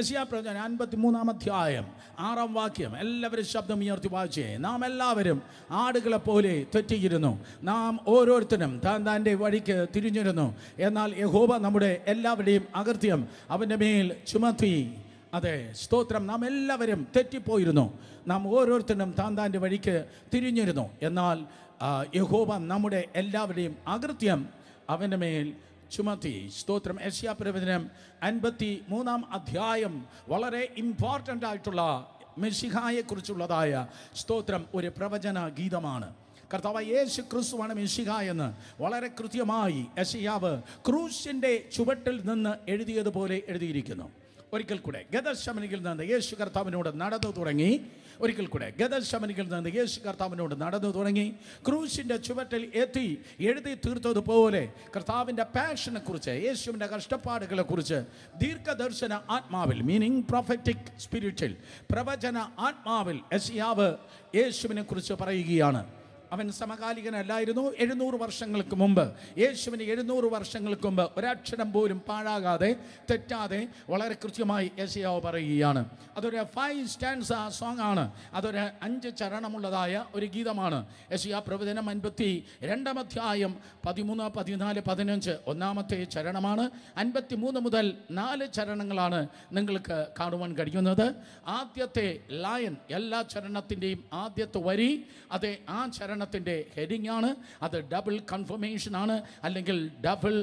യെശയ്യാപ്രവചനം 53 അധ്യായം 6 വാക്യം എല്ലാവരും ശബ്ദം ഉയർത്തി വായിച്ചേ. നാം എല്ലാവരും ആടുകളെ പോലെ തെറ്റിയിരുന്നു, നാം ഓരോരുത്തരും താൻ്റെ വഴിക്ക് തിരിഞ്ഞിരുന്നു. എന്നാൽ യഹോവ നമ്മുടെ എല്ലാവരുടെയും അകൃത്യം അവൻ്റെ മേൽ ചുമത്തി. അതെ, സ്തോത്രം. നാം എല്ലാവരും തെറ്റിപ്പോയിരുന്നു, നാം ഓരോരുത്തരും താൻ്റെ വഴിക്ക് തിരിഞ്ഞിരുന്നു. എന്നാൽ യഹോവ നമ്മുടെ എല്ലാവരുടെയും അകൃത്യം അവൻ്റെ മേൽ ചുമത്തി. സ്തോത്രം. യെശയ്യാപ്രവചനം 53 അധ്യായം വളരെ ഇമ്പോർട്ടൻ്റ് ആയിട്ടുള്ള മെശിഹായെക്കുറിച്ചുള്ളതായ സ്തോത്രം ഒരു പ്രവചന ഗീതമാണ്. കർത്താവ് യേശു ക്രിസ്തുവാണ് മെശിഹ എന്ന് വളരെ കൃത്യമായി യെശയ്യാവ് ക്രൂശിൻ്റെ ചുവട്ടിൽ നിന്ന് എഴുതിയതുപോലെ എഴുതിയിരിക്കുന്നു. ഒരിക്കൽ കൂടെ ഗദശമനിയിൽ നിന്ന് യേശു കർത്താവിനോട് നടന്നു തുടങ്ങി. ഒരിക്കൽ കൂടെ ഗദശമനിയിൽ നിന്ന് യേശു കർത്താവിനോട് നടന്നു തുടങ്ങി, ക്രൂശിൻ്റെ ചുവട്ടിൽ എത്തി എഴുതി തീർത്തതുപോലെ കർത്താവിൻ്റെ പാഷനെ കുറിച്ച്, യേശുവിൻ്റെ കഷ്ടപ്പാടുകളെക്കുറിച്ച് ദീർഘദർശന ആത്മാവിൽ, മീനിങ് പ്രൊഫറ്റിക് സ്പിരിച്വൽ, പ്രവചന ആത്മാവിൽ യെശയ്യാവ് യേശുവിനെ കുറിച്ച് പറയുകയാണ്. അവൻ സമകാലികനല്ലായിരുന്നു. 700 വർഷങ്ങൾക്ക് മുമ്പ്, യേശുവിന് 700 വർഷങ്ങൾക്ക് മുമ്പ് ഒരക്ഷരം പോലും പാഴാകാതെ തെറ്റാതെ വളരെ കൃത്യമായി യെശയ്യാവ് പറയുകയാണ്. അതൊരു 5 സ്റ്റാൻസ സോങ് ആണ്. അതൊരു 5 ചരണമുള്ളതായ ഒരു ഗീതമാണ്. യെശയ്യാപ്രവചനം 52 അധ്യായം 13, 14, 15 ഒന്നാമത്തെ ചരണമാണ്. 53 മുതൽ 4 ചരണങ്ങളാണ് നിങ്ങൾക്ക് കാണുവാൻ കഴിയുന്നത്. ആദ്യത്തെ ലയൻ, എല്ലാ ചരണത്തിൻ്റെയും ആദ്യത്തെ വരി, അതെ, ആ ചരണത്തിൻ്റെ ഹെഡിങ് ആണ്. അത് ഡബിൾ കൺഫർമേഷൻ ആണ്, അല്ലെങ്കിൽ ഡബിൾ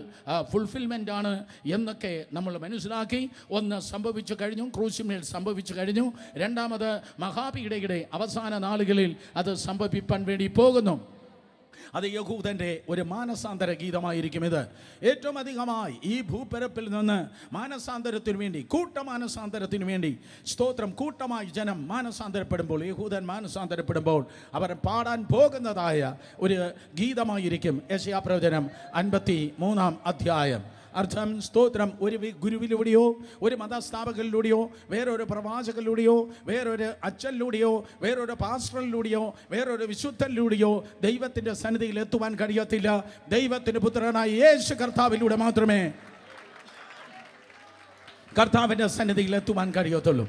ഫുൾഫിൽമെൻ്റ് ആണ് എന്നൊക്കെ നമ്മൾ മനസ്സിലാക്കി. ഒന്ന് സംഭവിച്ചു കഴിഞ്ഞു, ക്രൂശിന്മേൽ സംഭവിച്ചു കഴിഞ്ഞു. രണ്ടാമത് മഹാപീഡയുടെ അവസാന നാളുകളിൽ അത് സംഭവിപ്പാൻ വേണ്ടി പോകുന്നു. അത് യഹൂദൻ്റെ ഒരു മാനസാന്തര ഗീതമായിരിക്കും. ഇത് ഏറ്റവും അധികമായി ഈ ഭൂപരപ്പിൽ നിന്ന് മാനസാന്തരത്തിനു വേണ്ടി, കൂട്ടമാനസാന്തരത്തിനു വേണ്ടി, സ്തോത്രം, കൂട്ടമായി ജനം മാനസാന്തരപ്പെടുമ്പോൾ, യഹൂദൻ മാനസാന്തരപ്പെടുമ്പോൾ അവർ പാടാൻ പോകുന്നതായ ഒരു ഗീതമായിരിക്കും യെശയ്യാപ്രവചനം 53 അധ്യായം. അർത്ഥം, സ്തോത്രം, ഒരു ഗുരുവിലൂടെയോ ഒരു മതസ്ഥാപകരിലൂടെയോ വേറൊരു പ്രവാചകനിലൂടെയോ വേറൊരു അച്ഛനിലൂടെയോ വേറൊരു പാസ്റ്ററിലൂടെയോ വേറൊരു വിശുദ്ധനിലൂടെയോ ദൈവത്തിൻ്റെ സന്നിധിയിൽ എത്തുവാൻ കഴിയത്തില്ല. ദൈവത്തിൻ്റെ പുത്രനായ യേശു കർത്താവിലൂടെ മാത്രമേ കർത്താവിൻ്റെ സന്നിധിയിൽ എത്തുവാൻ കഴിയത്തുള്ളൂ.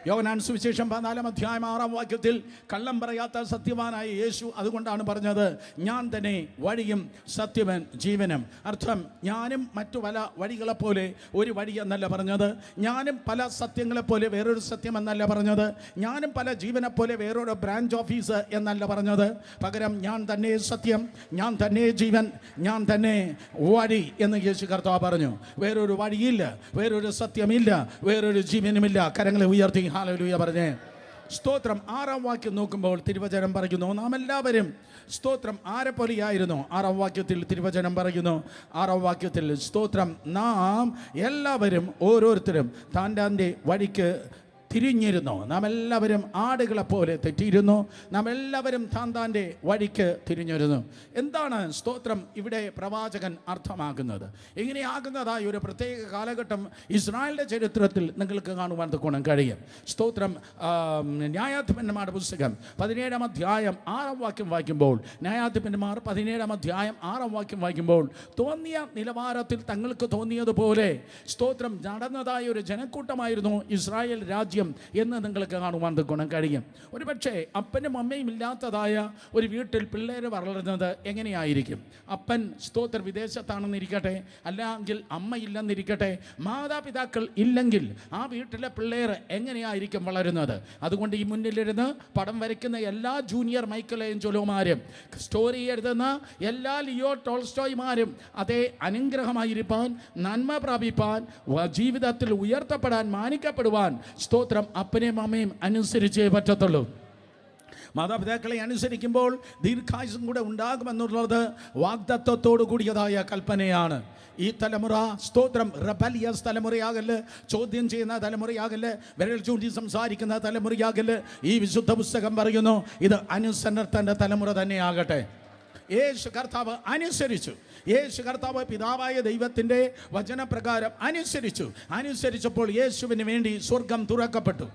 യോഹന്നാൻ സുവിശേഷം 14 അധ്യായം 6 വാക്യത്തിൽ കള്ളം പറയാത്ത സത്യവാനായ യേശു അതുകൊണ്ടാണ് പറഞ്ഞത്, ഞാൻ തന്നെ വഴിയും സത്യവൻ ജീവനും. അർത്ഥം, ഞാനും മറ്റു പല വഴികളെപ്പോലെ ഒരു വഴി എന്നല്ല പറഞ്ഞത്, ഞാനും പല സത്യങ്ങളെപ്പോലെ വേറൊരു സത്യം എന്നല്ല പറഞ്ഞത്, ഞാനും പല ജീവനെപ്പോലെ വേറൊരു ബ്രാഞ്ച് ഓഫീസ് എന്നല്ല പറഞ്ഞത്. പകരം ഞാൻ തന്നെ സത്യം, ഞാൻ തന്നെ ജീവൻ, ഞാൻ തന്നെ വഴി എന്ന് യേശു കർത്താവ് പറഞ്ഞു. വേറൊരു വഴിയില്ല, വേറൊരു സത്യമില്ല, വേറൊരു ജീവനുമില്ല. കരങ്ങളെ ഉയർത്തി ഹല്ലേലൂയ പറഞ്ഞേ. സ്തോത്രം. 6 വാക്യം നോക്കുമ്പോൾ തിരുവചനം പറയുന്നു, നാം എല്ലാവരും, സ്തോത്രം, ആരെപ്പോലെയായിരുന്നു? 6 വാക്യത്തിൽ തിരുവചനം പറയുന്നു, 6 വാക്യത്തിൽ, സ്തോത്രം, നാം എല്ലാവരും ഓരോരുത്തരും താൻ്റെ വഴിക്ക് തിരിഞ്ഞിരുന്നു, നാം എല്ലാവരും ആടുകളെപ്പോലെ തെറ്റിയിരുന്നു, നാം എല്ലാവരും താൻ്റെ വഴിക്ക് തിരിഞ്ഞിരുന്നു. എന്താണ്, സ്തോത്രം, ഇവിടെ പ്രവാചകൻ അർത്ഥമാക്കുന്നത്? ഇങ്ങനെയാകുന്നതായ ഒരു പ്രത്യേക കാലഘട്ടം ഇസ്രായേലിൻ്റെ ചരിത്രത്തിൽ നിങ്ങൾക്ക് കാണുവാൻ തക്കോണം കഴിയും. സ്തോത്രം. ന്യായാധിപന്മാരുടെ പുസ്തകം 17 അധ്യായം 6 വാക്യം വായിക്കുമ്പോൾ, ന്യായാധിപന്മാർ 17 അധ്യായം 6 വാക്യം വായിക്കുമ്പോൾ, തോന്നിയ നിലവാരത്തിൽ തങ്ങൾക്ക് തോന്നിയതുപോലെ, സ്തോത്രം, നടന്നതായ ഒരു ജനക്കൂട്ടമായിരുന്നു ഇസ്രായേൽ രാജ്യം എന്ന് നിങ്ങൾക്ക് കാണുവാൻ ഗുണം കഴിയും. ഒരു പക്ഷേ അപ്പനും അമ്മയും ഇല്ലാത്തതായ ഒരു വീട്ടിൽ പിള്ളേർ വളർന്നത് എങ്ങനെയായിരിക്കും? അപ്പൻ, സ്തോത്ര, വിദേശത്താണെന്നിരിക്കട്ടെ, അല്ലെങ്കിൽ അമ്മ ഇല്ലെന്നിരിക്കട്ടെ, മാതാപിതാക്കൾ ഇല്ലെങ്കിൽ ആ വീട്ടിലെ പിള്ളേർ എങ്ങനെയായിരിക്കും വളരുന്നത്? അതുകൊണ്ട് ഈ മുന്നിലിരുന്ന് പടം വരയ്ക്കുന്ന എല്ലാ ജൂനിയർ മൈക്കൽ ഏഞ്ചലോമാരും, സ്റ്റോറി എഴുതുന്ന എല്ലാ ലിയോ ടോൾസ്റ്റോയ്മാരും അതേ അനുഗ്രഹമായിരിക്കാൻ, നന്മ പ്രാപിപ്പാൻ, ജീവിതത്തിൽ ഉയർത്തപ്പെടാൻ, മാനിക്കപ്പെടുവാൻ, സ്തോത്രം, അപ്പനെയും അമ്മയും അനുസരിച്ചേ പറ്റത്തുള്ളൂ. മാതാപിതാക്കളെ അനുസരിക്കുമ്പോൾ ദീർഘായുസും കൂടെ ഉണ്ടാകുമെന്നുള്ളത് വാഗ്ദത്തത്തോടു കൂടിയതായ കൽപ്പനയാണ്. ഈ തലമുറ, സ്തോത്രം, റബലിയസ് തലമുറയാകല്, ചോദ്യം ചെയ്യുന്ന തലമുറയാകല്, വിരൽ ചൂണ്ടി സംസാരിക്കുന്ന തലമുറയാകല്. ഈ വിശുദ്ധ പുസ്തകം പറയുന്നു, ഇത് അനുസരണത്തിൻ്റെ തലമുറ തന്നെയാകട്ടെ. യേശു കർത്താവ് അനുസരിച്ചു. യേശു കർത്താവ് പിതാവായ ദൈവത്തിൻ്റെ വചനപ്രകാരം അനുസരിച്ചപ്പോൾ യേശുവിന് വേണ്ടി സ്വർഗം തുറക്കപ്പെട്ടു.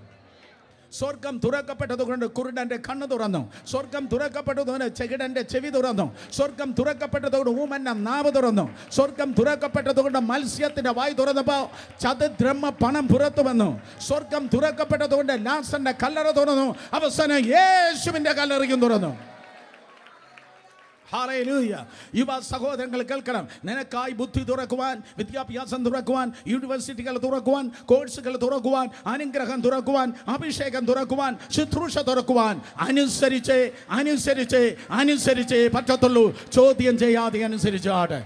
സ്വർഗം തുറക്കപ്പെട്ടതുകൊണ്ട് കുരുടന്റെ കണ്ണ് തുറന്നു. സ്വർഗം തുറക്കപ്പെട്ടതുകൊണ്ട് ചെകിടന്റെ ചെവി തുറന്നു. സ്വർഗം തുറക്കപ്പെട്ടതുകൊണ്ട് ഊമന്റെ നാവ് തുറന്നു. സ്വർഗം തുറക്കപ്പെട്ടതുകൊണ്ട് മത്സ്യത്തിന്റെ വായ് തുറന്നപ്പോൾ ചതുദ്രഹ്മ പണം പുറത്തു വന്നു. സ്വർഗം തുറക്കപ്പെട്ടതുകൊണ്ട് ലാസന്റെ കല്ലറ തുറന്നു. അവസാനം യേശുവിന്റെ കല്ലറയും തുറന്നു. ഹല്ലേലൂയ. യുവ സഹോദരങ്ങൾ കേൾക്കണം. നിനക്കായി ബുദ്ധി തുറക്കുവാൻ, വിദ്യാഭ്യാസം തുറക്കുവാൻ, യൂണിവേഴ്സിറ്റികൾ തുറക്കുവാൻ, കോഴ്സുകൾ തുറക്കുവാൻ, അനുഗ്രഹം തുറക്കുവാൻ, അഭിഷേകം തുറക്കുവാൻ, ശുശ്രൂഷ തുറക്കുവാൻ അനുസരിച്ചേ പറ്റത്തുള്ളൂ. ചോദ്യം ചെയ്യാതെ അനുസരിച്ചാട്ടെ.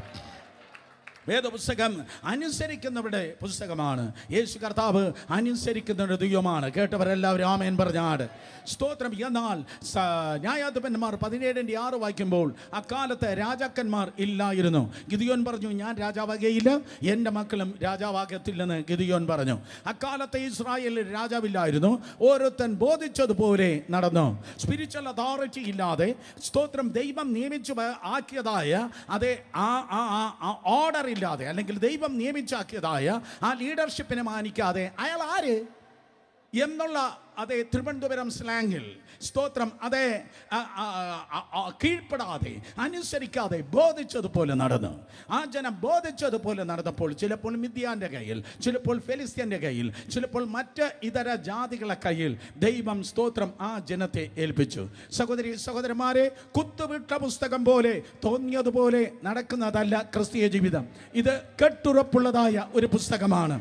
വേദപുസ്തകം അനുസരിക്കുന്നവരുടെ പുസ്തകമാണ്. യേശു കർത്താവ് അനുസരിക്കുന്നവരുടെ ദൈവമാണ്. കേട്ടവരെല്ലാവരും ആമേൻ പറഞ്ഞാട്. സ്തോത്രം. എന്നാൽ ന്യായാധിപന്മാർ 17:6 വായിക്കുമ്പോൾ അക്കാലത്ത് രാജാക്കന്മാർ ഇല്ലായിരുന്നു. ഗിദിയോൻ പറഞ്ഞു, ഞാൻ രാജാവാകുകയില്ല, എൻ്റെ മക്കളും രാജാവാകത്തില്ലെന്ന് ഗിദിയോൻ പറഞ്ഞു. അക്കാലത്ത് ഇസ്രായേലിൽ രാജാവില്ലായിരുന്നു. ഓരോരുത്തൻ ബോധിച്ചതുപോലെ നടന്നു. സ്പിരിച്വൽ അതോറിറ്റി ഇല്ലാതെ, സ്തോത്രം, ദൈവം നിയമിച്ചു ആക്കിയതായ അതേ ഓർഡർ ഇല്ലാതെ, അല്ലെങ്കിൽ ദൈവം നിയമിച്ചാക്കിയതായ ആ ലീഡർഷിപ്പിനെ മാനിക്കാതെ അയാൾ ആര് എന്നുള്ള അതേ തിരുവനന്തപുരം സ്ലാങ്ങിൽ, സ്തോത്രം, അതേ കീഴ്പ്പെടാതെ അനുസരിക്കാതെ ബോധിച്ചതുപോലെ നടന്നു. ആ ജനം ബോധിച്ചതുപോലെ നടന്നപ്പോൾ ചിലപ്പോൾ മിദ്യാന്റെ കയ്യിൽ, ചിലപ്പോൾ ഫെലിസ്ത്യന്റെ കയ്യിൽ, ചിലപ്പോൾ മറ്റ് ഇതര ജാതികളെ കയ്യിൽ ദൈവം, സ്തോത്രം, ആ ജനത്തെ ഏൽപ്പിച്ചു. സഹോദരി സഹോദരന്മാരെ, കുത്തുവിട്ട പുസ്തകം പോലെ തോന്നിയതുപോലെ നടക്കുന്നതല്ല ക്രിസ്തീയ ജീവിതം. ഇത് കെട്ടുറപ്പുള്ളതായ ഒരു പുസ്തകമാണ്.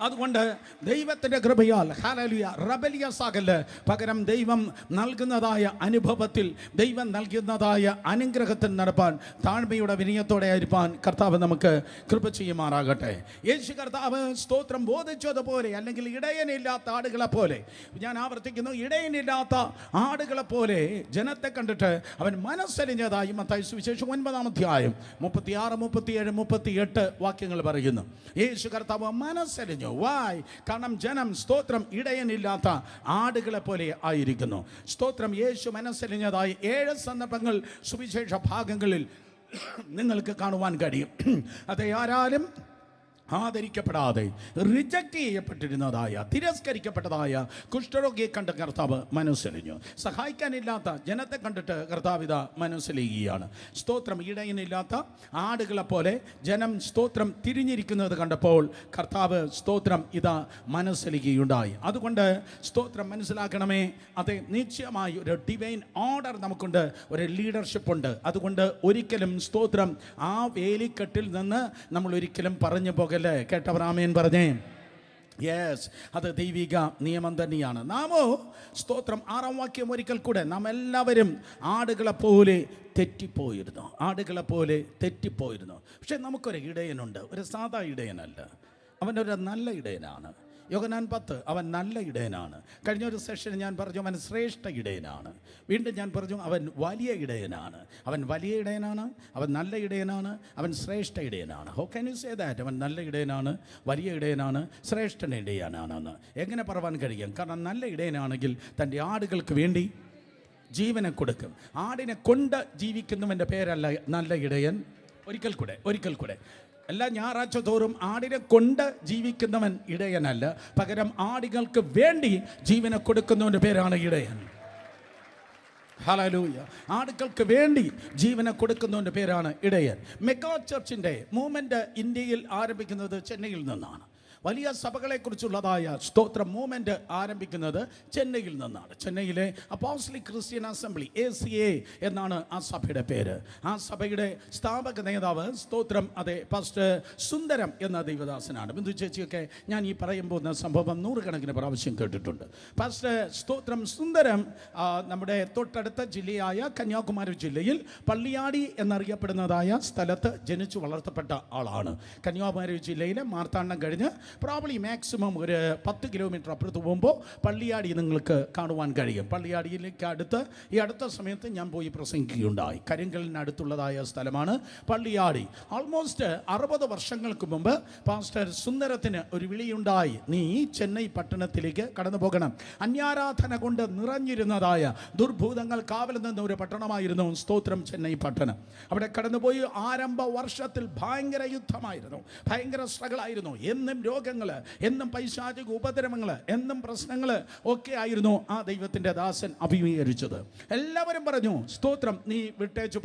അതുകൊണ്ട് ദൈവത്തിൻ്റെ കൃപയാൽ ഹല്ലേലൂയ റബലിയസ് ആകല്ല്, പകരം ദൈവം നൽകുന്നതായ അനുഭവത്തിൽ, ദൈവം നൽകുന്നതായ അനുഗ്രഹത്തിൽ നടപ്പാൻ താഴ്മയുടെ വിനയത്തോടെ ആയിരിക്കാൻ കർത്താവ് നമുക്ക് കൃപ ചെയ്യുമാറാകട്ടെ. യേശു കർത്താവ്, സ്തോത്രം, ബോധിച്ചതുപോലെ, അല്ലെങ്കിൽ ഇടയനില്ലാത്ത ആടുകളെ പോലെ, ഞാൻ ആവർത്തിക്കുന്നു, ഇടയനില്ലാത്ത ആടുകളെ പോലെ ജനത്തെ കണ്ടിട്ട് അവൻ മനസ്സലിഞ്ഞതായി മത്തായി സുവിശേഷം 9-ാം അധ്യായം 36, 37, 38 വാക്യങ്ങൾ പറയുന്നു. യേശു കർത്താവ് മനസ്സലിഞ്ഞു. വായ് കാരണം ജനം, സ്തോത്രം, ഇടയനില്ലാത്ത ആടുകളെ പോലെ ആയിരിക്കുന്നു. സ്തോത്രം. യേശു മനസ്സലിഞ്ഞതായി 7 സന്ദർഭങ്ങൾ സുവിശേഷ ഭാഗങ്ങളിൽ നിങ്ങൾക്ക് കാണുവാൻ കഴിയും. അത് ആരാലും ആദരിക്കപ്പെടാതെ, റിജക്റ്റ് ചെയ്യപ്പെട്ടിരുന്നതായ, തിരസ്കരിക്കപ്പെട്ടതായ കുഷ്ഠരോഗിയെ കണ്ട് കർത്താവ് മനസ്സലിഞ്ഞു. സഹായിക്കാനില്ലാത്ത ജനത്തെ കണ്ടിട്ട് കർത്താവ് ഇതാ മനസ്സലിയുകയാണ്. സ്തോത്രം. ഇടയനില്ലാത്ത ആടുകളെ പോലെ ജനം, സ്തോത്രം, തിരിഞ്ഞിരിക്കുന്നത് കണ്ടപ്പോൾ കർത്താവ്, സ്തോത്രം, ഇതാ മനസ്സലിയുണ്ടായി. അതുകൊണ്ട് സ്തോത്രം, മനസ്സിലാക്കണമേ, അതെ, നിശ്ചയമായി ഒരു ഡിവൈൻ ഓർഡർ നമുക്കുണ്ട്, ഒരു ലീഡർഷിപ്പ് ഉണ്ട്. അതുകൊണ്ട് ഒരിക്കലും, സ്തോത്രം, ആ വേലിക്കെട്ടിൽ നിന്ന് നമ്മൾ ഒരിക്കലും പറഞ്ഞു പോകരുത്. കേട്ടവർ ആമേൻ പറഞ്ഞേ. യെസ്, അത് ദൈവിക നിയമം തന്നെയാണ്. നാമോ, സ്തോത്രം, 6-ാം വാക്യം ഒരിക്കൽ കൂടെ, നാം എല്ലാവരും ആടുകളെ പോലെ തെറ്റിപ്പോയിരുന്നു. പക്ഷെ നമുക്കൊരു ഇടയനുണ്ട്. ഒരു സാധാ ഇടയനല്ല, അവനൊരു നല്ല ഇടയനാണ്. യോഹന്നാൻ 10, അവൻ നല്ല ഇടയനാണ്. കഴിഞ്ഞൊരു സെഷനിൽ ഞാൻ പറഞ്ഞു അവൻ ശ്രേഷ്ഠ ഇടയനാണ്. വീണ്ടും ഞാൻ പറഞ്ഞു അവൻ വലിയ ഇടയനാണ്. അവൻ വലിയ ഇടയനാണ്, അവൻ നല്ല ഇടയനാണ്, അവൻ ശ്രേഷ്ഠ ഇടയനാണ്. How can you say that? അവൻ നല്ല ഇടയനാണ്, വലിയ ഇടയനാണ്, ശ്രേഷ്ഠ ഇടയനാണെന്ന് എങ്ങനെ പറയാൻ കഴിയും? കാരണം നല്ല ഇടയനാണെങ്കിൽ തൻ്റെ ആടുകൾക്ക് വേണ്ടി ജീവനെ കൊടുക്കും. ആടിനെ കൊണ്ട് ജീവിക്കുന്നവൻ്റെ പേരല്ല നല്ല ഇടയൻ. ഒരിക്കൽ കൂടെ എല്ലാ ഞായറാഴ്ച തോറും ആടിനെ കൊണ്ട് ജീവിക്കുന്നവൻ ഇടയനല്ല, പകരം ആടുകൾക്ക് വേണ്ടി ജീവനെ കൊടുക്കുന്നവൻ്റെ പേരാണ് ഇടയൻ. ഹല്ലേലൂയ. ആടുകൾക്ക് വേണ്ടി ജീവനെ കൊടുക്കുന്നവൻ്റെ പേരാണ് ഇടയൻ. മെഗാ ചർച്ചിൻ്റെ മൂവ്മെൻറ്റ് ഇന്ത്യയിൽ ആരംഭിക്കുന്നത് ചെന്നൈയിൽ നിന്നാണ്. വലിയ സഭകളെക്കുറിച്ചുള്ളതായ സ്തോത്ര മൂവ്മെൻറ്റ് ആരംഭിക്കുന്നത് ചെന്നൈയിൽ നിന്നാണ്. ചെന്നൈയിലെ അപ്പോസ്തലിക് ക്രിസ്ത്യൻ അസംബ്ലി, ACA എന്നാണ് ആ സഭയുടെ പേര്. ആ സഭയുടെ സ്ഥാപക നേതാവ്, സ്തോത്രം, അതെ, പാസ്റ്റർ സുന്ദരം എന്ന ദൈവദാസനാണ്. ബിന്ദു ചേച്ചിയൊക്കെ ഞാൻ ഈ പറയുമ്പോൾ സംഭവം 100 കണക്കിന് പ്രാവശ്യം കേട്ടിട്ടുണ്ട്. പാസ്റ്റർ, സ്തോത്രം, സുന്ദരം നമ്മുടെ തൊട്ടടുത്ത ജില്ലയായ കന്യാകുമാരി ജില്ലയിൽ പള്ളിയാടി എന്നറിയപ്പെടുന്നതായ സ്ഥലത്ത് ജനിച്ചു വളർത്തപ്പെട്ട ആളാണ്. കന്യാകുമാരി ജില്ലയിലെ മാർത്താണ്ഡം കഴിഞ്ഞ് പ്രോബ്ലി മാക്സിമം ഒരു 10 കിലോമീറ്റർ അപ്പുറത്ത് പോകുമ്പോൾ പള്ളിയാടി നിങ്ങൾക്ക് കാണുവാൻ കഴിയും. പള്ളിയാടിയിലേക്ക് ഈ അടുത്ത സമയത്ത് ഞാൻ പോയി പ്രസംഗിക്കുകയുണ്ടായി. കരിങ്കലിനടുത്തുള്ളതായ സ്ഥലമാണ് പള്ളിയാടി. ഓൾമോസ്റ്റ് 60 വർഷങ്ങൾക്ക് മുമ്പ് പാസ്റ്റർ സുന്ദരത്തിന് ഒരു വിളിയുണ്ടായി, നീ ചെന്നൈ പട്ടണത്തിലേക്ക് കടന്നു പോകണം. അന്യാരാധന കൊണ്ട് നിറഞ്ഞിരുന്നതായ, ദുർഭൂതങ്ങൾ കാവൽ നിന്ന ഒരു പട്ടണമായിരുന്നു, സ്തോത്രം, ചെന്നൈ പട്ടണം. അവിടെ കടന്നുപോയി ആരംഭ വർഷത്തിൽ ഭയങ്കര യുദ്ധമായിരുന്നു, ഭയങ്കര സ്ട്രഗിളായിരുന്നു. എന്നും രോഗങ്ങൾ, എന്നും പൈശാചിക ഉപദ്രവങ്ങൾ, എന്നും പ്രശ്നങ്ങൾ ഒക്കെ ആയിരുന്നു ആ ദൈവത്തിൻ്റെ ദാസൻ അഭിമുഖീകരിച്ചത്. എല്ലാവരും പറഞ്ഞു, സ്തോത്രം, നീ വിട്ടേച്ചു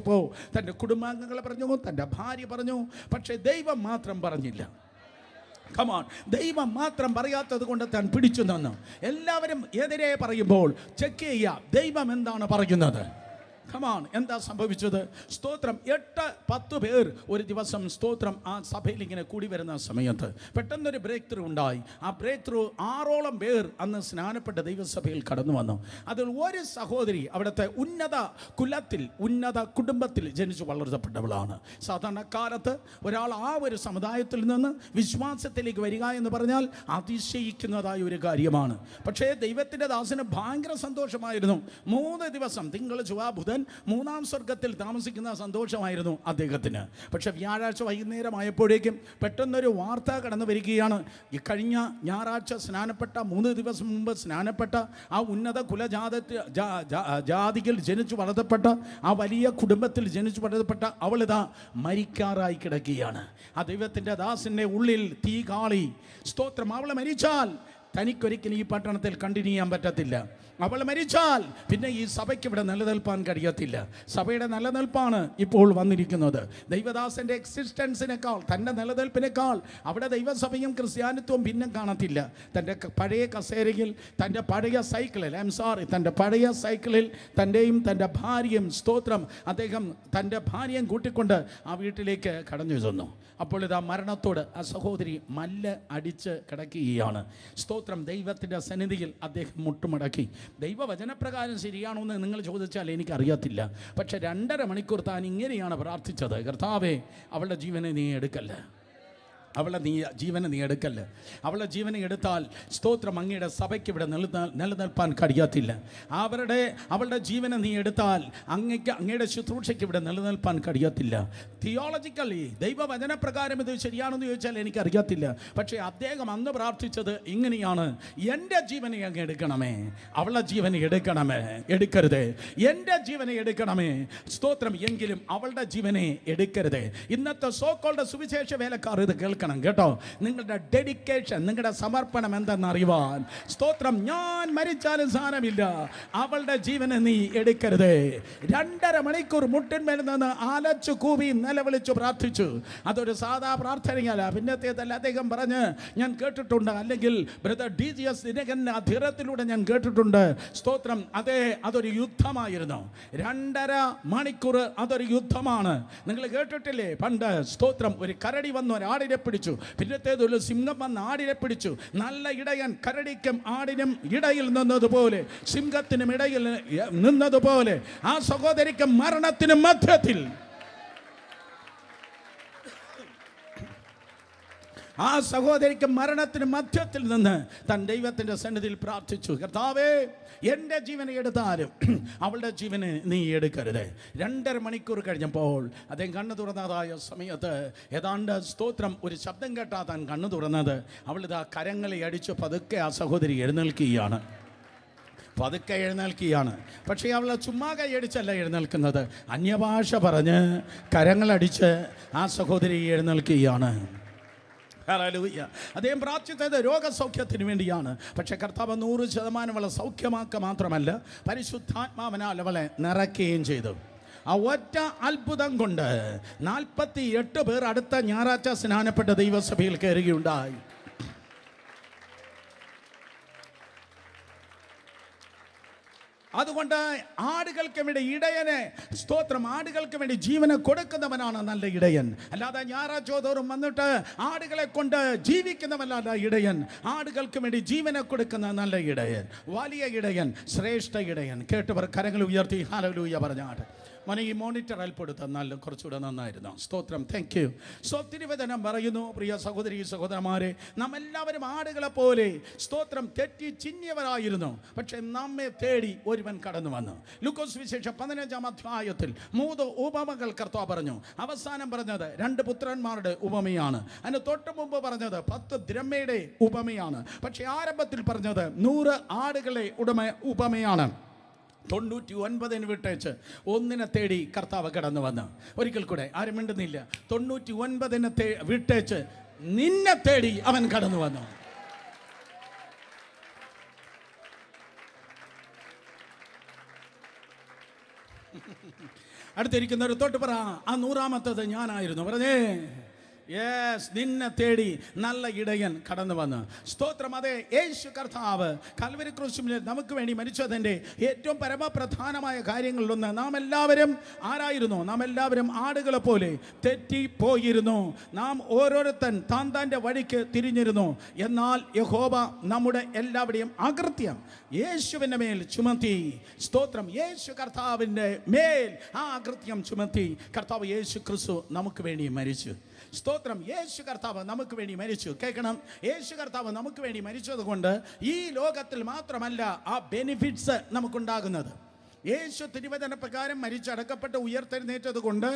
പോ. തൻ്റെ കുടുംബാംഗങ്ങളെ പറഞ്ഞു, തൻ്റെ ഭാര്യ പറഞ്ഞു. പക്ഷേ ദൈവം മാത്രം പറഞ്ഞില്ല. കമോൺ, ദൈവം മാത്രം പറയാത്തത് കൊണ്ട് താൻ പിടിച്ചു നിന്നു. എല്ലാവരും എതിരെ പറയുമ്പോൾ ചെക്ക് ചെയ്യുക, ദൈവം എന്താണ് പറയുന്നത്. കമോൺ, എന്താ സംഭവിച്ചത്? സ്തോത്രം, 8-10 പേർ ഒരു ദിവസം സ്തോത്രം ആ സഭയിൽ ഇങ്ങനെ കൂടി വരുന്ന സമയത്ത് പെട്ടെന്നൊരു ബ്രേക്ക് ത്രൂ ഉണ്ടായി. ആ ബ്രേക്ക് ത്രൂ 6ഓളം പേർ അന്ന് സ്നാനപ്പെട്ട ദൈവസഭയിൽ കടന്നു വന്നു. അതിൽ ഒരു സഹോദരി അവിടുത്തെ ഉന്നത കുലത്തിൽ, ഉന്നത കുടുംബത്തിൽ ജനിച്ചു വളർത്തപ്പെട്ടവളാണ്. സാധാരണക്കാലത്ത് ഒരാൾ ആ ഒരു സമുദായത്തിൽ നിന്ന് വിശ്വാസത്തിലേക്ക് വരിക എന്ന് പറഞ്ഞാൽ അതിശയിക്കുന്നതായ ഒരു കാര്യമാണ്. പക്ഷേ ദൈവത്തിൻ്റെ ദാസന് ഭയങ്കര സന്തോഷമായിരുന്നു. 3 ദിവസം തിങ്കൾ ചൊവ്വ ബുധൻ 3-ാം സ്വർഗത്തിൽ താമസിക്കുന്ന സന്തോഷമായിരുന്നു അദ്ദേഹത്തിന്. പക്ഷെ വ്യാഴാഴ്ച വൈകുന്നേരമായപ്പോഴേക്കും പെട്ടെന്നൊരു വാർത്ത കടന്നു വരികയാണ്. ഈ കഴിഞ്ഞ ഞായറാഴ്ച സ്നാനപ്പെട്ട, 3 ദിവസം മുമ്പ് സ്നാനപ്പെട്ട ആ ഉന്നത ജാതിയിൽ ജനിച്ചു വളർത്തപ്പെട്ട, ആ വലിയ കുടുംബത്തിൽ ജനിച്ചു വളർത്തപ്പെട്ട അവളിതാ മരിക്കാറായി കിടക്കുകയാണ്. ആ ദൈവത്തിൻ്റെ ദാസൻ്റെ ഉള്ളിൽ തീ കാളി. സ്തോത്രം, അവൾ മരിച്ചാൽ തനിക്കൊരിക്കലും ഈ പട്ടണത്തിൽ കണ്ടിന്യൂ ചെയ്യാൻ പറ്റത്തില്ല. അവൾ മരിച്ചാൽ പിന്നെ ഈ സഭയ്ക്ക് ഇവിടെ നിലനിൽപ്പാൻ കഴിയത്തില്ല. സഭയുടെ നിലനിൽപ്പാണ് ഇപ്പോൾ വന്നിരിക്കുന്നത്. ദൈവദാസൻ്റെ എക്സിസ്റ്റൻസിനേക്കാൾ, തൻ്റെ നിലനിൽപ്പിനേക്കാൾ അവിടെ ദൈവസഭയും ക്രിസ്ത്യാനിത്വവും ഭിന്നം കാണത്തില്ല. തൻ്റെ പഴയ കസേരയിൽ, തൻ്റെ പഴയ സൈക്കിളിൽ, തൻ്റെ പഴയ സൈക്കിളിൽ തൻ്റെയും തൻ്റെ ഭാര്യയും, സ്തോത്രം, അദ്ദേഹം തൻ്റെ ഭാര്യയും കൂട്ടിക്കൊണ്ട് ആ വീട്ടിലേക്ക് കടന്നു ചെന്നു. അപ്പോൾ ഇതാ മരണത്തോട് ആ സഹോദരി മല്ല് അടിച്ച് കിടക്കുകയാണ്. സ്തോത്രം, ദൈവത്തിൻ്റെ സന്നിധിയിൽ അദ്ദേഹം മുട്ടുമടക്കി. ദൈവവചനപ്രകാരം ശരിയാണോ എന്ന് നിങ്ങൾ ചോദിച്ചാൽ എനിക്കറിയത്തില്ല. പക്ഷെ 2.5 മണിക്കൂർ താൻ ഇങ്ങനെയാണ് പ്രാർത്ഥിച്ചത്, കർത്താവേ, അവളുടെ ജീവനെ നീ എടുക്കല്ലേ, അവളുടെ ജീവനെ നീ എടുക്കല്ലേ. അവളുടെ ജീവനെ എടുത്താൽ സ്തോത്രം, അങ്ങയുടെ സഭയ്ക്ക് ഇവിടെ നിലനിൽപ്പാൻ കഴിയത്തില്ല. അവളുടെ ജീവനെ നീ എടുത്താൽ അങ്ങയുടെ ശുശ്രൂഷയ്ക്ക് ഇവിടെ നിലനിൽപ്പാൻ കഴിയത്തില്ല. തിയോളജിക്കലി ദൈവവചനപ്രകാരം ഇത് ശരിയാണെന്ന് ചോദിച്ചാൽ എനിക്കറിയത്തില്ല. പക്ഷേ അദ്ദേഹം അന്ന് പ്രാർത്ഥിച്ചത് ഇങ്ങനെയാണ്, എൻ്റെ ജീവനെ അങ്ങ് എടുക്കണമേ, അവളുടെ ജീവനെ എടുക്കരുതേ, എൻ്റെ ജീവനെ എടുക്കണമേ. സ്തോത്രം, എങ്കിലും അവളുടെ ജീവനെ എടുക്കരുതേ. ഇന്നത്തെ സോക്കോളുടെ സുവിശേഷ വേലക്കാർ ഇത് കേൾക്കണം കേട്ടോ. നിങ്ങളുടെ ഡെഡിക്കേഷൻ, നിങ്ങളുടെ സമർപ്പണം എന്തെന്നറിയുവാൻ. സ്തോത്രം, ഞാൻ മരിച്ചാലും സാരമില്ല, അവളുടെ ജീവനെ നീ എടുക്കരുതേ. 2.5 മണിക്കൂർ മുട്ടിന്മേൽ നിന്ന് ആലച്ചു കൂവി നിലവിളിച്ചു പ്രാർത്ഥിച്ചു. അതൊരു സാധാ പ്രാർത്ഥനയല്ല. പിന്നത്തേതല്ല, അദ്ദേഹം പറഞ്ഞ് ഞാൻ കേട്ടിട്ടുണ്ട്, അല്ലെങ്കിൽ ബ്രദർ DGS ദിനകരൻ്റെ അധിരത്തിലൂടെ ഞാൻ കേട്ടിട്ടുണ്ട്. സ്തോത്രം, അതൊരു യുദ്ധമായിരുന്നു. 2.5 മണിക്കൂർ അതൊരു യുദ്ധമാണ്. നിങ്ങൾ കേട്ടിട്ടില്ലേ പണ്ട്? സ്തോത്രം, ഒരു കരടി വന്നു ഒരാടിനെ പിടിച്ചു. പിന്നത്തേതൊരു സിംഹം വന്ന് ആടിനെ പിടിച്ചു. നല്ല ഇടയൻ കരടിക്കും ആടിനും ഇടയിൽ നിന്നതുപോലെ, സിംഹത്തിനും ഇടയിൽ നിന്നതുപോലെ ആ സഹോദരിക്ക് മരണത്തിനും മധ്യത്തിൽ, ആ സഹോദരിക്ക് മരണത്തിന് മധ്യത്തിൽ നിന്ന് തൻ ദൈവത്തിൻ്റെ സന്നിധിയിൽ പ്രാർത്ഥിച്ചു, കർത്താവേ, എൻ്റെ ജീവനെ എടുത്താലും അവളുടെ ജീവനെ നീ എടുക്കരുത്. 2.5 മണിക്കൂർ കഴിഞ്ഞപ്പോൾ അദ്ദേഹം കണ്ണു തുറന്നതായ സമയത്ത് ഏതാണ്ട് സ്തോത്രം ഒരു ശബ്ദം കേട്ടാ താൻ കണ്ണു തുറന്നത്. അവളിതാ കരങ്ങളെ അടിച്ച് പതുക്കെ ആ സഹോദരി എഴുന്നേൽക്കുകയാണ്. പക്ഷേ അവൾ ചുമ്മാ കൈയടിച്ചല്ല എഴുന്നേൽക്കുന്നത്, അന്യഭാഷ പറഞ്ഞ് കരങ്ങളടിച്ച് ആ സഹോദരി എഴുന്നേൽക്കുകയാണ്. അദ്ദേഹം പ്രാർത്ഥിച്ചത് രോഗസൗഖ്യത്തിന് വേണ്ടിയാണ്. പക്ഷെ കർത്താവ് 100% അവളെ സൗഖ്യമാക്കുക മാത്രമല്ല, പരിശുദ്ധാത്മാവിനാൽ അവളെ നിറയ്ക്കുകയും ചെയ്തു. ആ ഒറ്റ അത്ഭുതം കൊണ്ട് 48 പേർ അടുത്ത ഞായറാഴ്ച സ്നാനപ്പെട്ട ദൈവസഭയിൽ കയറുകയുണ്ടായി. അതുകൊണ്ട് ആടുകൾക്ക് വേണ്ടി ഇടയനെ, സ്തോത്രം, ആടുകൾക്ക് വേണ്ടി ജീവനെ കൊടുക്കുന്നവനാണ് നല്ല ഇടയൻ. അല്ലാതെ ഞായറാഴ്ച തോറും വന്നിട്ട് ആടുകളെ കൊണ്ട് ജീവിക്കുന്നവനല്ല ഇടയൻ. ആടുകൾക്ക് വേണ്ടി ജീവനെ കൊടുക്കുന്ന നല്ല ഇടയൻ, വലിയ ഇടയൻ, ശ്രേഷ്ഠ ഇടയൻ. കേട്ടവർ കരങ്ങൾ ഉയർത്തി ഹല്ലേലൂയ പറഞ്ഞാട്ട്. മോനെ, ഈ മോണിറ്റർ അൽപ്പെടു തന്നാൽ കുറച്ചുകൂടെ നന്നായിരുന്നു. സ്തോത്രം, താങ്ക് യു. തിരുവചനം പറയുന്നു, പ്രിയ സഹോദരി സഹോദരന്മാരെ, നാം എല്ലാവരും ആടുകളെ പോലെ സ്തോത്രം തെറ്റി ചിഹ്നിയവരായിരുന്നു. പക്ഷെ നമ്മെ തേടി ഒരുവൻ കടന്നു വന്നു. ലൂക്കോസ് സുവിശേഷം 15-ാം അധ്യായത്തിൽ 3 ഉപമകൾ കർത്താവ് പറഞ്ഞു. അവസാനം പറഞ്ഞത് 2 പുത്രന്മാരുടെ ഉപമയാണ്. അതിന് തൊട്ട് മുമ്പ് പറഞ്ഞത് 10 ദ്രഹ്മയുടെ ഉപമയാണ്. പക്ഷെ ആരംഭത്തിൽ പറഞ്ഞത് 100 ആടുകളെ ഉപമയാണ്. 99 വിട്ടേച്ച് 1 തേടി കർത്താവ് കടന്നു വന്നു. ഒരിക്കൽ കൂടെ, ആരും മിണ്ടുന്നില്ല. 99 വിട്ടേച്ച് നിന്നെ തേടി അവൻ കടന്നു വന്നു. അടുത്തിരിക്കുന്നവർ തൊട്ട് പറ, ആ 100ാമത്തത് ഞാനായിരുന്നു. പറഞ്ഞേ, യെസ്, നിന്നെ തേടി നല്ല ഇടയൻ കടന്നു വന്ന്. സ്തോത്രം. അതെ, യേശു കർത്താവ് കൽവരി ക്രൂശിൽ നമുക്ക് വേണ്ടി മരിച്ചതിൻ്റെ ഏറ്റവും പരമപ്രധാനമായ കാര്യങ്ങളിലൊന്ന്, നാം എല്ലാവരും ആരായിരുന്നു? നാം എല്ലാവരും ആടുകളെ പോലെ തെറ്റിപ്പോയിരുന്നു. നാം ഓരോരുത്തൻ താൻ്റെ വഴിക്ക് തിരിഞ്ഞിരുന്നു. എന്നാൽ യഹോവ നമ്മുടെ എല്ലാവരുടെയും അകൃത്യം യേശുവിൻ്റെ മേൽ ചുമത്തി. സ്തോത്രം. യേശു കർത്താവിൻ്റെ മേൽ ആ അകൃത്യം ചുമത്തി കർത്താവ് യേശു ക്രിസ്തു നമുക്ക് വേണ്ടി മരിച്ചു. സ്തോത്രം. യേശു കർത്താവ് നമുക്ക് വേണ്ടി മരിച്ചു. കേൾക്കണം, യേശു കർത്താവ് നമുക്ക് വേണ്ടി മരിച്ചത് കൊണ്ട് ഈ ലോകത്തിൽ മാത്രമല്ല ആ ബെനിഫിറ്റ്സ് നമുക്കുണ്ടാകുന്നത്. യേശു തിരുവചന പ്രകാരം മരിച്ചടക്കപ്പെട്ട് ഉയർത്തെഴുന്നേറ്റത് കൊണ്ട്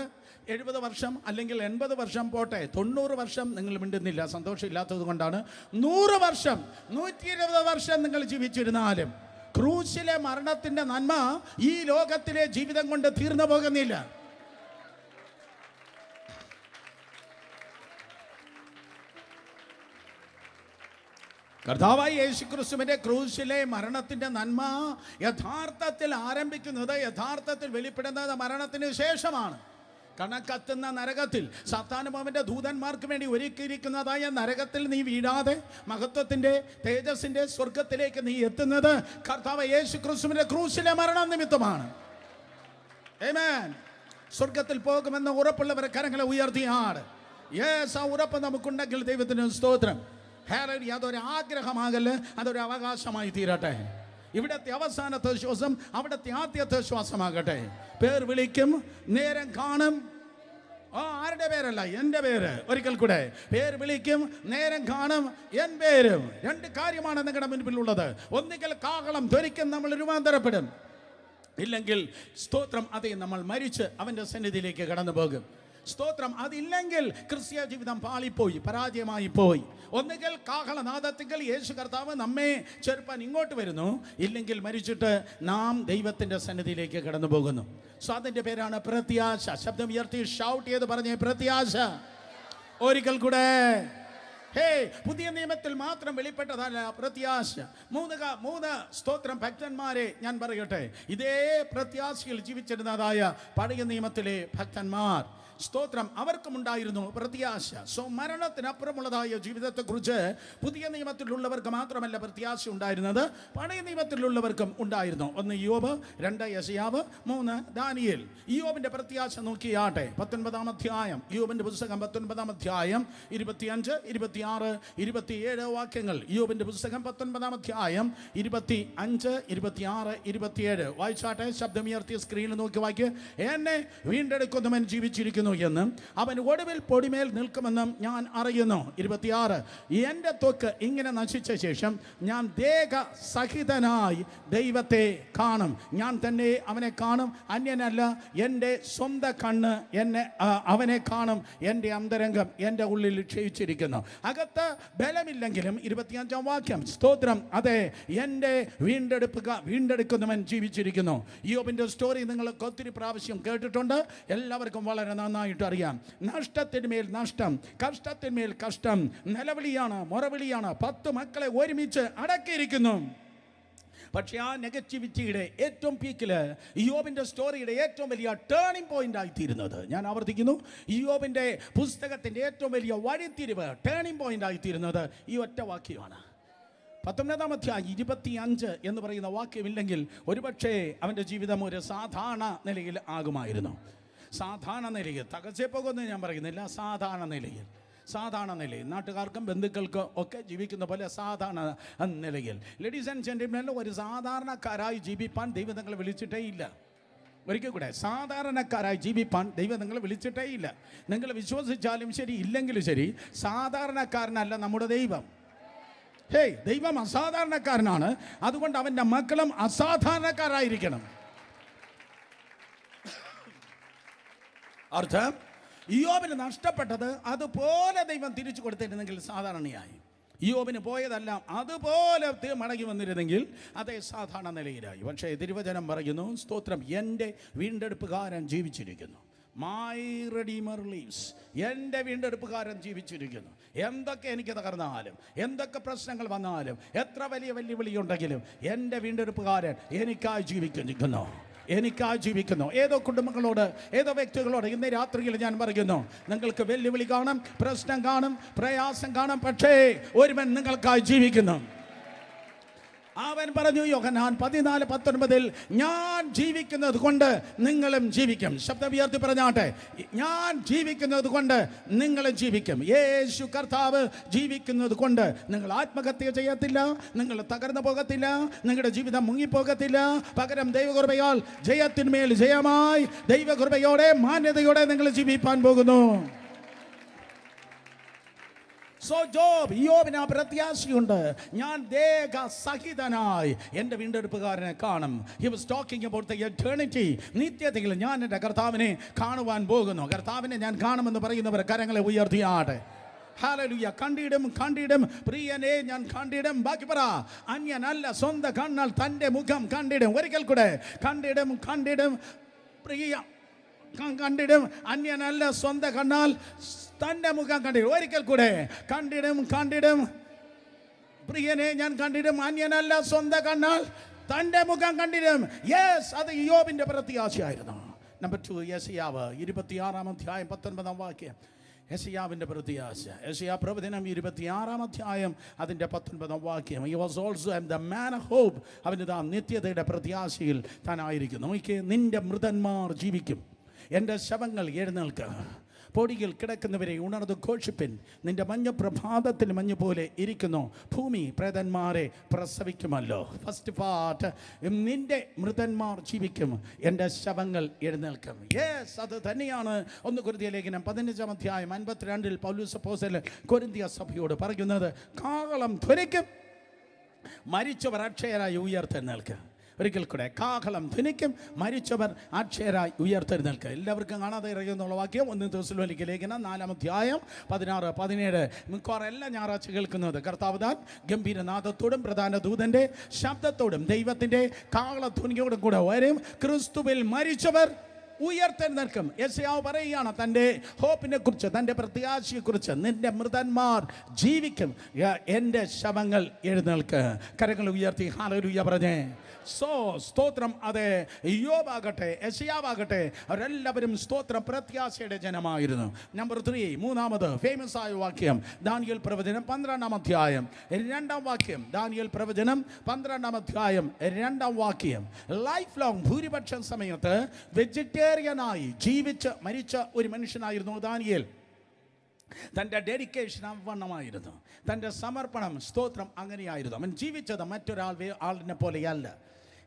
70 വർഷം അല്ലെങ്കിൽ 80 വർഷം പോട്ടെ, 90 വർഷം നിങ്ങൾ മിണ്ടുന്നില്ല, സന്തോഷമില്ലാത്തത് കൊണ്ടാണ്. 100 വർഷം 120 വർഷം നിങ്ങൾ ജീവിച്ചിരുന്നാലും ക്രൂശിലെ മരണത്തിൻ്റെ നന്മ ഈ ലോകത്തിലെ ജീവിതം കൊണ്ട് തീർന്നു പോകുന്നില്ല. കർത്താവായ യേശുക്രിസ്തുവിന്റെ ക്രൂശിലെ മരണത്തിന്റെ നന്മ യഥാർത്ഥത്തിൽ ആരംഭിക്കുന്നത്, യഥാർത്ഥത്തിൽ വെളിപ്പെടുന്നത് മരണത്തിന് ശേഷമാണ്. കണക്കത്തുന്ന നരകത്തിൽ, സാത്താനും അവൻ്റെ ദൂതന്മാർക്ക് വേണ്ടി ഒരുക്കിയിരിക്കുന്നതായ നരകത്തിൽ നീ വീഴാതെ മഹത്വത്തിന്റെ തേജസ്സിന്റെ സ്വർഗത്തിലേക്ക് നീ എത്തുന്നത് കർത്താവ് യേശുക്രിസ്തുവിന്റെ ക്രൂശിലെ മരണം നിമിത്തമാണ്. ആമേൻ. സ്വർഗത്തിൽ പോകുമെന്ന് ഉറപ്പുള്ളവരെ കരങ്ങളെ ഉയർത്തിയാണ്. യേസ്, ആ ഉറപ്പ് നമുക്കുണ്ടെങ്കിൽ ദൈവത്തിന് സ്തോത്രം. അതൊരു ആഗ്രഹമാകല്, അതൊരു അവകാശമായി തീരട്ടെ. ഇവിടത്തെ അവസാനത്തെ ശ്വാസം അവിടത്തെ ആദ്യത്തെ ശ്വാസമാകട്ടെ. പേർ വിളിക്കും, നേരം കാണും. ആരുടെ പേരല്ല, എൻ്റെ പേര്. ഒരിക്കൽ കൂടെ, പേർ വിളിക്കും, നേരം കാണും, എൻ പേരും. 2 കാര്യമാണ് നിങ്ങളുടെ മുൻപിലുള്ളത്. ഒന്നുകിൽ കാഹളം ധ്വനിക്കും, നമ്മൾ രൂപാന്തരപ്പെടും. ഇല്ലെങ്കിൽ സ്തോത്രം, അതേ, നമ്മൾ മരിച്ച് അവൻ്റെ സന്നിധിയിലേക്ക് കടന്നു പോകും. സ്തോത്രം. അതില്ലെങ്കിൽ ക്രിസ്തീയ ജീവിതം പാളിപ്പോയി, പരാജയമായി പോയി. ഒന്നുകിൽ കാഹളനാദത്തിങ്കിൽ യേശു കർത്താവ് നമ്മെ ചെറുപ്പാൻ ഇങ്ങോട്ട് വരുന്നു, ഇല്ലെങ്കിൽ മരിച്ചിട്ട് നാം ദൈവത്തിൻ്റെ സന്നിധിയിലേക്ക് കടന്നു പോകുന്നു. സോ അതിൻ്റെ പേരാണ് പ്രത്യാശ. ശബ്ദം ഉയർത്തി ഷൗട്ട് ചെയ്ത് പറഞ്ഞേ, പ്രത്യാശ. ഒരിക്കൽ കൂടെ, പുതിയ നിയമത്തിൽ മാത്രം വെളിപ്പെട്ടതല്ല പ്രത്യാശ. 3 സ്തോത്രം ഭക്തന്മാരെ ഞാൻ പറയട്ടെ. ഇതേ പ്രത്യാശയിൽ ജീവിച്ചിരുന്നതായ പഴയ നിയമത്തിലെ ഭക്തന്മാർ, സ്തോത്രം, അവർക്കുമുണ്ടായിരുന്നു പ്രത്യാശ. സോ മരണത്തിനപ്പുറമുള്ളതായ ജീവിതത്തെക്കുറിച്ച് പുതിയ നിയമത്തിലുള്ളവർക്ക് മാത്രമല്ല പ്രത്യാശ ഉണ്ടായിരുന്നത്, പഴയ നിയമത്തിലുള്ളവർക്കും ഉണ്ടായിരുന്നു. 1 യോബ്, 2 യെശയ്യാവ്, 3 ദാനിയേൽ. യോബിന്റെ പ്രത്യാശ നോക്കിയാട്ടെ. 19-ാം അധ്യായം, യോബിന്റെ പുസ്തകം 19-ാം അധ്യായം 25, 26, 27 വാക്യങ്ങൾ. യോബിന്റെ പുസ്തകം 19-ാം അധ്യായം 25, 26, 27 വായിച്ചാട്ടെ. ശബ്ദമുയർത്തിയ സ്ക്രീനിൽ നോക്കി വായിക്കുക. എന്നെ വീണ്ടെടുക്കുന്നവൻ ജീവിച്ചിരിക്കുന്നു എന്നും അവൻ ഒടുവിൽ പൊടിമേൽ നിൽക്കുമെന്നും ഞാൻ അറിയുന്നു. 26, എൻ്റെ ത്വക്ക് ഇങ്ങനെ നശിച്ച ശേഷം ഞാൻ ദേഹസഹിതനായി ദൈവത്തെ കാണും. ഞാൻ തന്നെ അവനെ കാണും, അന്യനല്ല. എൻ്റെ സ്വന്തം കണ്ണ് അവനെ കാണും. എൻ്റെ അന്തരംഗം എൻ്റെ ഉള്ളിൽ ക്ഷയിച്ചിരിക്കുന്നു. അകത്ത് ബലമില്ലെങ്കിലും 25-ാം വാക്യം, സ്തോത്രം, അതെ, എൻ്റെ വീണ്ടെടുക്കുന്നവൻ ജീവിച്ചിരിക്കുന്നു. യോബിൻ്റെ സ്റ്റോറി നിങ്ങൾ ഒത്തിരി പ്രാവശ്യം കേട്ടിട്ടുണ്ട്, എല്ലാവർക്കും വളരെ നന്നായിട്ട് അറിയാം. നഷ്ടത്തിന്മേൽ നഷ്ടം, കഷ്ടത്തിന്മേൽ കഷ്ടം, നിലവിളിയാണ്, മുറവിളിയാണ്. 10 മക്കളെ ഒരുമിച്ച് അടക്കിയിരിക്കുന്നു. പക്ഷേ ആ നെഗറ്റിവിറ്റിയുടെ ഏറ്റവും പീക്കില് യോബിൻ്റെ സ്റ്റോറിയുടെ ഏറ്റവും വലിയ ടേണിംഗ് പോയിന്റ് ആയിത്തീരുന്നത്, ഞാൻ ആവർത്തിക്കുന്നു, യോബിൻ്റെ പുസ്തകത്തിൻ്റെ ഏറ്റവും വലിയ വഴിത്തിരിവ്, ടേണിംഗ് പോയിന്റ് ആയിത്തീരുന്നത് ഈ ഒറ്റ വാക്യമാണ്. 19-ാം അധ്യായം 25 എന്ന് പറയുന്ന വാക്യമില്ലെങ്കിൽ ഒരുപക്ഷെ അവൻ്റെ ജീവിതം ഒരു സാധാരണ നിലയിൽ ആകുമായിരുന്നു. സാധാരണ നിലയിൽ, തകർച്ചയെ പോകുമെന്ന് ഞാൻ പറയുന്നില്ല, സാധാരണ നിലയിൽ നാട്ടുകാർക്കും ബന്ധുക്കൾക്കും ഒക്കെ ജീവിക്കുന്ന പോലെ സാധാരണ നിലയിൽ. ലേഡീസ് ആൻഡ് ജെന്റിൽമെൻ, ഒരു സാധാരണക്കാരായി ജീവിപ്പാൻ ദൈവം നിങ്ങളെ വിളിച്ചിട്ടേ ഇല്ല. ഒരിക്കൽ കൂടെ, സാധാരണക്കാരായി ജീവിപ്പാൻ ദൈവം നിങ്ങളെ വിളിച്ചിട്ടേ ഇല്ല. നിങ്ങൾ വിശ്വസിച്ചാലും ശരി, ഇല്ലെങ്കിലും ശരി, സാധാരണക്കാരനല്ല നമ്മുടെ ദൈവം. ദൈവം അസാധാരണക്കാരനാണ്. അതുകൊണ്ട് അവൻ്റെ മക്കളും അസാധാരണക്കാരായിരിക്കണം. അർത്ഥം, യോബിന് നഷ്ടപ്പെട്ടത് അതുപോലെ ദൈവം തിരിച്ചു കൊടുത്തിരുന്നെങ്കിൽ സാധാരണയായി. യോബിന് പോയതെല്ലാം അതുപോലെ മടങ്ങി വന്നിരുന്നെങ്കിൽ അതേ സാധാരണ നിലയിലായി. പക്ഷേ തിരുവചനം പറയുന്നു, സ്തോത്രം, എൻ്റെ വീണ്ടെടുപ്പുകാരൻ ജീവിച്ചിരിക്കുന്നു. My redeemer leaves. എൻ്റെ വീണ്ടെടുപ്പുകാരൻ ജീവിച്ചിരിക്കുന്നു. എന്തൊക്കെ എനിക്ക് തകർന്നാലും, എന്തൊക്കെ പ്രശ്നങ്ങൾ വന്നാലും, എത്ര വലിയ വെല്ലുവിളിയുണ്ടെങ്കിലും എൻ്റെ വീണ്ടെടുപ്പുകാരൻ എനിക്കായി ജീവിക്കുന്നു, എനിക്കായി ജീവിക്കുന്നു. ഏതോ കുടുംബങ്ങളോട്, ഏതോ വ്യക്തികളോട് ഇന്ന് രാത്രിയിൽ ഞാൻ പറയുന്നു, നിങ്ങൾക്ക് വെല്ലുവിളി കാണും, പ്രശ്നം കാണും, പ്രയാസം കാണും, പക്ഷേ ഒരുവൻ നിങ്ങൾക്കായി ജീവിക്കുന്നു. അവൻ പറഞ്ഞു യോഹന്നാൻ 14:19, ഞാൻ ജീവിക്കുന്നത് കൊണ്ട് നിങ്ങളും ജീവിക്കും. ശബ്ദം ഉയർത്തി പറഞ്ഞാട്ടെ, ഞാൻ ജീവിക്കുന്നത് കൊണ്ട് നിങ്ങളും ജീവിക്കും. യേശു കർത്താവ് ജീവിക്കുന്നത് കൊണ്ട് നിങ്ങൾ ആത്മഹത്യ ചെയ്യത്തില്ല, നിങ്ങൾ തകർന്നു പോകത്തില്ല, നിങ്ങളുടെ ജീവിതം മുങ്ങിപ്പോകത്തില്ല. പകരം ദൈവകൃപയാൽ ജയത്തിന്മേൽ ജയമായി ദൈവകൃപയോടെ മാന്യതയോടെ നിങ്ങൾ ജീവിപ്പാൻ പോകുന്നു. സോ യോബിന് ആ പ്രത്യാശയുണ്ട്, ഞാൻ ദേഹസഹിതനായി എൻ്റെ വീണ്ടെടുപ്പുകാരനെ കാണും. He was talking about the eternity. നിത്യതയിൽ ഞാൻ എൻ്റെ കർത്താവിനെ കാണുവാൻ പോകുന്നു. കർത്താവിനെ ഞാൻ കാണുമെന്ന് പറയുന്നവർ കരങ്ങളെ ഉയർത്തിയാട്ടെ. ഹല്ലേലൂയ. കണ്ടിടും പ്രിയനെ ഞാൻ കണ്ടിടും. ബാക്കി പറ, അന്യനല്ല സ്വന്തം കണ്ണാൽ തൻ്റെ മുഖം കണ്ടിടും. ഒരിക്കൽ കൂടെ, കണ്ടിടും പ്രിയ, കണ്ടിടും അന്യനല്ല സ്വന്തം കണ്ണാൽ തൻ്റെ മുഖം കണ്ടിടും. ഒരിക്കൽ കൂടെ, കണ്ടിടും പ്രിയനെ ഞാൻ കണ്ടിടും, അന്യനല്ല സ്വന്തം കണ്ണാൽ തൻ്റെ മുഖം കണ്ടിടും. യെസ്, അത് യോബിൻ്റെ പ്രത്യാശയായിരുന്നു. നമ്പർ 2, യെശയ്യാവ് 26:19 യെശയ്യാവിൻ്റെ പ്രത്യാശ. യെശയ്യാ പ്രവചനം 26 അതിൻ്റെ 19 He was also the man of hope. അവന് താൻ നിത്യതയുടെ പ്രത്യാശയിൽ താനായിരിക്കുന്നു. നോക്കിയേ, നിന്റെ മൃതന്മാർ ജീവിക്കും, എൻ്റെ ശവങ്ങൾ എഴുന്നേൽക്കുക. പൊടിയിൽ കിടക്കുന്നവരെ ഉണർന്ന് ഘോഷിപ്പിൻ. നിന്റെ മഞ്ഞ പ്രഭാതത്തിൽ മഞ്ഞ് പോലെ ഇരിക്കുന്നു. ഭൂമി പ്രേതന്മാരെ പ്രസവിക്കുമല്ലോ. ഫസ്റ്റ് പാർട്ട്, നിന്റെ മൃതന്മാർ ജീവിക്കും, എൻ്റെ ശവങ്ങൾ എഴുന്നേൽക്കും. യെസ്, അത് തന്നെയാണ് 1 കൊരിന്ത്യർ ലേഖനം 15:52 പൗലോസ് അപ്പോസ്തലൻ കൊരിന്ത്യ സഭയോട് പറയുന്നത്. കാഹളം ധ്വനിക്കും, മരിച്ചവർ അക്ഷയരായി ഉയർത്തെഴുന്നേൽക്കും. ഒരിക്കൽ കൂടെ, കാഹളം ധ്വനിക്കും, മരിച്ചവർ അക്ഷയരായി ഉയർത്തെഴുന്നേൽക്കുക. എല്ലാവർക്കും കാണാതെ ഇറങ്ങിയെന്നുള്ള വാക്യം 1 തെസ്സലോനിക്ക ലേഖനം 4:16-17 മിക്കവാറും എല്ലാ ഞായറാഴ്ച കേൾക്കുന്നത്. കർത്താവ് താൻ ഗംഭീരനാദത്തോടും പ്രധാന ദൂതൻ്റെ ശബ്ദത്തോടും ദൈവത്തിൻ്റെ കാഹളധ്വനിയോടും കൂടെ വരും. ക്രിസ്തുവിൽ മരിച്ചവർ ഉയർത്തെഴുന്നേൽക്കും. യെശയ്യാവ് പറയുകയാണ് തൻ്റെ ഹോപ്പിനെ കുറിച്ച്, തൻ്റെ പ്രത്യാശയെക്കുറിച്ച്. നിന്റെ മൃതന്മാർ ജീവിക്കും, എൻ്റെ ശവങ്ങൾ എഴുന്നേൽക്ക്. കരങ്ങൾ ഉയർത്തി ഹല്ലേലൂയ പറഞ്ഞേ. സോ സ്തോത്രം. അതെ, യോബാകട്ടെ, യെശയ്യാവാകട്ടെ, അവരെല്ലാവരും സ്തോത്രം പ്രത്യാശയുടെ ജനമായിരുന്നു. നമ്പർ 3, മൂന്നാമത് ഫേമസ് ആയ വാക്യം, ദാനിയേൽ പ്രവചനം 12-2 ദാനിയേൽ പ്രവചനം 12-2 ലൈഫ് ലോങ് ഭൂരിപക്ഷം സമയത്ത് വെജിറ്റേറിയനായി ജീവിച്ച് മരിച്ച ഒരു മനുഷ്യനായിരുന്നു ദാനിയേൽ. തൻ്റെ ഡെഡിക്കേഷൻ അവണ്ണമായിരുന്നു, തൻ്റെ സമർപ്പണം സ്തോത്രം അങ്ങനെയായിരുന്നു. അവൻ ജീവിച്ചത് ആളിനെ പോലെയല്ല.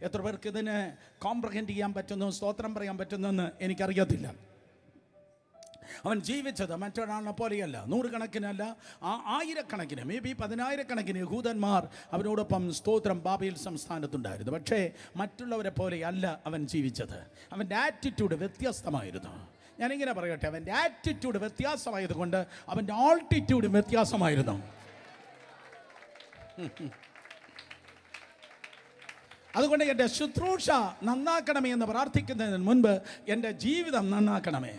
എത്ര പേർക്ക് ഇതിന് കോംപ്രഹെൻഡ് ചെയ്യാൻ പറ്റുന്നു, സ്തോത്രം പറയാൻ പറ്റുന്നെന്ന് എനിക്കറിയത്തില്ല. അവൻ ജീവിച്ചത് മറ്റൊരാളിനെ പോലെയല്ല. നൂറുകണക്കിനല്ല, ആയിരക്കണക്കിന്, മേ ബി 10,000-കണക്കിന് യഹൂദന്മാർ അവനോടൊപ്പം സ്തോത്രം ബാബേൽ സംസ്ഥാനത്തുണ്ടായിരുന്നു. പക്ഷേ മറ്റുള്ളവരെ പോലെയല്ല അവൻ ജീവിച്ചത്. അവൻ്റെ ആറ്റിറ്റ്യൂഡ് വ്യത്യസ്തമായിരുന്നു. ഞാനിങ്ങനെ പറയട്ടെ, അവൻ്റെ ആറ്റിറ്റ്യൂഡ് വ്യത്യാസമായതുകൊണ്ട് അവൻ്റെ ആൾട്ടിറ്റ്യൂഡും വ്യത്യാസമായിരുന്നു. അതുകൊണ്ട് എൻ്റെ ശുശ്രൂഷ നന്നാക്കണമേ എന്ന് പ്രാർത്ഥിക്കുന്നതിന് മുൻപ് എൻ്റെ ജീവിതം നന്നാക്കണമേ.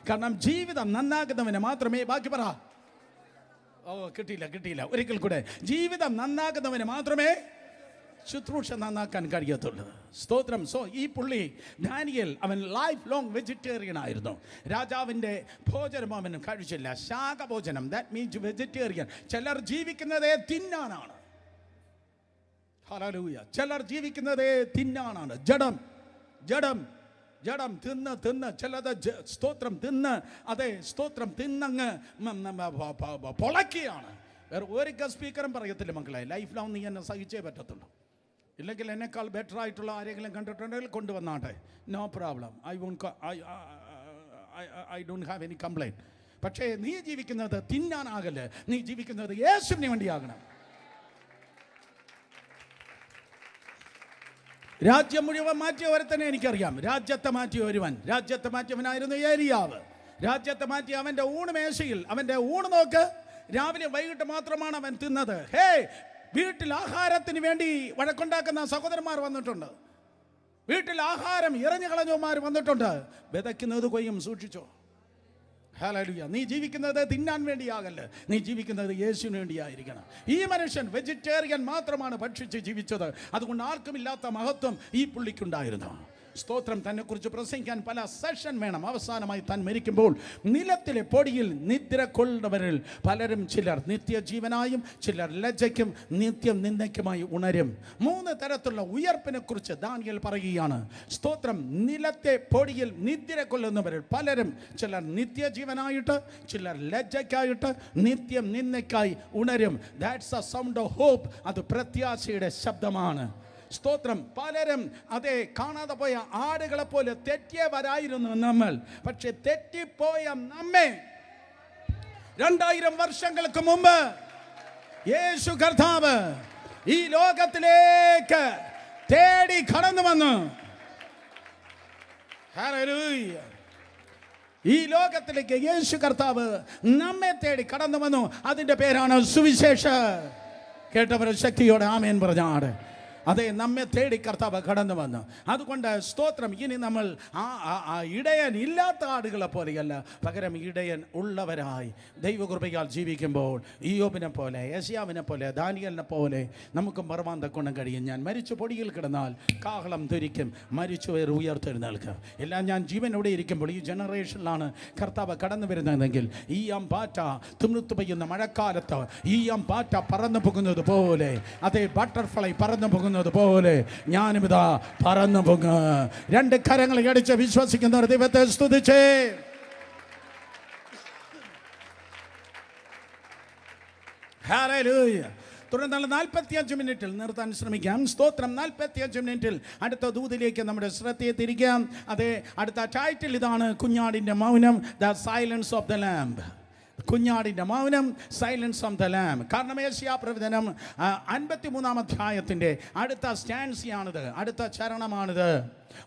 കാരണം ജീവിതം നന്നാക്കുന്നവന് മാത്രമേ, ബാക്കി പറ, കിട്ടിയില്ല ഒരിക്കൽ കൂടെ, ജീവിതം നന്നാക്കുന്നവന് മാത്രമേ ശുശ്രൂഷ നന്നാക്കാൻ കഴിയത്തുള്ളൂ. സ്തോത്രം. സോ ഈ പുള്ളി ദാനിയേൽ, അവൻ ലൈഫ് ലോങ് വെജിറ്റേറിയൻ ആയിരുന്നു. രാജാവിൻ്റെ ഭോജനം അവന് കഴിച്ചില്ല, ശാഖഭോജനം, ദാറ്റ് മീൻസ് വെജിറ്റേറിയൻ. ചിലർ ജീവിക്കുന്നതേ തിന്നാനാണ്. ഹല്ലേലൂയ. ചിലർ ജീവിക്കുന്നതേ തിന്നാനാണ്. ജഡം തിന്ന് ചിലത് സ്തോത്രം തിന്ന്, അതെ സ്തോത്രം തിന്നങ്ങ് പൊളക്കുകയാണ്. വേറെ ഒരു സ്പീക്കറും പറയത്തില്ല, മക്കളെ ലൈഫ് ലോങ് നീ എന്നെ സഹിച്ചേ പറ്റത്തുള്ളൂ, ഇല്ലെങ്കിൽ എന്നെക്കാൾ ബെറ്റർ ആയിട്ടുള്ള ആരെങ്കിലും കണ്ടിട്ടുണ്ടെങ്കിൽ കൊണ്ടുവന്നാട്ടെ, no problem, I don't have any complaint. പക്ഷേ നീ ജീവിക്കുന്നത് തിന്നാനാകല്, നീ ജീവിക്കുന്നത് യേശുവിന് വേണ്ടിയാകണം. രാജ്യം മുഴുവൻ മാറ്റിയ ഒരുത്തനെ എനിക്കറിയാം. രാജ്യത്തെ മാറ്റിയ രാജ്യത്തെ മാറ്റിയവനായിരുന്നു ഏലിയാവ്. രാജ്യത്തെ മാറ്റി അവൻ്റെ ഊണ് മേശയിൽ, അവൻ്റെ ഊണ് നോക്ക്, രാവിലെ വൈകിട്ട് മാത്രമാണ് അവൻ തിന്നത്. വീട്ടിൽ ആഹാരത്തിന് വേണ്ടി വഴക്കുണ്ടാക്കുന്ന സഹോദരന്മാർ വന്നിട്ടുണ്ട്. വീട്ടിൽ ആഹാരം എറിഞ്ഞു കളഞ്ഞവന്മാർ വന്നിട്ടുണ്ട്. വിതയ്ക്കുന്നത് കൊയ്യും, സൂക്ഷിച്ചോ. ഹല്ലേലൂയ. നീ ജീവിക്കുന്നത് തിന്നാൻ വേണ്ടിയാകല്ല, നീ ജീവിക്കുന്നത് യേശുവിന് വേണ്ടിയായിരിക്കണം. ഈ മനുഷ്യൻ വെജിറ്റേറിയൻ മാത്രമാണ് ഭക്ഷിച്ച് ജീവിച്ചത്. അതുകൊണ്ട് ആർക്കുമില്ലാത്ത മഹത്വം ഈ പുള്ളിക്കുണ്ടായിരുന്നു. സ്തോത്രം. തന്നെക്കുറിച്ച് പ്രസംഗിക്കാൻ പല സെഷൻ വേണം. അവസാനമായി താൻ മരിക്കുമ്പോൾ നിലത്തിലെ പൊടിയിൽ നിദ്ര കൊള്ളുന്നവരിൽ പലരും, ചിലർ നിത്യജീവനായും ചിലർ ലജ്ജയ്ക്കും നിത്യം നിന്ദയ്ക്കുമായി ഉണരും. 3 തരത്തിലുള്ള ഉയർപ്പിനെ കുറിച്ച് ദാനിയേൽ പറയുകയാണ്. സ്തോത്രം. നിലത്തെ പൊടിയിൽ നിദ്ര കൊള്ളുന്നവരിൽ പലരും, ചിലർ നിത്യജീവനായിട്ട് ചിലർ ലജ്ജയ്ക്കായിട്ട് നിത്യം നിന്ദയ്ക്കായി ഉണരും. That's a sound of hope. അത് പ്രത്യാശയുടെ ശബ്ദമാണ്. സ്തോത്രം. പലരും അതേ കാണാതെ പോയ ആടുകളെ പോലെ തെറ്റിയവരായിരുന്നു നമ്മൾ. പക്ഷെ തെറ്റിപ്പോയ നമ്മെ 2000 വർഷങ്ങൾക്ക് മുമ്പ് യേശു കർത്താവ് ഈ ലോകത്തിലേക്ക് തേടി കടന്നു വന്നു. ഹല്ലേലൂയ. ഈ ലോകത്തിലേക്ക് യേശു കർത്താവ് നമ്മെ തേടി കടന്നു വന്നു. അതിൻ്റെ പേരാണ് സുവിശേഷം. കേട്ടവർ ശക്തിയോടെ ആമേൻ പറഞ്ഞാട്. അതെ, നമ്മെ തേടി കർത്താവ് കടന്നു വന്നു. അതുകൊണ്ട് സ്തോത്രം. ഇനി നമ്മൾ ഇടയൻ ഇല്ലാത്ത ആടുകളെ പോലെയല്ല, പകരം ഇടയൻ ഉള്ളവരായി ദൈവകൃപയാൽ ജീവിക്കുമ്പോൾ ഇയ്യോബിനെ പോലെ, യെശയ്യാവിനെ പോലെ, ദാനിയേലിനെ പോലെ നമുക്ക് മറവാൻ തക്കൊണ്ടും കഴിയും. ഞാൻ മരിച്ചു പൊടിയിൽ കിടന്നാൽ കാഹളം ധരിക്കും, മരിച്ചുവർ ഉയർത്തെഴുന്നേൽക്കും. എല്ലാം ഞാൻ ജീവനോടെ ഇരിക്കുമ്പോൾ ഈ ജനറേഷനിലാണ് കർത്താവ് കടന്നു വരുന്നതെങ്കിൽ ഈ പാറ്റ തിമിർത്തു പെയ്യുന്ന മഴക്കാലത്ത് ഈ പാറ്റ പറന്നു പോകുന്നത് പോലെ, അതേ ബട്ടർഫ്ലൈ പറന്നു പോകുന്നത് പോലെ ഞാനുമിതാ പറന്നു പോകും. 2 കരങ്ങൾ അടിച്ച് വിശ്വസിക്കുന്നവർ ദൈവത്തെ സ്തുതിച്ചേ. ഹല്ലേലൂയ. തുടർന്നുള്ള 45 മിനിറ്റിൽ നിർത്താൻ ശ്രമിക്കാം. സ്തോത്രം. 45 മിനിറ്റിൽ അടുത്ത ദൂതിലേക്ക് നമ്മുടെ ശ്രദ്ധയെ തിരിക്കാം. അതെ, അടുത്ത ടൈറ്റിൽ ഇതാണ്: കുഞ്ഞാടിൻ്റെ മൗനം, the silence of the lamb. കുഞ്ഞാടിൻ്റെ മൗനം, സൈലൻസ് ഓഫ് ദ ലാംബ്. കാരണം യെശയ്യാ പ്രവചനം 53-ാം അധ്യായത്തിൻ്റെ അടുത്ത സ്റ്റാൻസിയാണിത്, അടുത്ത ചരണമാണിത്.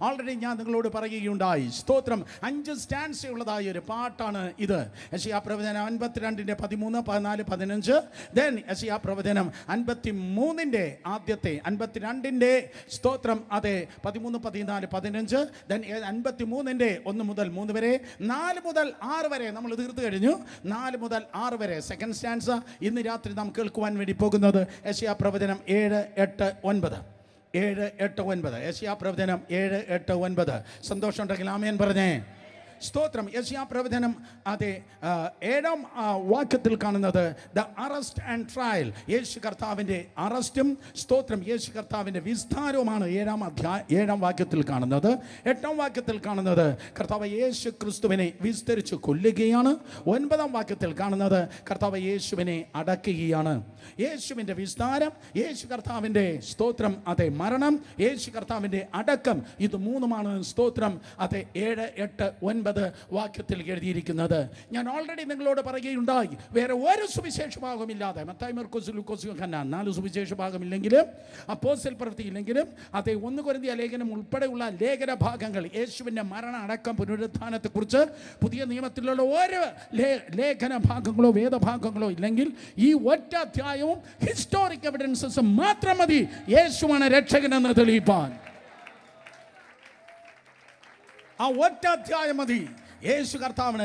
ഓൾറെഡി ഞാൻ നിങ്ങളോട് പറയുകയുണ്ടായി. സ്തോത്രം. 5 സ്റ്റാൻസ് ഉള്ളതായ ഒരു പാട്ടാണ് ഇത്. യെശയ്യാ പ്രവചനം 52-ന്റെ 13, 14, 15. ദെൻ യെശയ്യാ പ്രവചനം 53-ന്റെ ആദ്യത്തെ 52-ന്റെ സ്തോത്രം അതെ 13, 14, 15. ദെൻ 53-ന്റെ 1 മുതൽ 3 വരെ, 4 മുതൽ 6 വരെ നമ്മൾ തീർത്തു കഴിഞ്ഞു. 4 മുതൽ 6 വരെ സെക്കൻഡ് സ്റ്റാൻസ. ഇന്ന് രാത്രി നാം കേൾക്കുവാൻ വേണ്ടി പോകുന്നത് യെശയ്യാ പ്രവചനം 7, 8, 9. 7, 8, 9. യെശയ്യാ പ്രവചനം 7, 8, 9. സന്തോഷം ഉണ്ടെങ്കിൽ ആമേൻ പറഞ്ഞേ. സ്തോത്രം. യെശയ്യാ പ്രവചനം അതെ 7-ാം വാക്യത്തിൽ കാണുന്നത് ദ അറസ്റ്റ് ആൻഡ് ട്രയൽ. യേശു കർത്താവിൻ്റെ അറസ്റ്റും സ്തോത്രം യേശു കർത്താവിൻ്റെ വിസ്താരവുമാണ് 7-ാം വാക്യത്തിൽ കാണുന്നത്. 8-ാം വാക്യത്തിൽ കാണുന്നത് കർത്താവ് യേശു ക്രിസ്തുവിനെ വിസ്തരിച്ച് കൊല്ലുകയാണ്. 9-ാം വാക്യത്തിൽ കാണുന്നത് കർത്താവ് യേശുവിനെ അടക്കുകയാണ്. യേശുവിൻ്റെ വിസ്താരം, യേശു കർത്താവിൻ്റെ സ്തോത്രം അതെ മരണം, യേശു കർത്താവിൻ്റെ അടക്കം, ഇത് 3-മാണ് സ്തോത്രം അതെ 7, 8, 9 വാക്യത്തിൽ എഴുതിയിരിക്കുന്നത്. ഞാൻ ഓൾറെഡി നിങ്ങളോട് പറയുകയുണ്ടായി, വേറെ ഒരു സുവിശേഷ ഭാഗമില്ലാതെ മത്തായി, മർക്കോസ്, ലൂക്കോസ്, യോഹന്നാൻ 4 സുവിശേഷ ഭാഗമില്ലെങ്കിലും അപ്പോസ്തല പ്രവൃത്തിയില്ലെങ്കിലും അതേ 1 കൊരിന്ത്യർ ലേഖനം ഉൾപ്പെടെയുള്ള ലേഖന ഭാഗങ്ങൾ യേശുവിൻ്റെ മരണ അടക്കം പുനരുത്ഥാനത്തെക്കുറിച്ച് പുതിയ നിയമത്തിലുള്ള ഒരു ലേഖന ഭാഗങ്ങളോ വേദഭാഗങ്ങളോ ഇല്ലെങ്കിൽ ഈ ഒറ്റ അധ്യായവും ഹിസ്റ്റോറിക് എവിഡൻസസും മാത്രം മതി യേശുവാണ് രക്ഷകനെന്ന് തെളിയിപ്പാൻ. ആ ഒറ്റ അധ്യായം മതി യേശു കർത്താവിന്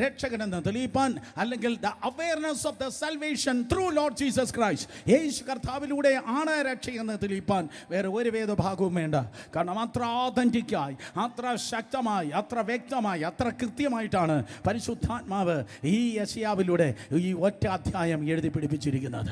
രക്ഷകനെന്ന് തെളിയിപ്പാൻ. അല്ലെങ്കിൽ the awareness of the salvation through Lord Jesus Christ, Yesu കർത്താവിലൂടെ ആണ് രക്ഷയെന്ന് തെളിയിപ്പാൻ വേറെ ഒരു വേദഭാഗവും വേണ്ട. കാരണം അത്ര ആതന്റിക്കായി, അത്ര ശക്തമായി, അത്ര വ്യക്തമായി, അത്ര കൃത്യമായിട്ടാണ് പരിശുദ്ധാത്മാവ് ഈ യെശയ്യാവിലൂടെ ഈ ഒറ്റ അധ്യായം എഴുതി പിടിപ്പിച്ചിരിക്കുന്നത്.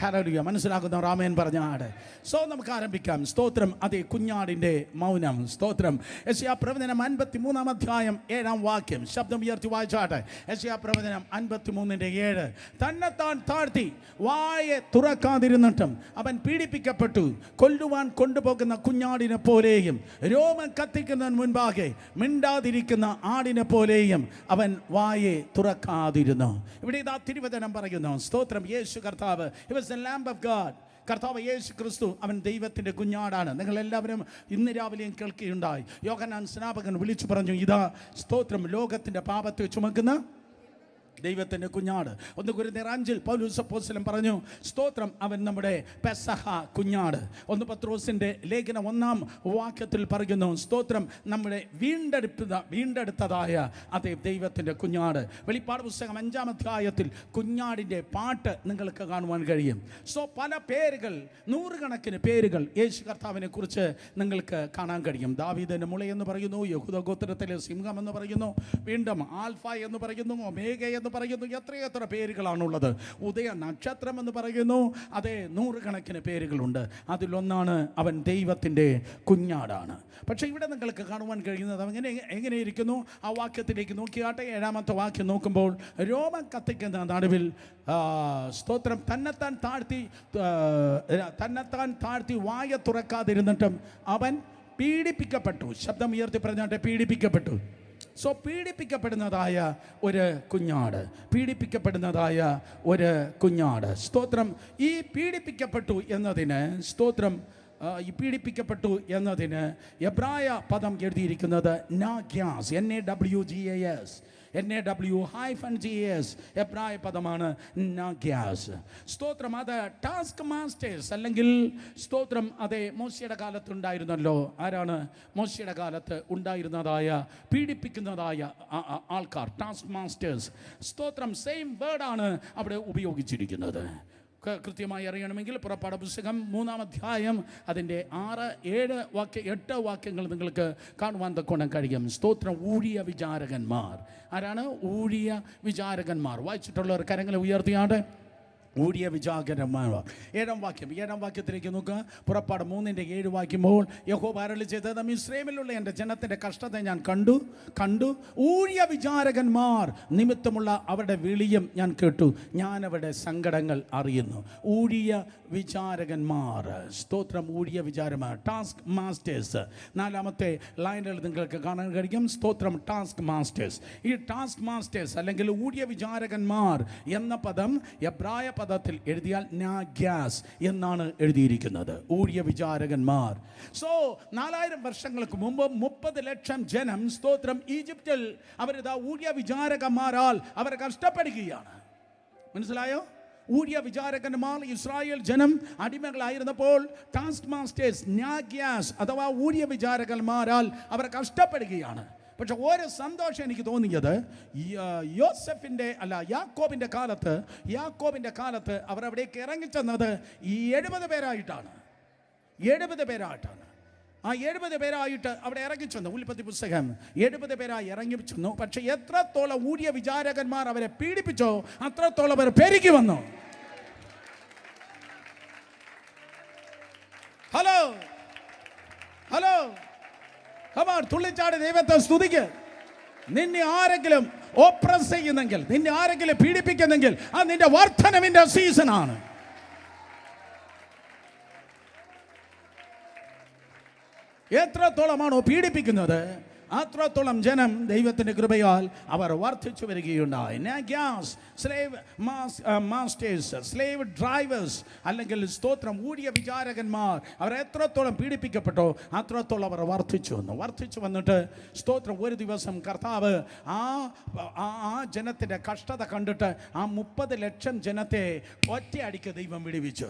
ഹല്ലേലൂയ. മനസ്സിലാക്കുന്ന ആമേൻ പറഞ്ഞാട്. സോ നമുക്ക് ആരംഭിക്കാം. സ്തോത്രം അതേ കുഞ്ഞാടിൻ്റെ മൗനം. സ്തോത്രം. യെശയ്യാ പ്രവചനം 53-ാം അധ്യായം 7-ാം വാക്യം ശബ്ദം ഉയർത്തി വായിച്ചാട്ടെ. യെശയ്യാ പ്രവചനം 53-ന്റെ 7. തന്നെത്താൻ താഴ്ത്തി വായെ തുറക്കാതിരുന്നിട്ടും അവൻ പീഡിപ്പിക്കപ്പെട്ടു, കൊല്ലുവാൻ കൊണ്ടുപോകുന്ന കുഞ്ഞാടിനെ പോലെയും രോമം കത്തിക്കുന്നതിന് മുൻപാകെ മിണ്ടാതിരിക്കുന്ന ആടിനെ പോലെയും അവൻ വായെ തുറക്കാതിരുന്നു. ഇവിടെ ഇതാ തിരുവചനം പറയുന്നു. സ്തോത്രം. യേശു കർത്താവ്, he was the lamb of God. കർത്താവ് യേശു ക്രിസ്തു അവൻ ദൈവത്തിൻ്റെ കുഞ്ഞാടാണ്. നിങ്ങളെല്ലാവരും ഇന്ന് രാവിലെയും കേൾക്കുകയുണ്ടായി. യോഹന്നാൻ സ്നാപകൻ വിളിച്ചു പറഞ്ഞു, ഇതാ സ്തോത്രം ലോകത്തിൻ്റെ പാപത്തെ ചുമക്കുന്ന ദൈവത്തിൻ്റെ കുഞ്ഞാട്. 1 കൊരിന്ത്യർ 5 പൗലോസ് അപ്പോസ്തലൻ പറഞ്ഞു, സ്തോത്രം, അവൻ നമ്മുടെ പെസഹ കുഞ്ഞാട്. 1 പത്രോസിൻ്റെ ലേഖനം 1-ാം വാക്യത്തിൽ പറയുന്നു, സ്തോത്രം, നമ്മുടെ വീണ്ടെടുത്തതായ അതേ ദൈവത്തിൻ്റെ കുഞ്ഞാട്. വെളിപ്പാട് പുസ്തകം 5-ാം അധ്യായത്തിൽ കുഞ്ഞാടിൻ്റെ പാട്ട് നിങ്ങൾക്ക് കാണുവാൻ കഴിയും. സോ പല പേരുകൾ, നൂറുകണക്കിന് പേരുകൾ യേശു കർത്താവിനെ കുറിച്ച് നിങ്ങൾക്ക് കാണാൻ കഴിയും. ദാവീദിന്റെ മുള എന്ന് പറയുന്നു, യഹൂദ ഗോത്രത്തിലെ സിംഹം എന്ന് പറയുന്നു, വീണ്ടും ആൽഫ എന്ന് പറയുന്നു, ഒമേഗ എന്ന് പറയുന്നു, എത്രയെത്ര പേരുകളാണുള്ളത്. ഉദയ നക്ഷത്രം എന്ന് പറയുന്നു, അതേ നൂറുകണക്കിന് പേരുകളുണ്ട്. അതിലൊന്നാണ് അവൻ ദൈവത്തിൻ്റെ കുഞ്ഞാടാണ്. പക്ഷേ ഇവിടെ നിങ്ങൾക്ക് കാണുവാൻ കഴിയുന്നത് എങ്ങനെ ഇരിക്കുന്നു? ആ വാക്യത്തിലേക്ക് നോക്കിയാട്ടെ. 7-ാമത്തെ വാക്യം നോക്കുമ്പോൾ, രോമം കത്തിക്കുന്ന നടുവിൽ സ്തോത്രം തന്നെത്താൻ താഴ്ത്തി വായ തുറക്കാതിരുന്നിട്ടും അവൻ പീഡിപ്പിക്കപ്പെട്ടു. ശബ്ദം ഉയർത്തി പറഞ്ഞാട്ടെ, പീഡിപ്പിക്കപ്പെട്ടു. സോ പീഡിപ്പിക്കപ്പെടുന്നതായ ഒരു കുഞ്ഞാട്, പീഡിപ്പിക്കപ്പെടുന്നതായ ഒരു കുഞ്ഞാട്. സ്തോത്രം, ഈ പീഡിപ്പിക്കപ്പെട്ടു എന്നതിന്, സ്തോത്രം, ഈ പീഡിപ്പിക്കപ്പെട്ടു എന്നതിന് എബ്രായ പദം എഴുതിയിരിക്കുന്നത് നാഗ്യാസ്, NAWGAS, NAW-GAS എബ്രായ പദമാണ് നാഗ്യാസ്. സ്തോത്രം, അത് ടാസ്ക് മാസ്റ്റേഴ്സ് അല്ലെങ്കിൽ സ്തോത്രം, അതെ മോശയുടെ കാലത്ത് ഉണ്ടായിരുന്നല്ലോ. ആരാണ് മോശയുടെ കാലത്ത് ഉണ്ടായിരുന്നതായ പീഡിപ്പിക്കുന്നതായ ആൾക്കാർ? Task masters. സ്തോത്രം, സെയിം വേർഡാണ് അവിടെ ഉപയോഗിച്ചിരിക്കുന്നത്. കൃത്യമായി അറിയണമെങ്കിൽ പുറപ്പാട് പുസ്തകം 3-ാം അധ്യായം അതിൻ്റെ 6, 7, 8 വാക്യങ്ങൾ നിങ്ങൾക്ക് കാണുവാൻ തക്കോണം കഴിയും. സ്തോത്രം, ഊഴിയ വിചാരകന്മാർ. ആരാണ് ഊഴിയ വിചാരകന്മാർ? വായിച്ചിട്ടുള്ളവർ കരങ്ങളെ ഉയർത്തിയാണ്ട്. ഊഴിയ വിചാരകന്മാർ. 7-ാം വാക്യത്തിലേക്ക് നോക്കുക. പുറപ്പാട് 3-ന്റെ 7 വായിക്കുമ്പോൾ, യഹോവ അരുളി ചെയ്തത്, മിസ്രയീമിലുള്ള എൻ്റെ ജനത്തിൻ്റെ കഷ്ടത ഞാൻ കണ്ടു ഊഴിയ വിചാരകന്മാർ നിമിത്തമുള്ള അവരുടെ വിളിയും ഞാൻ കേട്ടു, ഞാൻ അവരുടെ സങ്കടങ്ങൾ അറിയുന്നു. ഊഴിയ വിചാരകന്മാർ. സ്തോത്രം, ഊഴിയ വിചാരന്മാർ, ടാസ്ക് മാസ്റ്റേഴ്സ്. 4-ാമത്തെ ലൈനിൽ നിങ്ങൾക്ക് കാണാൻ കഴിയും, സ്തോത്രം, ടാസ്ക് മാസ്റ്റേഴ്സ്. ഈ ടാസ്ക് മാസ്റ്റേഴ്സ് അല്ലെങ്കിൽ ഊഴിയ വിചാരകന്മാർ എന്ന പദം എബ്രായ പദത്തിൽ എഴുതിയാൽ നാഗ്യാസ് എന്നാണ് എഴുതിയിരിക്കുന്നത്. ഊഴിയ വിചാരകന്മാർ. സോ 4000 വർഷങ്ങൾക്ക് മുമ്പ് 30 ലക്ഷം ജനം, സ്തോത്രം, ഈജിപ്തിൽ അവരിതാ ഊഴിയ വിചാരകന്മാരാൽ അവർ കഷ്ടപ്പെടുകയാണ്. മനസ്സിലായോ? ഊഴിയ വിചാരകന്മാർ ഇസ്രായേൽ ജനം അടിമകളായിരുന്നപ്പോൾ ടാസ്ക് മാസ്റ്റേഴ്സ്, നാഗ്യാസ് അഥവാ ഊഴിയ വിചാരകന്മാരാൽ അവർ കഷ്ടപ്പെടുകയാണ്. പക്ഷെ ഒരു സന്തോഷം എനിക്ക് തോന്നിയത്, യാക്കോബിൻ്റെ കാലത്ത് അവർ അവിടേക്ക് ഇറങ്ങിച്ചെന്നത് ഈ 70 പേരായിട്ടാണ്. 70 പേരായിട്ടാണ്. ആ 70 പേരായിട്ട് അവിടെ ഇറങ്ങിച്ചെന്നു. ഉൽപ്പത്തി പുസ്തകം 70 പേരായി ഇറങ്ങിച്ചെന്നു. പക്ഷെ എത്രത്തോളം ഊഴിയ വിചാരകന്മാർ അവരെ പീഡിപ്പിച്ചോ അത്രത്തോളം അവർ പെരുകി വന്നു. ഹലോ തുള്ളിച്ചാട് ദൈവത്തെ സ്തുതിക്ക്. നിന്നെ ആരെങ്കിലും ഓപ്രസ് ചെയ്യുന്നെങ്കിൽ, നിന്നെ ആരെങ്കിലും പീഡിപ്പിക്കുന്നെങ്കിൽ അത് നിന്റെ വർധനവിന്റെ സീസണാണ്. എത്രത്തോളമാണോ പീഡിപ്പിക്കുന്നത് അത്രത്തോളം ജനം ദൈവത്തിൻ്റെ കൃപയാൽ അവർ വർദ്ധിച്ചു വരികയുണ്ടായി. സ്ലേവ് മാസ്റ്റേഴ്സ്, സ്ലേവ് ഡ്രൈവേഴ്സ് അല്ലെങ്കിൽ സ്തോത്രം ഊഴിയ വിചാരകന്മാർ അവർ എത്രത്തോളം പീഡിപ്പിക്കപ്പെട്ടോ അത്രത്തോളം അവർ വർദ്ധിച്ചു വന്നിട്ട് സ്തോത്രം ഒരു ദിവസം കർത്താവ് ആ ജനത്തിൻ്റെ കഷ്ടത കണ്ടിട്ട് ആ 30 ലക്ഷം ജനത്തെ ഒറ്റയടിക്ക് ദൈവം വിടുവിച്ചു.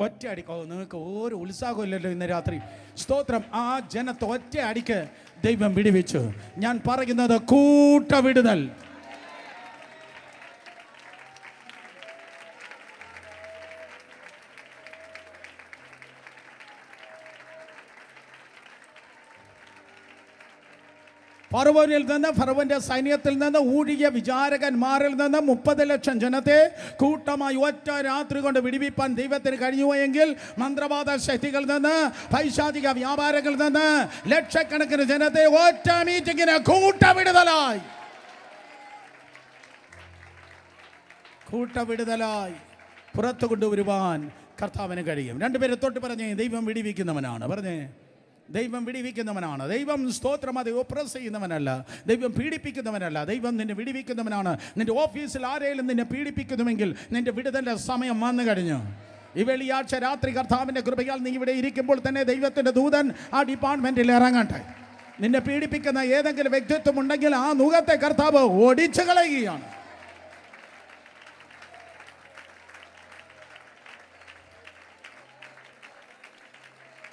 ഒറ്റയടിക്കോ, നിങ്ങൾക്ക് ഒരു ഉത്സാഹമില്ലല്ലോ ഇന്ന് രാത്രി. സ്തോത്രം, ആ ജനത്തെ ഒറ്റയടിക്ക് ദൈവം വിടുവിച്ചു. ഞാൻ പറയുന്നത് കൂട്ടവിടുതൽ. ഫറവോന്റെ സൈന്യത്തിൽ നിന്ന് ഊഴിയ വിചാരകന്മാരിൽ നിന്ന് 30 ലക്ഷം ജനത്തെ കൂട്ടമായി ഒറ്റ രാത്രി കൊണ്ട് വിടുവിപ്പാൻ ദൈവത്തിന് കഴിഞ്ഞുവെങ്കിൽ മന്ത്രവാദ ശക്തികളിൽ നിന്ന്, പൈശാചിക വ്യാപാരങ്ങളിൽ നിന്ന് ലക്ഷക്കണക്കിന് ജനത്തെ ഒറ്റ മീറ്റിങ്ങിന് കൂട്ടവിടുതലായി പുറത്തു കൊണ്ടുവരുവാൻ കർത്താവിന് കഴിയും. 2 പേരെ തൊട്ട് പറഞ്ഞേ, ദൈവം വിടുവിക്കുന്നവനാണ്. പറഞ്ഞേ, ദൈവം വിടുവിക്കുന്നവനാണ്. ദൈവം സ്തോത്രം അത് ഓപ്രസ് ചെയ്യുന്നവനല്ല, ദൈവം പീഡിപ്പിക്കുന്നവനല്ല. ദൈവം നിന്നെ വിടുവിക്കുന്നവനാണ്. നിന്റെ ഓഫീസിൽ ആരെങ്കിലും നിന്നെ പീഡിപ്പിക്കുന്നുവെങ്കിൽ നിന്റെ വിടുതലിന്റെ സമയം വന്നു കഴിഞ്ഞു. ഈ വെള്ളിയാഴ്ച രാത്രി കർത്താവിൻ്റെ കൃപയാൽ നീ ഇവിടെ ഇരിക്കുമ്പോൾ തന്നെ ദൈവത്തിൻ്റെ ദൂതൻ ആ ഡിപ്പാർട്ട്മെന്റിൽ ഇറങ്ങട്ടെ. നിന്നെ പീഡിപ്പിക്കുന്ന ഏതെങ്കിലും വ്യക്തിത്വം ഉണ്ടെങ്കിൽ ആ മുഖത്തെ കർത്താവ് ഓടിച്ചു കളയുകയാണ്.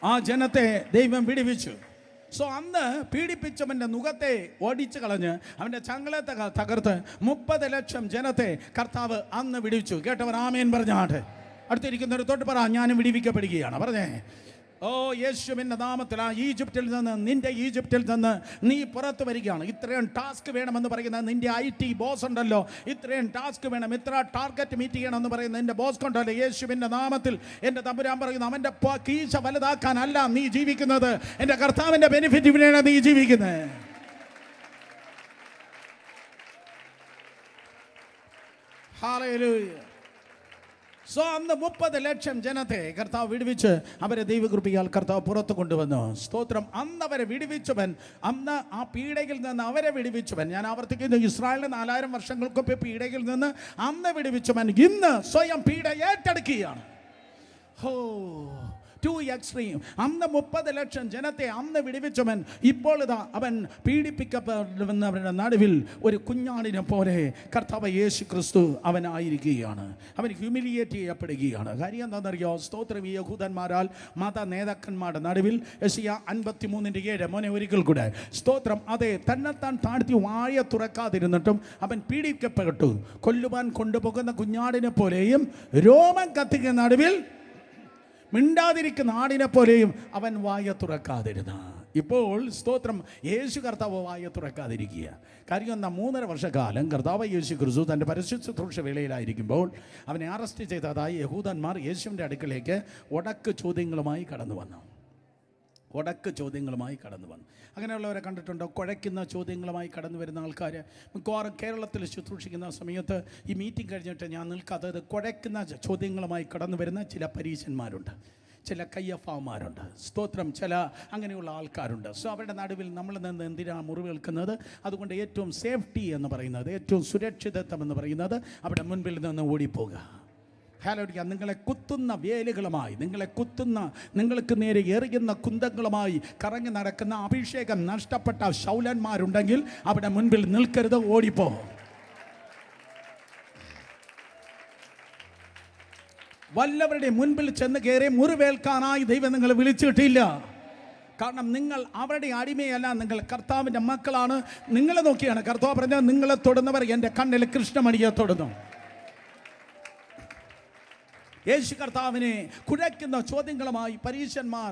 ആ ജനത്തെ ദൈവം വിടുവിച്ചു. സോ അന്ന് പീഡിപ്പിച്ചവൻ്റെ മുഖത്തെ ഓടിച്ചു കളഞ്ഞ് അവൻ്റെ ചങ്ങളത്തെ തകർത്ത് 30 ലക്ഷം ജനത്തെ കർത്താവ് അന്ന് വിടുവിച്ചു. കേട്ടവർ ആമേൻ പറഞ്ഞാട്ടെ. അടുത്തിരിക്കുന്നവർ തൊട്ട് പറ, ഞാനും വിടുവിക്കപ്പെടുകയാണ്. പറഞ്ഞേ, ഓ യേശുവിൻ്റെ നാമത്തിൽ ആ ഈജിപ്തിൽ നിന്ന്, നിന്റെ ഈജിപ്തിൽ നിന്ന് നീ പുറത്ത് വരികയാണ്. ഇത്രയും ടാസ്ക് വേണമെന്ന് പറയുന്ന നിന്റെ IT ബോസ് ഉണ്ടല്ലോ, ഇത്രയും ടാസ്ക് വേണം, ഇത്ര ടാർഗറ്റ് മീറ്റ് ചെയ്യണമെന്ന് പറയുന്ന നിന്റെ ബോസ് കൊണ്ടല്ലോ, യേശുവിൻ്റെ നാമത്തിൽ എൻ്റെ തമ്പുരാൻ പറയുന്നു, അവൻ്റെ കീശ വലുതാക്കാനല്ല നീ ജീവിക്കുന്നത്, എൻ്റെ കർത്താവിൻ്റെ ബെനിഫിറ്റിനാണ് നീ ജീവിക്കുന്നത്. ഹല്ലേലൂയ. സോ അന്ന് 30 ലക്ഷം ജനത്തെ കർത്താവ് വിടുവിച്ച് അവരെ ദൈവകൃപയാൽ കർത്താവ് പുറത്തു കൊണ്ടുവന്നു. സ്തോത്രം. അന്ന് അവരെ വിടുവിച്ചവൻ, അന്ന് ആ പീഡയിൽ നിന്ന് അവരെ വിടുവിച്ചവൻ, ഞാൻ ആവർത്തിക്കുന്നു, ഇസ്രായേലിന് 4000 വർഷങ്ങൾക്ക് പീഡയിൽ നിന്ന് അന്ന് വിടുവിച്ചവൻ ഇന്ന് സ്വയം പീഡ ഏറ്റെടുക്കുകയാണ്. ഹോ, ടു എക്സ്ട്രീം. അന്ന് 30 ലക്ഷം ജനത്തെ അന്ന് വിടുവിച്ചവൻ ഇപ്പോൾ ഇതാ അവൻ പീഡിപ്പിക്കപ്പെടുന്നവരുടെ നടുവിൽ ഒരു കുഞ്ഞാടിനെ പോലെ കർത്താവ് യേശു ക്രിസ്തു അവനായിരിക്കുകയാണ്. അവൻ ഹ്യൂമിലിയേറ്റ് ചെയ്യപ്പെടുകയാണ്. കാര്യം എന്താണെന്നറിയോ? സ്തോത്രം. ഈ യഹൂദന്മാരാൽ മത നേതാക്കന്മാരുടെ നടുവിൽ യെശയ്യാ 53:7 മോനെ ഒരിക്കൽ കൂടെ സ്തോത്രം. അതെ, തന്നെത്താൻ താഴ്ത്തി വായ തുറക്കാതിരുന്നിട്ടും അവൻ പീഡിപ്പിക്കപ്പെട്ടു. കൊല്ലുവാൻ കൊണ്ടുപോകുന്ന കുഞ്ഞാടിനെ പോലെയും രോമം കത്തിക്കുന്ന നടുവിൽ മിണ്ടാതിരിക്കുന്ന ആടിനെ പോലെയും അവൻ വായ തുറക്കാതിരുന്ന. ഇപ്പോൾ സ്തോത്രം, യേശു കർത്താവ് വായ തുറക്കാതിരിക്കുക. കാര്യം എന്താ? 3.5 വർഷക്കാലം കർത്താവ് യേശു ക്രിസ്തു തൻ്റെ പരിശുദ്ധ ശുശ്രൂഷ വേളയിലായിരിക്കുമ്പോൾ അവനെ അറസ്റ്റ് ചെയ്തതായി യഹൂദന്മാർ യേശുവിൻ്റെ അടുക്കലേക്ക് ഉടക്ക് ചോദ്യങ്ങളുമായി കടന്നു വന്നു. അങ്ങനെയുള്ളവരെ കണ്ടിട്ടുണ്ടോ? കുഴയ്ക്കുന്ന ചോദ്യങ്ങളുമായി കടന്നു വരുന്ന ആൾക്കാർ മിക്കവാറും കേരളത്തിൽ ശുശ്രൂഷിക്കുന്ന സമയത്ത് ഈ മീറ്റിംഗ് കഴിഞ്ഞിട്ട് ഞാൻ നിൽക്കാത്തത് കുഴയ്ക്കുന്ന ചോദ്യങ്ങളുമായി കടന്നു വരുന്ന ചില പരീശന്മാരുണ്ട്, ചില കയ്യഫാമാരുണ്ട്. സ്തോത്രം. ചില അങ്ങനെയുള്ള ആൾക്കാരുണ്ട്. സോ അവരുടെ നടുവിൽ നമ്മൾ നിന്ന് എന്തിനാണ് മുറിവേൽക്കുന്നത്? അതുകൊണ്ട് ഏറ്റവും സേഫ്റ്റി എന്ന് പറയുന്നത്, ഏറ്റവും സുരക്ഷിതത്വം എന്ന് പറയുന്നത് അവിടെ മുൻപിൽ നിന്ന് ഓടിപ്പോകുക. ഹല്ലേലൂയ. നിങ്ങളെ കുത്തുന്ന വേലുകളുമായി, നിങ്ങൾക്ക് നേരെ എറിയുന്ന കുന്തങ്ങളുമായി കറങ്ങി നടക്കുന്ന അഭിഷേകം നഷ്ടപ്പെട്ട ശൗലന്മാരുണ്ടെങ്കിൽ അവിടെ മുൻപിൽ നിൽക്കരുത്, ഓടിപ്പോ. വല്ലവരുടെ മുൻപിൽ ചെന്ന് കയറി മുറിവേൽക്കാനായി ദൈവം നിങ്ങളെ വിളിച്ചിട്ടില്ല. കാരണം നിങ്ങൾ അവരുടെ അടിമയല്ല, നിങ്ങൾ കർത്താവിൻ്റെ മക്കളാണ്. നിങ്ങളെ നോക്കിയാണ് കർത്താവ് പറഞ്ഞത്, നിങ്ങളെ തൊടുന്നവർ എൻ്റെ കണ്ണിൽ കൃഷ്ണമണിയെ തൊടുന്നു. യേശു കർത്താവിനെ കുഴയ്ക്കുന്ന ചോദ്യങ്ങളുമായി പരീശന്മാർ,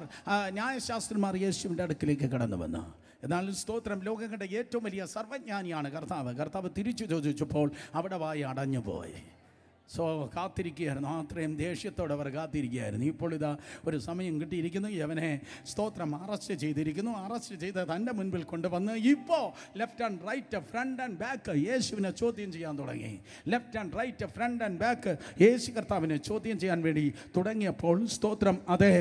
ന്യായശാസ്ത്രന്മാർ യേശുവിൻ്റെ അടുക്കിലേക്ക് കടന്നു വന്നു. എന്നാൽ സ്തോത്രം, ലോകം കണ്ട ഏറ്റവും വലിയ സർവജ്ഞാനിയാണ് കർത്താവ് തിരിച്ചു ചോദിച്ചപ്പോൾ അവിടെ വായി അടഞ്ഞുപോയി. സോ കാത്തിരിക്കുകയായിരുന്നു. അത്രയും ദേഷ്യത്തോടെ അവർ കാത്തിരിക്കുകയായിരുന്നു. ഇപ്പോൾ ഇതാ ഒരു സമയം കിട്ടിയിരിക്കുന്നു. അവനെ സ്തോത്രം അറസ്റ്റ് ചെയ്തിരിക്കുന്നു. അറസ്റ്റ് ചെയ്ത് തൻ്റെ മുൻപിൽ കൊണ്ടുവന്ന് ഇപ്പോൾ left and right, front and back യേശുവിനെ ചോദ്യം ചെയ്യാൻ തുടങ്ങി. Left and right, front and back Yesu കർത്താവിനെ ചോദ്യം ചെയ്യാൻ വേണ്ടി തുടങ്ങിയപ്പോൾ സ്തോത്രം, അതേ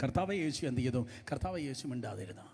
കർത്താവ് യേശു എന്ത് ചെയ്തു? കർത്താവ് യേശു മിണ്ടാതിരുന്നു.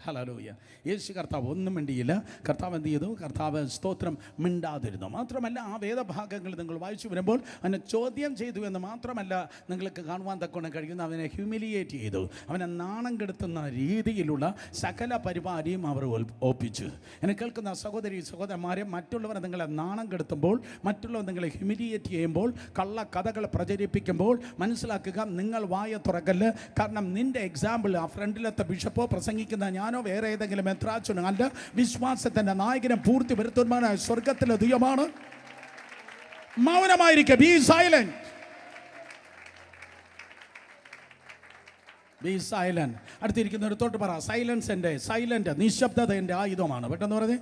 ഹല്ലേലൂയ. യേശു കർത്താവ് ഒന്നും മിണ്ടിയില്ല. കർത്താവ് എന്ത് ചെയ്തു? കർത്താവ് സ്തോത്രം മിണ്ടാതിരുന്നു. മാത്രമല്ല ആ വേദഭാഗങ്ങൾ നിങ്ങൾ വായിച്ചു വരുമ്പോൾ അവനെ ചോദ്യം ചെയ്തു എന്ന് മാത്രമല്ല നിങ്ങൾക്ക് കാണുവാൻ തക്കോണം കഴിയുന്ന, അവനെ ഹ്യൂമിലിയേറ്റ് ചെയ്തു. അവനെ നാണം കെടുത്തുന്ന രീതിയിലുള്ള സകല പരിപാടിയും അവർ ഒപ്പിച്ചു. എന്നെ കേൾക്കുന്ന സഹോദരി സഹോദരന്മാരെ, മറ്റുള്ളവരെ നിങ്ങളെ നാണം കെടുത്തുമ്പോൾ, മറ്റുള്ളവർ നിങ്ങളെ ഹ്യൂമിലിയേറ്റ് ചെയ്യുമ്പോൾ, കള്ള കഥകൾ പ്രചരിപ്പിക്കുമ്പോൾ മനസ്സിലാക്കുക, നിങ്ങൾ വായ തുറക്കല്ല്. കാരണം നിൻ്റെ എക്സാമ്പിൾ ആ ഫ്രണ്ടിലത്തെ ബിഷപ്പോ പ്രസംഗിക്കുന്ന ഞാനോ വേറെ ഏതെങ്കിലും മെത്രാച്ചനോ അല്ല. വിശ്വാസത്തിൻ്റെ നായകനെ പൂർത്തി വരുത്തുവാനായ സ്വർഗത്തിലെ ദൈവമാണ്. മൗനമായിരിക്കുക. Be silent. Be silent. അടുത്തിരിക്കുന്ന ഒരു തൊട്ട് പറ, സൈലന്റ് നിശബ്ദത എൻ്റെ ആയുധമാണ്. പെട്ടെന്ന് പറഞ്ഞേ.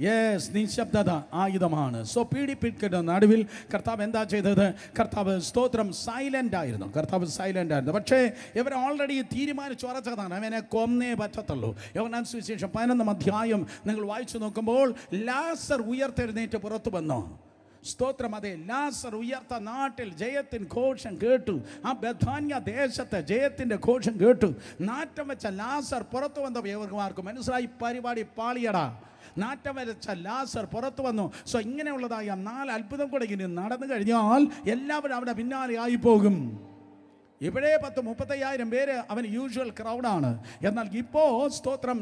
യെസ്, നിശബ്ദത ആയുധമാണ്. സോ പീഡിപ്പിക്കുന്ന നടുവിൽ കർത്താവ് എന്താ ചെയ്തത്? കർത്താവ് സ്തോത്രം സൈലൻ്റ് ആയിരുന്നു. പക്ഷേ ഇവർ ഓൾറെഡി തീരുമാനിച്ചു ഉറച്ചതാണ്, അവനെ കൊന്നേ പറ്റത്തുള്ളൂ. യോഹന്നാൻ സുവിശേഷം 11 അധ്യായം നിങ്ങൾ വായിച്ചു നോക്കുമ്പോൾ ലാസർ ഉയർത്തെഴുന്നേറ്റ് പുറത്തു വന്നു. സ്തോത്രം. അതെ, ലാസർ ഉയർത്ത നാട്ടിൽ ജയത്തിൻ ഘോഷം കേട്ടു. ആ ബഥാന്യ ദേശത്തെ ജയത്തിൻ്റെ ഘോഷം കേട്ടു. നാറ്റം വെച്ച ലാസർ പുറത്തു വന്ന യവർമാർക്ക് മനസ്സിലായി, പരിപാടി പാളിയടാ. നാറ്റം വരച്ച ലാസർ പുറത്തു വന്നു. സോ ഇങ്ങനെയുള്ളതായ 4 അത്ഭുതം കൂടെ ഇനി നടന്നു കഴിഞ്ഞാൽ എല്ലാവരും അവിടെ പിന്നാലെ ആയി പോകും. ഇവിടെ 35,000 പേര് അവന് യൂഷ്വൽ ക്രൗഡാണ്. എന്നാൽ ഇപ്പോൾ സ്തോത്രം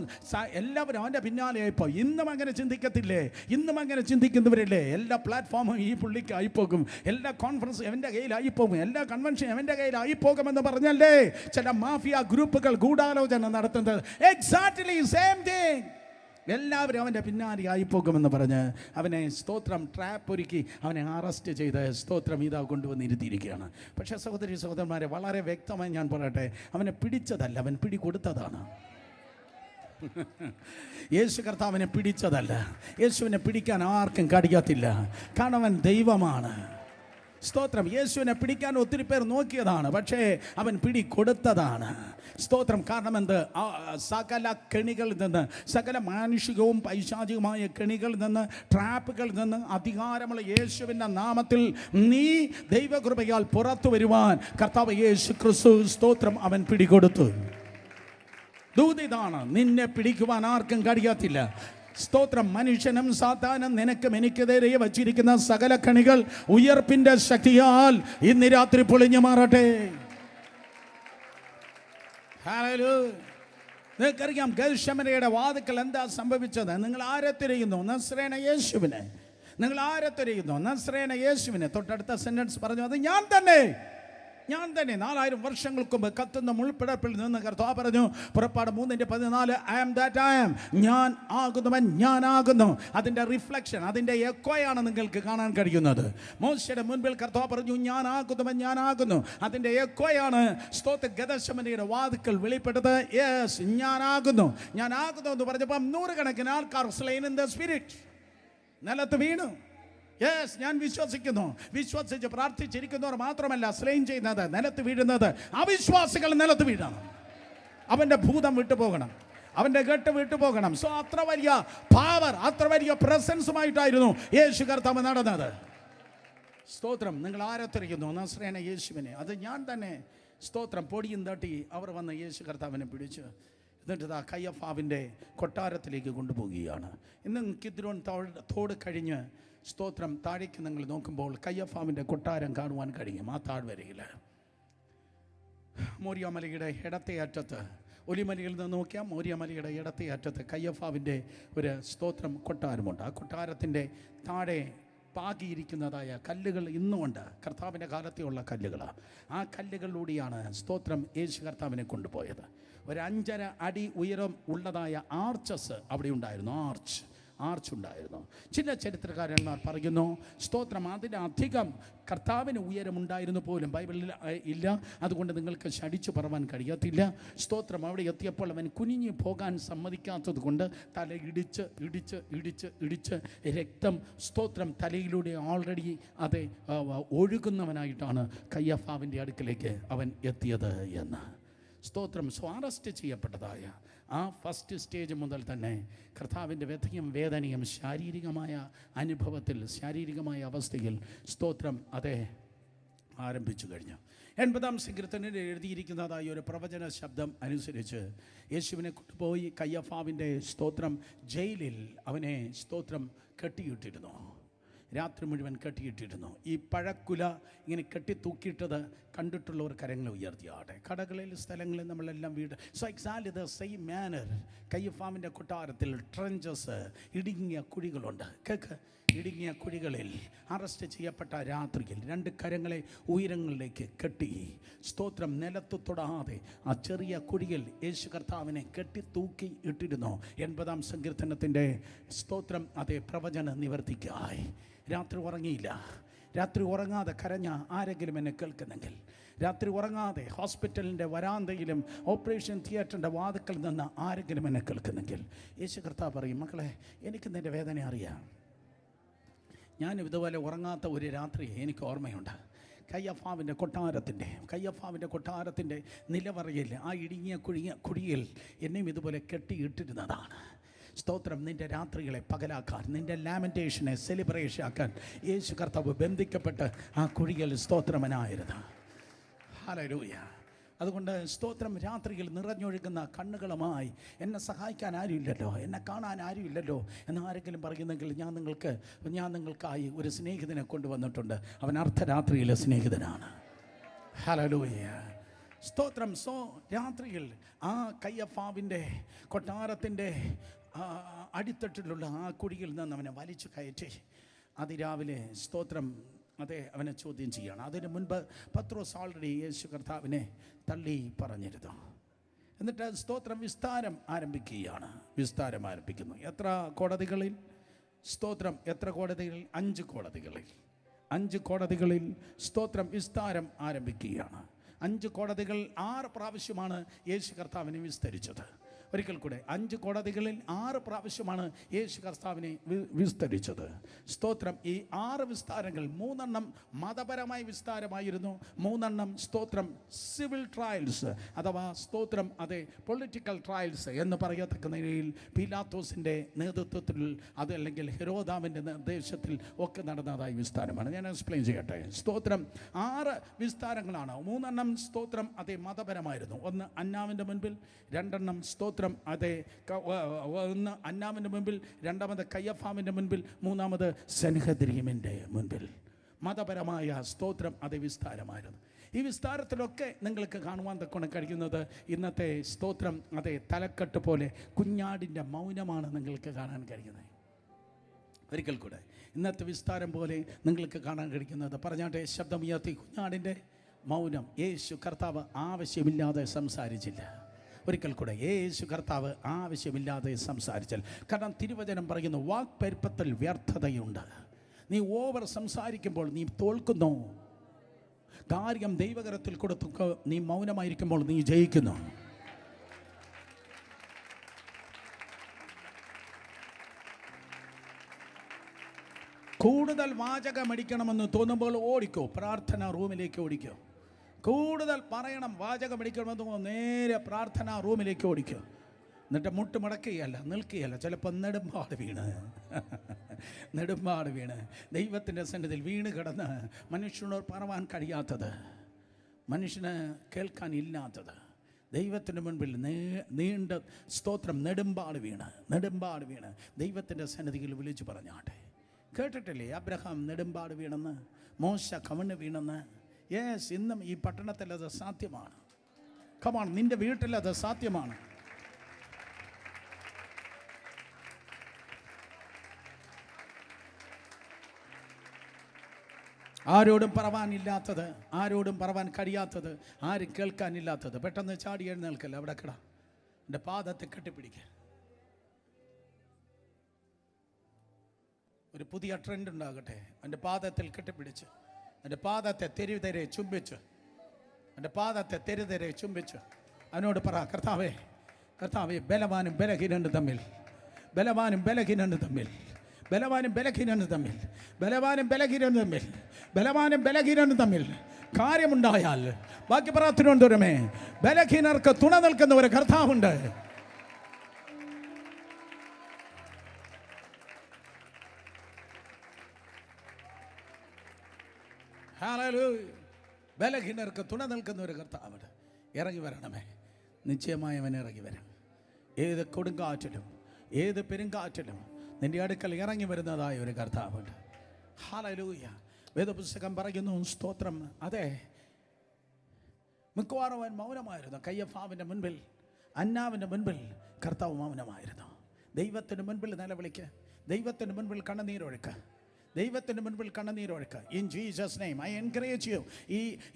എല്ലാവരും അവൻ്റെ പിന്നാലെയായിപ്പോൾ. ഇന്നും അങ്ങനെ ചിന്തിക്കത്തില്ലേ? ഇന്നും അങ്ങനെ ചിന്തിക്കുന്നവരില്ലേ? എല്ലാ പ്ലാറ്റ്ഫോമും ഈ പുള്ളിക്ക് ആയിപ്പോകും, എല്ലാ കോൺഫറൻസും അവൻ്റെ കയ്യിലായിപ്പോകും, എല്ലാ കൺവെൻഷനും അവൻ്റെ കയ്യിലായിപ്പോകുമെന്ന് പറഞ്ഞല്ലേ ചില മാഫിയ ഗ്രൂപ്പുകൾ ഗൂഢാലോചന നടത്തുന്നത്. Exactly same thing. എല്ലാവരും അവൻ്റെ പിന്നാലെ ആയിപ്പോകുമെന്ന് പറഞ്ഞ് അവനെ സ്തോത്രം ട്രാപ്പ് ഒരുക്കി അവനെ അറസ്റ്റ് ചെയ്ത് സ്തോത്രം ഇതാ കൊണ്ടുവന്നിരുത്തിയിരിക്കുകയാണ്. പക്ഷേ സഹോദരി സഹോദരന്മാരെ, വളരെ വ്യക്തമായി ഞാൻ പറയട്ടെ, അവനെ പിടിച്ചതല്ല, അവൻ പിടികൊടുത്തതാണ്. യേശു കർത്താവിനെ പിടിച്ചതല്ല. യേശുവിനെ പിടിക്കാൻ ആർക്കും കഴിയത്തില്ല, കാരണം അവൻ ദൈവമാണ്. സ്തോത്രം. യേശുവിനെ പിടിക്കാൻ ഒത്തിരി പേർ നോക്കിയതാണ്, പക്ഷേ അവൻ പിടി കൊടുത്തതാണ്. സ്തോത്രം. കാരണം എന്ത്? സകല കെണികളിൽ നിന്ന്, സകല മാനുഷികവും പൈശാചികമായ കെണികളിൽ നിന്ന്, ട്രാപ്പുകളിൽ നിന്ന് അധികാരമുള്ള യേശുവിൻ്റെ നാമത്തിൽ നീ ദൈവകൃപയാൽ പുറത്തു വരുവാൻ കർത്താവ് യേശു ക്രിസ്തു സ്തോത്രം അവൻ പിടികൊടുത്തു. ദൂതിതാണ്, നിന്നെ പിടിക്കുവാൻ ആർക്കും കഴിയത്തില്ല. സ്തോത്രം. മനുഷ്യനും സാത്താനും നിനക്കും എനിക്കെതിരെ വച്ചിരിക്കുന്ന സകല കണികൾ ഉയർപ്പിന്റെ ശക്തിയാൽ ഇന്ന് രാത്രി പൊളിഞ്ഞു മാറട്ടെ. നിങ്ങൾക്കറിയാം ഗത്ശമനയുടെ വാതിക്കൽ എന്താ സംഭവിച്ചത്? നിങ്ങൾ ആരെ തിരയുന്നു? നസ്രേന യേശുവിനെ. നിങ്ങൾ ആരെ തിരയുന്നു? നസ്രേന യേശുവിനെ. തൊട്ടടുത്ത സെന്റൻസ് പറഞ്ഞു, അത് ഞാൻ തന്നെ. 4000 വർഷങ്ങൾക്ക് മുമ്പ് കത്തുന്ന മുൾപ്പിടപ്പിൽ നിന്ന് കർത്താവ് പറഞ്ഞു, പുറപ്പാട് 3:14, I am that I am. ഞാൻ ആകുന്നവൻ ഞാനാകുന്നു. അതിൻ്റെ റിഫ്ലക്ഷൻ, അതിൻ്റെ എക്കോയാണ് നിങ്ങൾക്ക് കാണാൻ കഴിയുന്നത്. മോശയുടെ മുൻപിൽ കർത്താവ് പറഞ്ഞു, ഞാൻ ആകുന്നവൻ ഞാനാകുന്നു. അതിൻ്റെ എക്കോയാണ് സ്തോത്ര ഗദശമനയുടെ വാതിക്കൽ വെളിപ്പെട്ടത്. യെസ്, ഞാനാകുന്നു എന്ന് പറഞ്ഞപ്പോൾ 100 കണക്കിന് ആൾക്കാർ സ്ലെയിൻ ഇൻ ദ സ്പിരിറ്റ് നിലത്ത് വീണു. യെസ്, ഞാൻ വിശ്വസിക്കുന്നു. വിശ്വസിച്ച് പ്രാർത്ഥിച്ചിരിക്കുന്നവർ മാത്രമല്ല സ്ലെയിൻ ചെയ്യുന്നത്, നിലത്ത് വീഴുന്നത്. അവിശ്വാസികൾ നിലത്ത് വീഴണം. അവൻ്റെ ഭൂതം വിട്ടുപോകണം, അവൻ്റെ കെട്ട് വിട്ടുപോകണം. സോ അത്ര വലിയ പവർ, അത്ര വലിയ പ്രസൻസുമായിട്ടായിരുന്നു യേശു കർത്താവ് നടന്നത്. സ്തോത്രം. നിങ്ങൾ ആരെ തിരയുന്നു? നസ്രേന യേശുവിനെ. അത് ഞാൻ തന്നെ. സ്തോത്രം. പൊടിയും തട്ടി അവർ വന്ന് യേശു കർത്താവിനെ പിടിച്ച് എന്നിട്ട് കയ്യഫാവിൻ്റെ കൊട്ടാരത്തിലേക്ക് കൊണ്ടുപോവുകയാണ്. ഇന്ന് കിദ്രോൻ തോട് കഴിഞ്ഞ് സ്തോത്രം താഴേക്ക് നിങ്ങൾ നോക്കുമ്പോൾ കയ്യഫാവിൻ്റെ കൊട്ടാരം കാണുവാൻ കഴിയും. ആ താഴ്വരയിൽ മോരിയമലയുടെ ഇടത്തെ അറ്റത്ത്, ഒലിമലയിൽ നിന്ന് നോക്കിയാൽ മോരിയമലയുടെ ഇടത്തെ അറ്റത്ത് കയ്യഫാവിൻ്റെ ഒരു സ്തോത്രം കൊട്ടാരമുണ്ട്. ആ കൊട്ടാരത്തിൻ്റെ താഴെ പാകിയിരിക്കുന്നതായ കല്ലുകൾ ഇന്നുമുണ്ട്. കർത്താവിൻ്റെ കാലത്തെയുള്ള കല്ലുകളാണ്. ആ കല്ലുകളിലൂടെയാണ് സ്തോത്രം യേശു കർത്താവിനെ കൊണ്ടുപോയത്. ഒരു 5.5 അടി ഉയരം ഉള്ളതായ ആർച്ചസ് അവിടെ ഉണ്ടായിരുന്നു. ആർച്ച് ഉണ്ടായിരുന്നു. ചില ചരിത്രകാരന്മാർ പറയുന്നു, സ്തോത്രം, അതിലധികം കർത്താവിന് ഉയരമുണ്ടായിരുന്നു പോലും ബൈബിളിൽ ഇല്ല. അതുകൊണ്ട് നിങ്ങൾക്ക് ശടിച്ചു പറവാൻ കഴിയത്തില്ല. സ്തോത്രം. അവിടെ എത്തിയപ്പോൾ അവൻ കുനിഞ്ഞു പോകാൻ സമ്മതിക്കാത്തത് കൊണ്ട് തല ഇടിച്ച് രക്തം സ്തോത്രം തലയിലൂടെ ഓൾറെഡി അത് ഒഴുകുന്നവനായിട്ടാണ് കയ്യഫാവിൻ്റെ അടുക്കലേക്ക് അവൻ എത്തിയത് എന്ന്. സ്തോത്രം. അറസ്റ്റ് ചെയ്യപ്പെട്ടതായ ആ ഫസ്റ്റ് സ്റ്റേജ് മുതൽ തന്നെ കർത്താവിൻ്റെ വ്യഥയും വേദനയും ശാരീരികമായ അനുഭവത്തിൽ, ശാരീരികമായ അവസ്ഥയിൽ സ്തോത്രം അതെ ആരംഭിച്ചു കഴിഞ്ഞു. 80-ാം സങ്കീർത്തനത്തിൽ എഴുതിയിരിക്കുന്നതായ ഒരു പ്രവചന ശബ്ദം അനുസരിച്ച് യേശുവിനെ കൊണ്ടുപോയി കയ്യഫാവിൻ്റെ സ്തോത്രം ജയിലിൽ അവനെ സ്തോത്രം കെട്ടിയിട്ടിരുന്നു. രാത്രി മുഴുവൻ കെട്ടിയിട്ടിരുന്നു. ഈ പഴക്കുല ഇങ്ങനെ കെട്ടിത്തൂക്കിയിട്ടത് കണ്ടിട്ടുള്ളവർ കരങ്ങൾ ഉയർത്തിയാട്ടെ. കടകളിൽ, സ്ഥലങ്ങളിൽ നമ്മളെല്ലാം വീട്. So exactly the same manner കയ്യഫാവിൻ്റെ കൊട്ടാരത്തിൽ ട്രെഞ്ചസ്, ഇടുങ്ങിയ കുഴികളുണ്ട്. ഇടുങ്ങിയ കുഴികളിൽ അറസ്റ്റ് ചെയ്യപ്പെട്ട രാത്രിയിൽ 2 കരങ്ങളെ ഉയരങ്ങളിലേക്ക് കെട്ടി സ്തോത്രം നിലത്ത് തൊടാതെ ആ ചെറിയ കുഴിയിൽ യേശു കർത്താവിനെ കെട്ടിത്തൂക്കി ഇട്ടിരുന്നു. 80-ാം സങ്കീർത്തനത്തിൻ്റെ സ്തോത്രം അതേ പ്രവചന നിവർത്തിക്കായി. രാത്രി ഉറങ്ങിയില്ല. രാത്രി ഉറങ്ങാതെ കരഞ്ഞ ആരെങ്കിലും എന്നെ കേൾക്കുന്നെങ്കിൽ, രാത്രി ഉറങ്ങാതെ ഹോസ്പിറ്റലിൻ്റെ വരാന്തയിലും ഓപ്പറേഷൻ തിയേറ്ററിൻ്റെ വാതിക്കൽ നിന്ന് ആരെങ്കിലും എന്നെ കേൾക്കുന്നെങ്കിൽ, യേശു കർത്താവ് പറയും, മക്കളെ, എനിക്ക് നിൻ്റെ വേദന അറിയാം. ഞാനും ഇതുപോലെ ഉറങ്ങാത്ത ഒരു രാത്രി എനിക്ക് ഓർമ്മയുണ്ട്. കയ്യഫാവിൻ്റെ കൊട്ടാരത്തിൻ്റെ നിലവറയിൽ ആ ഇടുങ്ങിയ കുഴിയിൽ എന്നെയും ഇതുപോലെ കെട്ടിയിട്ടിരുന്നതാണ്. സ്തോത്രം. നിൻ്റെ രാത്രികളെ പകലാക്കാൻ, നിൻ്റെ ലാമെൻറ്റേഷനെ സെലിബ്രേഷൻ ആക്കാൻ യേശു കർത്താവ് ബന്ധിക്കപ്പെട്ട് ആ കുഴിയിൽ സ്തോത്രമനായിരുന്നു. ഹല്ലേലൂയ. അതുകൊണ്ട് സ്തോത്രം, രാത്രിയിൽ നിറഞ്ഞൊഴുകുന്ന കണ്ണുകളുമായി എന്നെ സഹായിക്കാൻ ആരുമില്ലല്ലോ, എന്നെ കാണാൻ ആരുമില്ലല്ലോ എന്ന് ആരെങ്കിലും പറയുന്നെങ്കിൽ ഞാൻ നിങ്ങൾക്കായി ഒരു സ്നേഹിതനെ കൊണ്ടുവന്നിട്ടുണ്ട്. അവൻ അർദ്ധരാത്രിയിലെ സ്നേഹിതനാണ്. ഹല്ലേലൂയ. സ്തോത്രം. രാത്രിയിൽ ആ കയ്യഫാവിൻ്റെ കൊട്ടാരത്തിൻ്റെ അടിത്തട്ടിലുള്ള ആ കുഴിയിൽ നിന്ന് അവനെ വലിച്ചു കയറ്റി അതിരാവിലെ സ്തോത്രം അവനെ ചോദ്യം ചെയ്യണം. അതിന് മുൻപ് പത്രോസ് ഓൾറെഡി യേശു കർത്താവിനെ തള്ളി പറഞ്ഞിരുന്നു. എന്നിട്ട് സ്തോത്രം വിസ്താരം ആരംഭിക്കുന്നു. എത്ര കോടതികളിൽ? സ്തോത്രം. എത്ര കോടതികളിൽ? 5 കോടതികളിൽ സ്തോത്രം വിസ്താരം ആരംഭിക്കുകയാണ്. 5 കോടതികൾ 6 പ്രാവശ്യമാണ് യേശു കർത്താവിനെ വിസ്തരിച്ചത്. ഒരിക്കൽ കൂടെ 5 കോടതികളിൽ 6 പ്രാവശ്യമാണ് യേശു കർത്താവിനെ വിസ്തരിച്ചത്. സ്തോത്രം. ഈ 6 വിസ്താരങ്ങൾ 3 മതപരമായ വിസ്താരമായിരുന്നു, 3 സ്തോത്രം സിവിൽ ട്രയൽസ് അഥവാ സ്തോത്രം പൊളിറ്റിക്കൽ ട്രയൽസ് എന്ന് പറയത്തക്ക നിലയിൽ പീലാത്തോസിൻ്റെ നേതൃത്വത്തിൽ അല്ലെങ്കിൽ ഹെരോദാവിൻ്റെ നിർദ്ദേശത്തിൽ ഒക്കെ നടന്നതായ വിസ്താരമാണ്. ഞാൻ എക്സ്പ്ലെയിൻ ചെയ്യട്ടെ. സ്തോത്രം 6 വിസ്താരങ്ങളാണ്. 3 സ്തോത്രം മതപരമായിരുന്നു. 1 അന്നാവിൻ്റെ മുൻപിൽ, 2 സ്തോത്രം ഒന്ന് അന്നാമിൻ്റെ മുൻപിൽ, 2 കയ്യഫാമിൻ്റെ മുൻപിൽ, 3 സെൻഹദ്രീമിൻ്റെ മുൻപിൽ. മതപരമായ സ്തോത്രം വിസ്താരമായിരുന്നു. ഈ വിസ്താരത്തിലൊക്കെ നിങ്ങൾക്ക് കാണുവാൻ തക്കൊണ്ട് കഴിയുന്നത് ഇന്നത്തെ സ്തോത്രം തലക്കെട്ട് പോലെ കുഞ്ഞാടിൻ്റെ മൗനമാണ് നിങ്ങൾക്ക് കാണാൻ കഴിയുന്നത്. ഒരിക്കൽ കൂടെ ഇന്നത്തെ വിസ്താരം പോലെ നിങ്ങൾക്ക് കാണാൻ കഴിയുന്നത്, പറഞ്ഞാട്ടെ ശബ്ദമുയർത്തി, കുഞ്ഞാടിൻ്റെ മൗനം. യേശു കർത്താവ് ആവശ്യമില്ലാതെ സംസാരിച്ചില്ല. ഒരിക്കൽ കൂടെ യേശു കർത്താവ് ആവശ്യമില്ലാതെ സംസാരിച്ചാൽ. കാരണം തിരുവചനം പറയുന്നു, വാക്പെരുപ്പത്തിൽ വ്യർത്ഥതയുണ്ട്. നീ ഓവർ സംസാരിക്കുമ്പോൾ നീ തോൽക്കുന്നു. കാര്യം ദൈവകരത്തിൽ കൊടുത്തു നീ മൗനമായിരിക്കുമ്പോൾ നീ ജയിക്കുന്നു. കൂടുതൽ വാചകമടിക്കണമെന്ന് തോന്നുമ്പോൾ ഓടിക്കോ, പ്രാർത്ഥന റൂമിലേക്ക് ഓടിക്കോ. കൂടുതൽ പറയണം, വാചകമടിക്കണമെന്ന് തോന്നുമ്പോൾ നേരെ പ്രാർത്ഥന റൂമിലേക്ക് ഓടിക്കോ. എന്നിട്ട് മുട്ട് മടക്കുകയല്ല, നിൽക്കുകയല്ല, ചിലപ്പോൾ നെടുമ്പാട് വീണ് ദൈവത്തിൻ്റെ സന്നിധിയിൽ വീണ് കിടന്ന് മനുഷ്യനോട് പറവാൻ കഴിയാത്തത്, മനുഷ്യന് കേൾക്കാൻ ഇല്ലാത്തത്, ദൈവത്തിൻ്റെ മുൻപിൽ നീണ്ട സ്തോത്രം നെടുമ്പാട് വീണ് ദൈവത്തിൻ്റെ സന്നിധിയിൽ വിളിച്ചു പറഞ്ഞാട്ടെ. കേട്ടിട്ടില്ലേ അബ്രഹാം നെടുമ്പാട് വീണെന്ന്, മോശ കവണ് വീണെന്ന്? യെസ്, ഇന്നും ഈ പട്ടണത്തിൽ അത് സാധ്യമാണ്. കമാൺ, നിന്റെ വീട്ടിൽ അത് സാധ്യമാണ്. ആരോടും പറവാനില്ലാത്തത്, ആരോടും പറവാൻ കഴിയാത്തത്, ആരും കേൾക്കാനില്ലാത്തത് പെട്ടെന്ന് ചാടി എഴുന്നേൽക്കല്ല. അവിടെ കിട, എൻ്റെ പാദത്തെ കെട്ടിപ്പിടിക്കുക. ഒരു പുതിയ ട്രെൻഡ് ഉണ്ടാകട്ടെ. എൻ്റെ പാദത്തിൽ കെട്ടിപ്പിടിച്ച്, എൻ്റെ പാദത്തെ തെരുതെരെ ചുംബിച്ച് അതിനോട് പറ, കർത്താവേ ബലവാനും ബലഹീനനും തമ്മിൽ കാര്യമുണ്ടായാൽ, ബാക്കി പറ തിരുവനന്തപുരമേ, ബലഹീനർക്ക് തുണ നിൽക്കുന്ന ഒരു കർത്താവുണ്ട്. ബലഹീനർക്ക് തുണ നിൽക്കുന്ന ഒരു കർത്താവ് ഇറങ്ങി വരണമേ. നിശ്ചയമായി അവൻ ഇറങ്ങി വരും. ഏത് കൊടുങ്കാറ്റിലും ഏത് പെരുങ്കാറ്റിലും നിന്റെ അടുക്കൽ ഇറങ്ങി വരുന്നതായ ഒരു കർത്താവുണ്ട്. ഹല്ലേലൂയ. വേദപുസ്തകം പറയുന്നു, സ്തോത്രം. മിക്കവാറും അവൻ മൗനമായിരുന്നു. കയ്യഫാവിൻ്റെ മുൻപിൽ, അന്നാവിൻ്റെ മുൻപിൽ കർത്താവ് മൗനമായിരുന്നു. ദൈവത്തിന് മുൻപിൽ നിലവിളിക്ക്, ദൈവത്തിന് മുൻപിൽ കണ്ണുനീരൊഴുക്ക്, ദൈവത്തിന് മുൻപിൽ കണ്ണുനീരൊഴുക്ക്. In Jesus name I encourage you.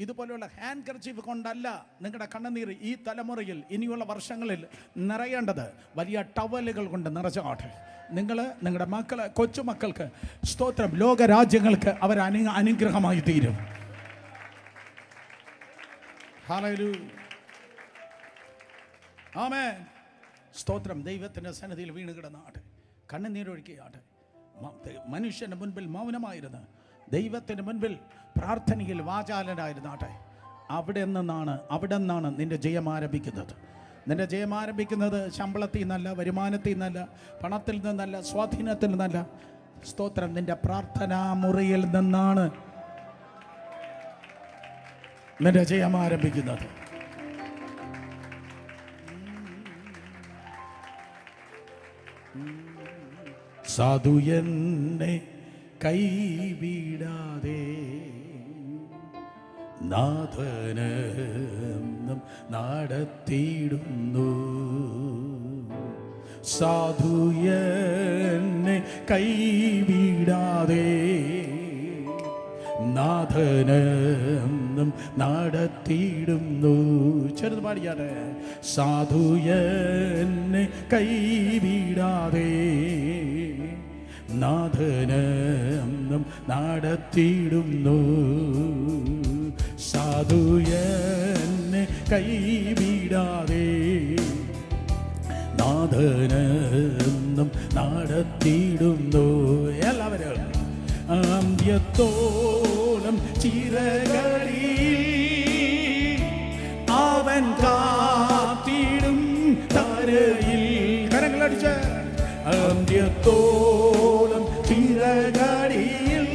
ഇതുപോലെയുള്ള ഹാൻഡ് കർച്ചീഫ് കൊണ്ടല്ല നിങ്ങളുടെ കണ്ണുനീർ ഈ തലമുറയിൽ ഇനിയുള്ള വർഷങ്ങളിൽ നിറയേണ്ടത്, വലിയ ടവലുകൾ കൊണ്ട് നിറച്ചാട്ടെ. നിങ്ങളുടെ മക്കള്, കൊച്ചുമക്കൾക്ക് സ്തോത്രം, ലോകരാജ്യങ്ങൾക്ക് അവർ അനുഗ്രഹമായി തീരും. ഹല്ലേലൂയ, ആമേൻ. സ്തോത്രം. ദൈവത്തിൻ്റെ സന്നിധിയിൽ വീണ് കിടന്നാട്ടെ, കണ്ണുനീരൊഴുക്കിയാട്ടെ. മനുഷ്യൻ്റെ മുൻപിൽ മൗനമായിരുന്നു, ദൈവത്തിൻ്റെ മുൻപിൽ പ്രാർത്ഥനയിൽ വാചാലനായിരുന്നാട്ടെ. അവിടെ നിന്നാണ് നിന്റെ ജയം ആരംഭിക്കുന്നത്. നിന്റെ ജയം ആരംഭിക്കുന്നത് ശമ്പളത്തിൽ നിന്നല്ല, വരുമാനത്തിൽ നിന്നല്ല, പണത്തിൽ നിന്നല്ല, സ്വാധീനത്തിൽ നിന്നല്ല. സ്തോത്രം. നിന്റെ പ്രാർത്ഥനാ മുറിയിൽ നിന്നാണ് നിന്റെ ജയം ആരംഭിക്കുന്നത്. സാധു എന്നെ കൈവിടാതെ നാഥനം നടത്തിയിടുന്നു. സാധുയനെ കൈവിടാതെ നാഥനം നടത്തിയിടുന്നു. ചെറുത് പാടിയാട്ടെ. സാധുയനെ കൈവിടാതെ നാഥനം നടത്തിയിടുന്നു. സാധുയനെ കൈവിടാതെ നാഥനം നടത്തിയിടുന്നു. എല്ലാവരും അന്ത്യത്തോളം ചിറകളിൽ അവൻ കാത്തിടും തരയിൽ. കരങ്ങളടിച്ച്. അന്ത്യത്തോളം ചിറകളിൽ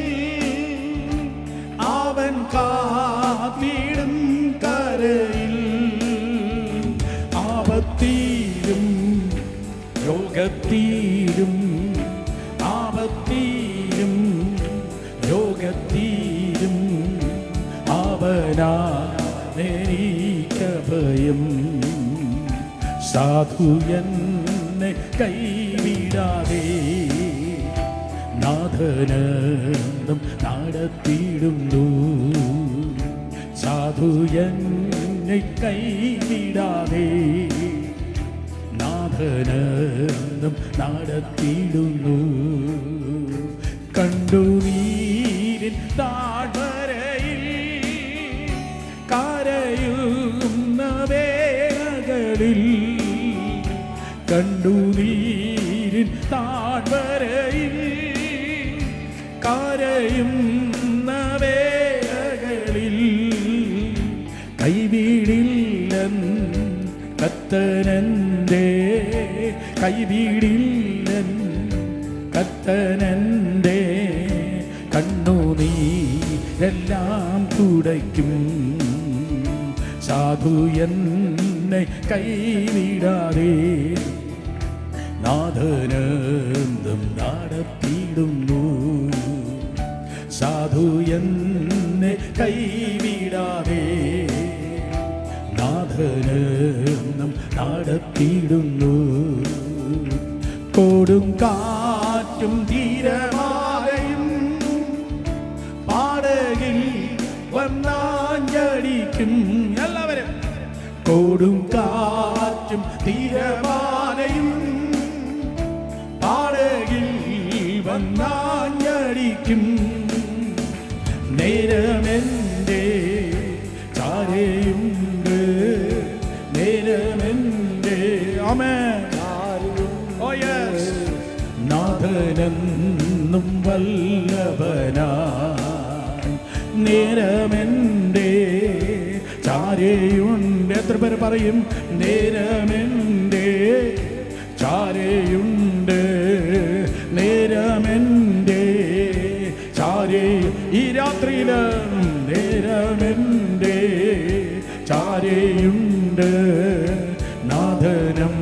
അവൻ കാത്തിടും കരയിൽ. ആപത്തിലും രോഗത്തിലും ആപത്തിലും രോഗത്തിലും അവനായിരിക്കഭയം. സാധുയനെ കൈവിടാതെ നാഥനം നടത്തിയിടുന്നു. സാധുയനെ കൈവിടാതെ നാഥനം നടത്തിയിടുന്നു. കണ്ടുനീരിൻ താഴ്വരയിൽ കരയുന്ന വേളകളിൽ, കണ്ടുനീരിൻ താഴ്വരയിൽ കരയുന്ന വേളകളിൽ കൈവിടില്ലൻ കർത്തനന്റെ, കൈവിടില്ലൻ കർത്തനന്റെ. കണ്ണുനീരെല്ലാം തുടയ്ക്കും. സാധുയനെ കൈവിടാതെ നാഥനം നടത്തിയിടുന്നു. സാധുയനെ കൈവിടാതെ നാഥനം നടത്തിയിടുന്നു. കൊടും കാറ്റും തീരമാലയും പാടകിൽ വന്നാഞ്ഞടിക്കും. എല്ലാവരും. കൊടും കാറ്റും തീരമാലയും പാടകിൽ വന്നാഞ്ഞടിക്കും. നേരമെൻ്റെ ചാരയുണ്ട്, നേരമെൻ്റെ നാഥനെന്നും വല്ലഭനായി നേരമെൻ്റെ ചാരയുണ്ട്. എത്ര പേര് പറയും നേരമെൻ്റെ ചാരയുണ്ട്, നേരമെൻ്റെ ചാരേ. ഈ രാത്രിയില് നേരമെൻ്റെ ചാരയുണ്ട്. നാഥനം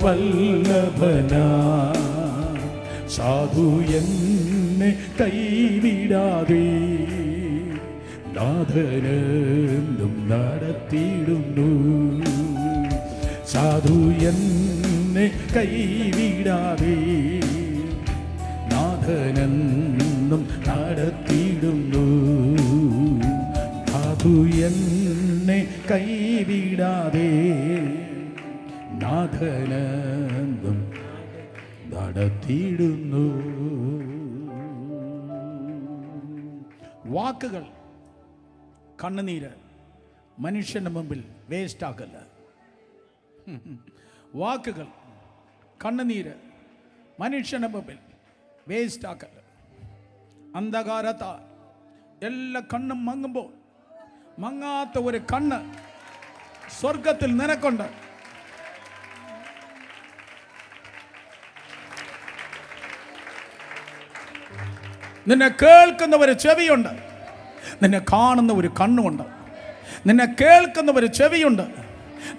വല്ലഭനാ. സാധുയനെ കൈവിടാതെ നാഥനം നടത്തിയിടുന്നു. സാധുയനെ കൈവിടാതെ നാഥനം നടത്തിയിടുന്നു. സാധുയനെ കൈവിടാതെ നാഥനം നടത്തിയിടുന്നു. വാക്കുകൾ, കണ്ണുനീര് മനുഷ്യന്റെ മുമ്പിൽ വേസ്റ്റ് ആക്കല്ല. വാക്കുകൾ, കണ്ണുനീര് മനുഷ്യന്റെ മുമ്പിൽ വേസ്റ്റ് ആക്കല്ല. അന്ധകാരത്താൽ എല്ലാ കണ്ണും മങ്ങുമ്പോൾ മങ്ങാത്ത ഒരു കണ്ണ് സ്വർഗത്തിൽ നിനക്കുണ്ട്. നിന്നെ കേൾക്കുന്ന ഒരു ചെവിയുണ്ട്, നിന്നെ കാണുന്ന ഒരു കണ്ണുണ്ട്. നിന്നെ കേൾക്കുന്ന ഒരു ചെവിയുണ്ട്,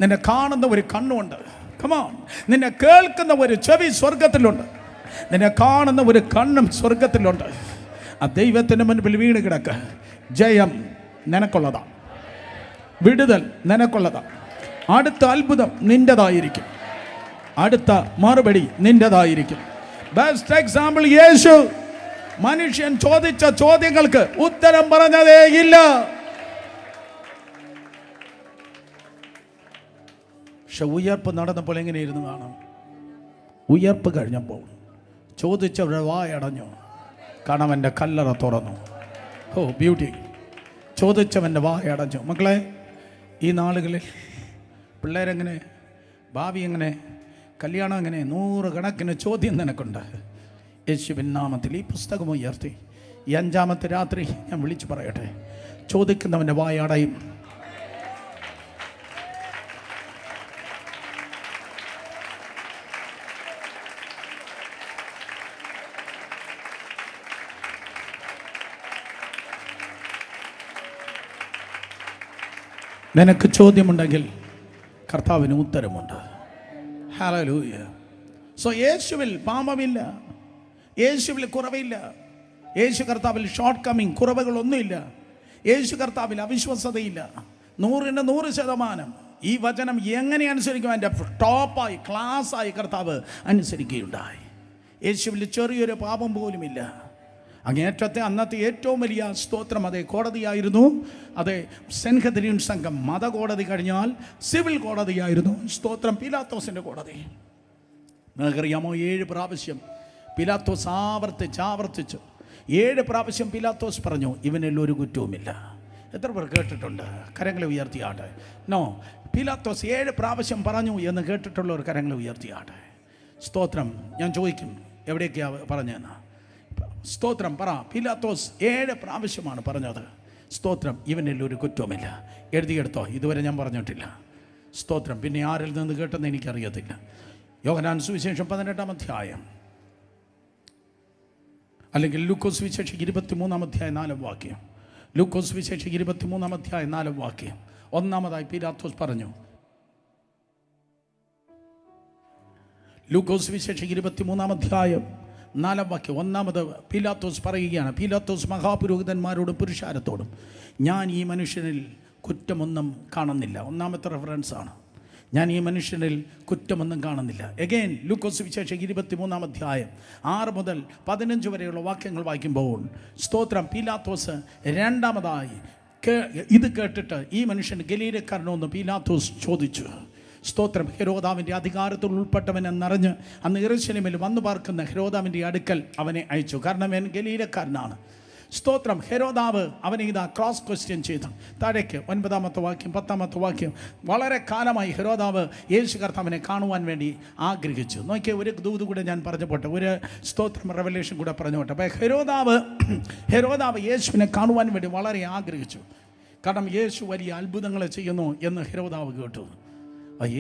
നിന്നെ കാണുന്ന ഒരു കണ്ണുണ്ട്. Come on. നിന്നെ കേൾക്കുന്ന ഒരു ചെവി സ്വർഗത്തിലുണ്ട്, നിന്നെ കാണുന്ന ഒരു കണ്ണും സ്വർഗത്തിലുണ്ട്. ആ ദൈവത്തിൻ്റെ മുൻപിൽ വീണ് കിടക്ക. ജയം നിനക്കുള്ളതാണ്. വിടുതൽ നിനക്കുള്ളതാണ്. അടുത്ത അത്ഭുതം നിൻ്റെതായിരിക്കും. അടുത്ത മറുപടി നിൻ്റെതായിരിക്കും. ബെസ്റ്റ് എക്സാമ്പിൾ യേശു. മനുഷ്യൻ ചോദിച്ച ചോദ്യങ്ങൾക്ക് ഉത്തരം പറഞ്ഞതേ ഇല്ല. പക്ഷെ ഉയർപ്പ് നടന്നപ്പോൾ എങ്ങനെയിരുന്നു കാണാം? ഉയർപ്പ് കഴിഞ്ഞപ്പോൾ ചോദിച്ചവരുടെ വായടഞ്ഞു, കണവൻ്റെ കല്ലറ തുറന്നു. ഓ ബ്യൂട്ടി! ചോദിച്ചവൻ്റെ വായടഞ്ഞു. മക്കളെ, ഈ നാളുകളിൽ പിള്ളേരെങ്ങനെ, ഭാവി എങ്ങനെ, കല്യാണം എങ്ങനെ, 100 കണക്കിന് ചോദ്യം നിനക്കുണ്ട്. യേശുവിൻ നാമത്തിൽ ഈ പുസ്തകം ഉയർത്തി ഈ 5-ാമത്തെ രാത്രി ഞാൻ വിളിച്ചു പറയട്ടെ, ചോദിക്കുന്നവൻ്റെ വായടയും. നിനക്ക് ചോദ്യമുണ്ടെങ്കിൽ കർത്താവിന് ഉത്തരമുണ്ട്. ഹല്ലേലൂയ. സോ യേശുവിൽ പാപമില്ല, യേശുവിൽ കുറവില്ല, യേശു കർത്താവിൽ ഷോർട്ട് കമ്മിങ്, കുറവുകളൊന്നുമില്ല. യേശു കർത്താവിൽ അവിശ്വസതയില്ല. 100% ഈ വചനം എങ്ങനെ അനുസരിക്കും? അതിൻ്റെ ടോപ്പായി, ക്ലാസ്സായി കർത്താവ് അനുസരിക്കുകയുണ്ടായി. യേശുവിൽ ചെറിയൊരു പാപം പോലുമില്ല. അങ്ങേറ്റത്തെ അന്നത്തെ ഏറ്റവും വലിയ സ്തോത്രം അതേ കോടതിയായിരുന്നു. അതേ സെൻഹദ്രീൻ സംഘം, മതകോടതി കഴിഞ്ഞാൽ സിവിൽ കോടതിയായിരുന്നു. സ്തോത്രം പീലാത്തോസിൻ്റെ കോടതി. നിങ്ങൾക്കറിയാമോ, 7 പ്രാവശ്യം പീലാത്തോസ് ആവർത്തിച്ചു 7 പ്രാവശ്യം പീലാത്തോസ് പറഞ്ഞു, ഇവനിൽ ഒരു കുറ്റവുമില്ല. എത്ര പേർ കേട്ടിട്ടുണ്ട്? കരങ്ങളെ ഉയർത്തിയാട്ടെ. നോ, പീലാത്തോസ് 7 പ്രാവശ്യം പറഞ്ഞു എന്ന് കേട്ടിട്ടുള്ളവർ കരങ്ങളെ ഉയർത്തിയാട്ടെ. സ്തോത്രം. ഞാൻ ചോദിക്കും, എവിടെയൊക്കെയാണ് പറഞ്ഞതെന്ന്? സ്തോത്രം പറ. പീലാത്തോസ് 7 പ്രാവശ്യമാണ് പറഞ്ഞത്. സ്തോത്രം. ഇവനിൽ ഒരു കുറ്റവുമില്ല. എഴുതിയെടുത്തോ? ഇതുവരെ ഞാൻ പറഞ്ഞിട്ടില്ല. സ്തോത്രം. പിന്നെ ആരിൽ നിന്ന് കേട്ടെന്ന് എനിക്കറിയത്തില്ല. യോഹന്നാൻ സുവിശേഷം 18-ാം അധ്യായം, അല്ലെങ്കിൽ ലൂക്കോസ് സുവിശേഷം 23-ാം അധ്യായം 4-ാം വാക്യം. ലൂക്കോസ് സുവിശേഷം 23-ാം അധ്യായം 4-ാം വാക്യം. ഒന്നാമതായി പീലാത്തോസ് പറഞ്ഞു. ലൂക്കോസ് സുവിശേഷം 23-ാം അധ്യായം 4-ാം വാക്യം. ഒന്നാമത് പീലാത്തോസ് പറയുകയാണ്. പീലാത്തോസ് മഹാപുരോഹിതന്മാരോടും പുരുഷാരത്തോടും, ഞാൻ ഈ മനുഷ്യനിൽ കുറ്റമൊന്നും കാണുന്നില്ല. ഒന്നാമത്തെ റെഫറൻസാണ്. ഞാൻ ഈ മനുഷ്യനിൽ കുറ്റമൊന്നും കാണുന്നില്ല. എഗെയിൻ ലൂക്കോസ് വിശേഷം 23-ാം അധ്യായം 6 മുതൽ 15 വരെയുള്ള വാക്യങ്ങൾ വായിക്കുമ്പോൾ സ്തോത്രം, പീലാത്തോസ് രണ്ടാമതായി ഇത് കേട്ടിട്ട് ഈ മനുഷ്യൻ ഗലീലക്കാരനോ എന്ന് പീലാത്തോസ് ചോദിച്ചു. സ്തോത്രം. ഹെരോദാവിൻ്റെ അധികാരത്തിൽ ഉൾപ്പെട്ടവനെന്നറിഞ്ഞ് അന്ന് യെരൂശലേമിൽ വന്നു പാർക്കുന്ന ഹെരോദാവിൻ്റെ അടുക്കൽ അവനെ അയച്ചു. കാരണം അവൻ ഗലീലക്കാരനാണ്. സ്തോത്രം. ഹെരോദാവ് അവനെ ഇതാ ക്രോസ് ക്വസ്റ്റ്യൻ ചെയ്തു. താഴേക്ക് 9-ാമത്തെ വാക്യം 10-ാമത്തെ വാക്യം. വളരെ കാലമായി ഹെരോദാവ് യേശു കർത്താവിനെ കാണുവാൻ വേണ്ടി ആഗ്രഹിച്ചു. നോക്കിയ ഒരു ദൂത് കൂടെ ഞാൻ പറഞ്ഞു പോട്ടെ, ഒരു സ്തോത്രം റെവലേഷൻ കൂടെ പറഞ്ഞു പോട്ടെ. അപ്പോൾ ഹെരോദാവ് യേശുവിനെ കാണുവാൻ വേണ്ടി വളരെ ആഗ്രഹിച്ചു. കാരണം യേശു വലിയ അത്ഭുതങ്ങൾ ചെയ്യുന്നു എന്ന് ഹെരോദാവ് കേട്ടു.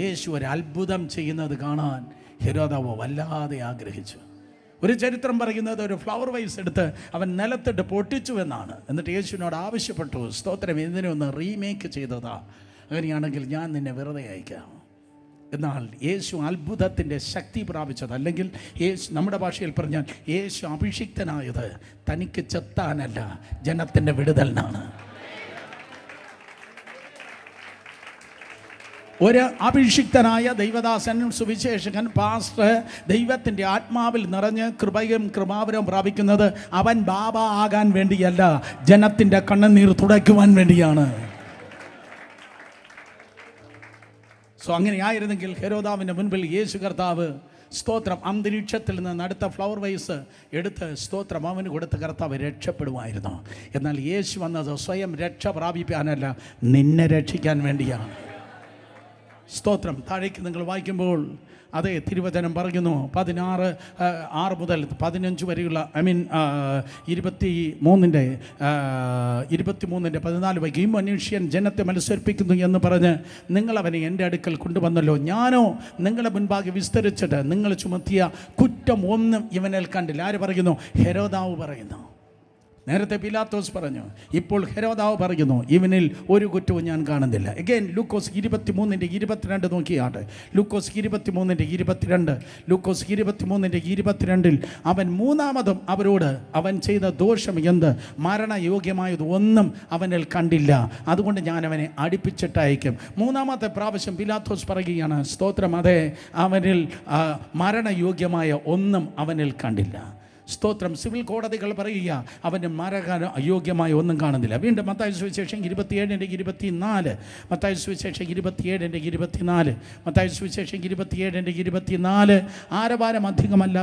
യേശു ഒരു അത്ഭുതം ചെയ്യുന്നത് കാണാൻ ഹെരോദാവ് വല്ലാതെ ആഗ്രഹിച്ചു. ഒരു ചരിത്രം പറയുന്നത്, ഒരു ഫ്ലവർ വൈസ് എടുത്ത് അവൻ നിലത്തിട്ട് പൊട്ടിച്ചു എന്നാണ്. എന്നിട്ട് യേശുവിനോട് ആവശ്യപ്പെട്ടു, സ്തോത്രം, ഇതിനെ ഒന്ന് റീമേക്ക് ചെയ്തതാ, അങ്ങനെയാണെങ്കിൽ ഞാൻ നിന്നെ വെറുതെ അയക്കാം. എന്നാൽ യേശു അത്ഭുതത്തിൻ്റെ ശക്തി പ്രാപിച്ചത്, അല്ലെങ്കിൽ യേശു നമ്മുടെ ഭാഷയിൽ പറഞ്ഞാൽ യേശു അഭിഷിക്തനായത് തനിക്ക് ചെത്താനല്ല, ജനത്തിൻ്റെ വിടുതലിനാണ്. ഒരു അഭിഷിക്തനായ ദൈവദാസൻ, സുവിശേഷകൻ, പാസ്റ്റർ ദൈവത്തിൻ്റെ ആത്മാവിൽ നിറഞ്ഞ് കൃപയും കൃപാവരവും പ്രാപിക്കുന്നത് അവൻ ബാബ ആകാൻ വേണ്ടിയല്ല, ജനത്തിൻ്റെ കണ്ണുനീർ തുടയ്ക്കുവാൻ വേണ്ടിയാണ്. സോ അങ്ങനെയായിരുന്നെങ്കിൽ ഹെരോദാവിൻ്റെ മുൻപിൽ യേശു കർത്താവ് സ്തോത്രം അന്തരീക്ഷത്തിൽ നിന്ന് അടുത്ത ഫ്ലവർ വൈസ് എടുത്ത് സ്തോത്രം അവന് കൊടുത്ത് കർത്താവ് രക്ഷപ്പെടുമായിരുന്നു. എന്നാൽ യേശു വന്നത് സ്വയം രക്ഷ പ്രാപിക്കാനല്ല, നിന്നെ രക്ഷിക്കാൻ വേണ്ടിയാണ്. സ്തോത്രം. താഴേക്ക് നിങ്ങൾ വായിക്കുമ്പോൾ അതേ തിരുവചനം പറയുന്നു, 16:6 മുതൽ 15 വരെയുള്ള 23-ന്റെ 14 ഈ മനുഷ്യൻ ജനത്തെ മത്സരിപ്പിക്കുന്നു എന്ന് പറഞ്ഞ് നിങ്ങളവനെ എൻ്റെ അടുക്കൽ കൊണ്ടുവന്നല്ലോ. ഞാനോ നിങ്ങളെ മുൻപാകെ വിസ്തരിച്ചിട്ട് നിങ്ങൾ ചുമത്തിയ കുറ്റം ഒന്നും ഇവനിൽ കണ്ടില്ല. ആര് പറയുന്നു? ഹെരോദാവ് പറയുന്നു. നേരത്തെ പിലാത്തോസ് പറഞ്ഞു, ഇപ്പോൾ ഹെരോദാവ് പറയുന്നു ഇവനിൽ ഒരു കുറ്റവും ഞാൻ കാണുന്നില്ല. എഗെയിൻ ലൂക്കോസ് 23:22 നോക്കിയാട്ടെ. ലൂക്കോസ് 23:22 അവൻ മൂന്നാമതും അവരോട് അവൻ ചെയ്ത ദോഷം എന്ത്? മരണയോഗ്യമായത് ഒന്നും അവനിൽ കണ്ടില്ല, അതുകൊണ്ട് ഞാൻ അവനെ അടുപ്പിച്ചിട്ടയക്കും. മൂന്നാമത്തെ പ്രാവശ്യം പിലാത്തോസ് പറയുകയാണ്, സ്തോത്രം, അതെ, അവനിൽ മരണയോഗ്യമായ ഒന്നും അവനിൽ കണ്ടില്ല. സ്തോത്രം. സിവിൽ കോടതികൾ പറയുക അവന് മരണ അയോഗ്യമായ ഒന്നും കാണുന്നില്ല. വീണ്ടും മത്തായി സുവിശേഷം 27:24, മത്തായി സുവിശേഷം 27:24 ആരവാരം അധികമല്ല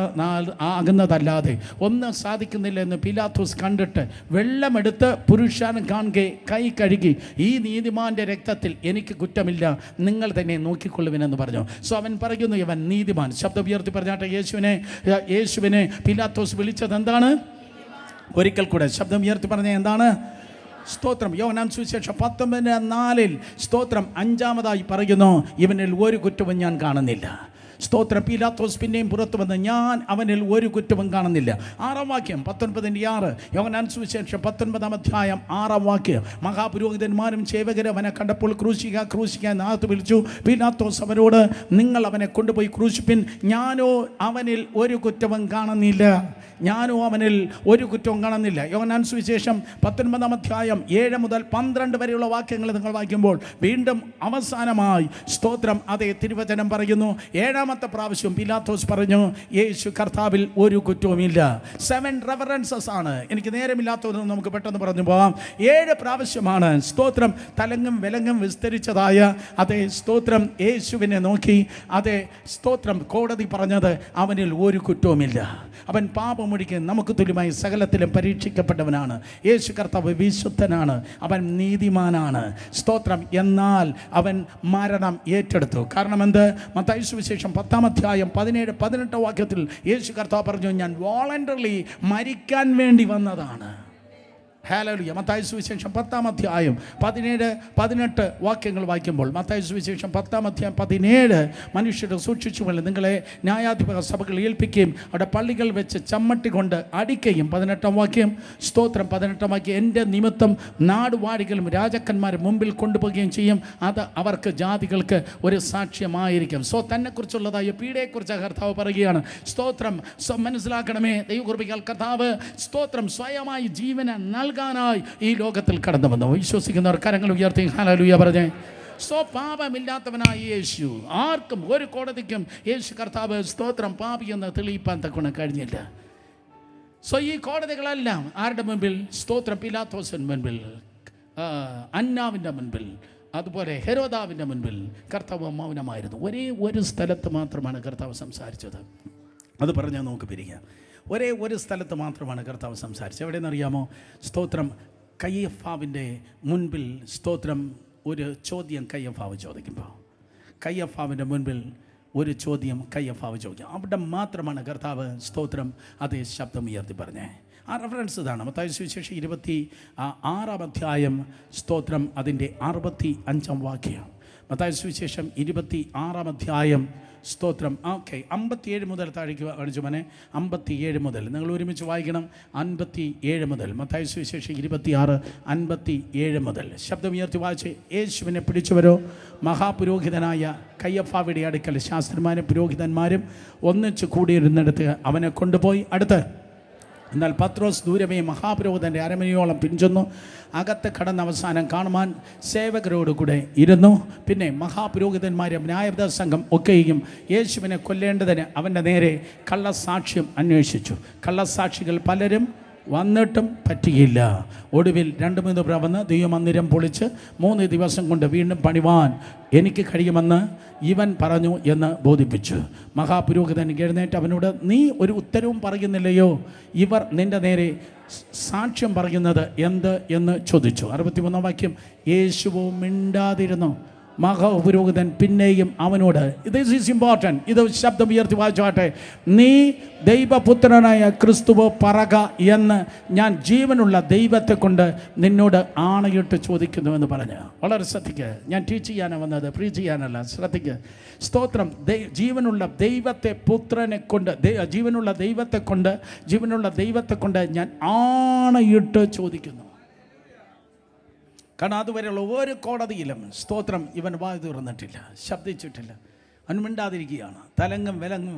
ആകുന്നതല്ലാതെ ഒന്നും സാധിക്കുന്നില്ല എന്ന് പിലാത്തോസ് കണ്ടിട്ട് വെള്ളമെടുത്ത് പുരുഷാരം കാണുകെ കൈ കഴുകി, ഈ നീതിമാന്റെ രക്തത്തിൽ എനിക്ക് കുറ്റമില്ല, നിങ്ങൾ തന്നെ നോക്കിക്കൊള്ളുവിനെന്ന് പറഞ്ഞു. സോ അവൻ പറയുന്നു ഇവൻ നീതിമാൻ. ശബ്ദം ഉയർത്തി പറഞ്ഞാട്ടെ. യേശുവിനെ പിലാത്തോസ് വിളിച്ചത് എന്താണ്? ഒരിക്കൽ കൂടെ ശബ്ദം ഉയർത്തി പറഞ്ഞ എന്താണ്? സ്തോത്രം. യോഹന്നാൻ സുവിശേഷം 19:4 സ്തോത്രം അഞ്ചാമതായി പറയുന്നു, ഇവനിൽ ഒരു കുറ്റവും ഞാൻ കാണുന്നില്ല. സ്തോത്രം. പീലാത്തോസ് പിന്നെയും പുറത്തു വന്ന് ഞാൻ അവനിൽ ഒരു കുറ്റവും കാണുന്നില്ല. 6-ാം വാക്യം 19:6 യോഹന്നാൻ സുവിശേഷം 19-ാം അധ്യായം 6-ാം വാക്യം. മഹാപുരോഹിതന്മാരും സേവകരും അവനെ കണ്ടപ്പോൾ ക്രൂശിക്കാൻ നാത്ത് വിളിച്ചു. പീലാത്തോസ് അവരോട്, നിങ്ങൾ അവനെ കൊണ്ടുപോയി ക്രൂശിപ്പിൻ, ഞാനോ അവനിൽ ഒരു കുറ്റവും കാണുന്നില്ല. യോഹന്നാൻ സുവിശേഷം 19-ാം അധ്യായം 7 മുതൽ 12 വരെയുള്ള വാക്യങ്ങൾ നിങ്ങൾ വായിക്കുമ്പോൾ വീണ്ടും അവസാനമായി സ്തോത്രം അതേ തിരുവചനം പറയുന്നു. 7-ാമത്തെ പ്രാവശ്യം പിലാത്തോസ് പറഞ്ഞു, യേശു കർത്താവിൽ ഒരു കുറ്റവുമില്ല. 7 റെഫറൻസസ് ആണ്. എനിക്ക് നേരമില്ലാത്തത് നമുക്ക് പെട്ടെന്ന് പറഞ്ഞു പോകാം. 7 പ്രാവശ്യമാണ് സ്തോത്രം തലങ്ങും വിലങ്ങും വിസ്തരിച്ചതായ അതേ സ്തോത്രം യേശുവിനെ നോക്കി അതേ സ്തോത്രം കോടതി പറഞ്ഞത് അവനിൽ ഒരു കുറ്റവുമില്ല. അവൻ പാപമൊഴിക്ക് നമുക്ക് തുല്യമായി സകലത്തിലും പരീക്ഷിക്കപ്പെട്ടവനാണ്. യേശു കർത്താവ് വിശുദ്ധനാണ്, അവൻ നീതിമാനാണ്. സ്തോത്രം. എന്നാൽ അവൻ മരണം ഏറ്റെടുത്തു. കാരണം എന്ത്? മത്തായി സുവിശേഷം 10-ാം അധ്യായം 17-18 വാക്യത്തിൽ യേശു കർത്താവ് പറഞ്ഞു, ഞാൻ വോളണ്ടറിലി മരിക്കാൻ വേണ്ടി വന്നതാണ്. ഹല്ലേലൂയ. മത്തായി സുവിശേഷം 10-ാം അധ്യായം 17-18 വാക്യങ്ങൾ വായിക്കുമ്പോൾ മത്തായി സുവിശേഷം 10-ാം അധ്യായം 17 മനുഷ്യരെ സൂക്ഷിച്ചുകൊണ്ട് നിങ്ങളെ ന്യായാധിപ സഭകൾ ഏൽപ്പിക്കുകയും അവിടെ പള്ളികൾ വെച്ച് ചമ്മട്ടി കൊണ്ട് അടിക്കുകയും 18-ാം വാക്യം സ്തോത്രം 18-ാം വാക്യം എൻ്റെ നിമിത്തം നാടുവാഴികളും രാജാക്കന്മാരും മുമ്പിൽ കൊണ്ടുപോവുകയും ചെയ്യും, അത് അവർക്ക് ജാതികൾക്ക് ഒരു സാക്ഷ്യമായിരിക്കും. സോ തന്നെക്കുറിച്ചുള്ളതായ പീഡയെക്കുറിച്ച് കർത്താവ് പറയുകയാണ്. സ്തോത്രം. മനസ്സിലാക്കണമേ ദൈവകൃപയാൽ കർത്താവ് സ്തോത്രം സ്വയമായി ജീവനെ നൽകാനായി ഈ ലോകത്തിൽ കടന്നു വന്നു. വിശ്വസിക്കുന്നവർ കരങ്ങൾ ഉയർത്തി ഹല്ലേലൂയ പറഞ്ഞേ. സോ പാപമില്ലാത്തവനായ യേശു ആർക്കും ഒരു കോടതിക്കും യേശു കർത്താവ് സ്തോത്രം പാപിയെന്ന് തെളിയിപ്പാൻ തക്കവണ്ണം കഴിഞ്ഞില്ല. സോ ഈ കോടതികളെല്ലാം ആരുടെ മുൻപിൽ? സ്തോത്രം പിലാത്തോസിന് മുൻപിൽ, അന്നാവിൻ്റെ മുൻപിൽ, അതുപോലെ ഹെരോദാവിൻ്റെ മുൻപിൽ കർത്താവ് മൗനമായിരുന്നു. ഒരേ ഒരു സ്ഥലത്ത് മാത്രമാണ് കർത്താവ് സംസാരിച്ചത്. അത് പറഞ്ഞാൽ നമുക്ക് പിരിക്കാം. ഒരേ ഒരു സ്ഥലത്ത് മാത്രമാണ് കർത്താവ് സംസാരിച്ചത്. എവിടെയെന്നറിയാമോ? സ്തോത്രം കയ്യഫാവിൻ്റെ മുൻപിൽ സ്തോത്രം ഒരു ചോദ്യം കയ്യഫാവ് ചോദിക്കുമ്പോൾ, കയ്യഫാവിൻ്റെ മുൻപിൽ ഒരു ചോദ്യം കയ്യഫാവ് ചോദിക്കും. അവിടെ മാത്രമാണ് കർത്താവ് സ്തോത്രം അതേ ശബ്ദം ഉയർത്തി പറഞ്ഞേ. ആ റെഫറൻസ് ഇതാണ്. മത്തായി സുവിശേഷം 26-ാം അധ്യായം സ്തോത്രം അതിൻ്റെ 65-ാം വാക്യം. മത്തായി സുവിശേഷം 26-ാം അധ്യായം സ്തോത്രം 57 മുതൽ താഴേക്ക് കാണിച്ചു മോനെ. 57 മുതൽ നിങ്ങൾ ഒരുമിച്ച് വായിക്കണം. 57 മുതൽ മത്തായി സുവിശേഷം 26:57 മുതൽ ശബ്ദം ഉയർത്തി വായിച്ച്. യേശുവിനെ പിടിച്ചവരോ മഹാപുരോഹിതനായ കയ്യഫാവിയുടെ അടുക്കൽ ശാസ്ത്രിമാരും പുരോഹിതന്മാരും ഒന്നിച്ച് കൂടിയിരുന്നിടത്ത് അവനെ കൊണ്ടുപോയി അടുത്ത്. എന്നാൽ പത്രോസ് ദൂരമേ മഹാപുരോഹിതൻ്റെ അരമനയോളം പിഞ്ചെന്നു. അകത്ത് കടന്ന അവസാനം കാണുവാൻ സേവകരോടുകൂടെ ഇരുന്നു. പിന്നെ മഹാപുരോഹിതന്മാരും ന്യായവിധ സംഘം ഒക്കെയും യേശുവിനെ കൊല്ലേണ്ടതിന് അവൻ്റെ നേരെ കള്ളസാക്ഷ്യം അന്വേഷിച്ചു. കള്ളസാക്ഷികൾ പലരും വന്നിട്ടും പറ്റിയില്ല. ഒടുവിൽ 2-3 പ്രവന്ന് ദൈവമന്ദിരം പൊളിച്ച് 3 ദിവസം കൊണ്ട് വീണ്ടും പണിവാൻ എനിക്ക് കഴിയുമെന്ന് ഇവൻ പറഞ്ഞു എന്ന് ബോധിപ്പിച്ചു. മഹാപുരോഹിതൻ എഴുന്നേറ്റ് അവനോട്, നീ ഒരു ഉത്തരവും പറയുന്നില്ലയോ? ഇവർ നിൻ്റെ നേരെ സാക്ഷ്യം പറയുന്നത് എന്ത് എന്ന് ചോദിച്ചു. 63-ാം വാക്യം. യേശുവോ മിണ്ടാതിരുന്നു. മഹാപുരോഹിതൻ പിന്നെയും അവനോട്, ദിസ് ഈസ് ഇമ്പോർട്ടൻറ്റ്, ഇത് ശബ്ദം ഉയർത്തി വായിച്ചാട്ടെ, നീ ദൈവപുത്രനായ ക്രിസ്തുവോ പറക എന്ന് ഞാൻ ജീവനുള്ള ദൈവത്തെ കൊണ്ട് നിന്നോട് ആണയിട്ട് ചോദിക്കുന്നുവെന്ന് പറഞ്ഞ്. വളരെ ശ്രദ്ധിക്കുക, ഞാൻ ടീച്ച് ചെയ്യാനാണ് വന്നത്, പ്രീച്ച് ചെയ്യാനല്ല. ശ്രദ്ധിക്കുക. സ്തോത്രം. ജീവനുള്ള ദൈവത്തെ പുത്രനെ കൊണ്ട്, ജീവനുള്ള ദൈവത്തെ കൊണ്ട് ഞാൻ ആണയിട്ട് ചോദിക്കുന്നു. കാരണം അതുവരെയുള്ള ഒരു കോടതിയിലും സ്തോത്രം ഇവൻ വായു തുറന്നിട്ടില്ല, ശബ്ദിച്ചിട്ടില്ല, അവൻ മിണ്ടാതിരിക്കുകയാണ്, തലങ്ങും വിലങ്ങും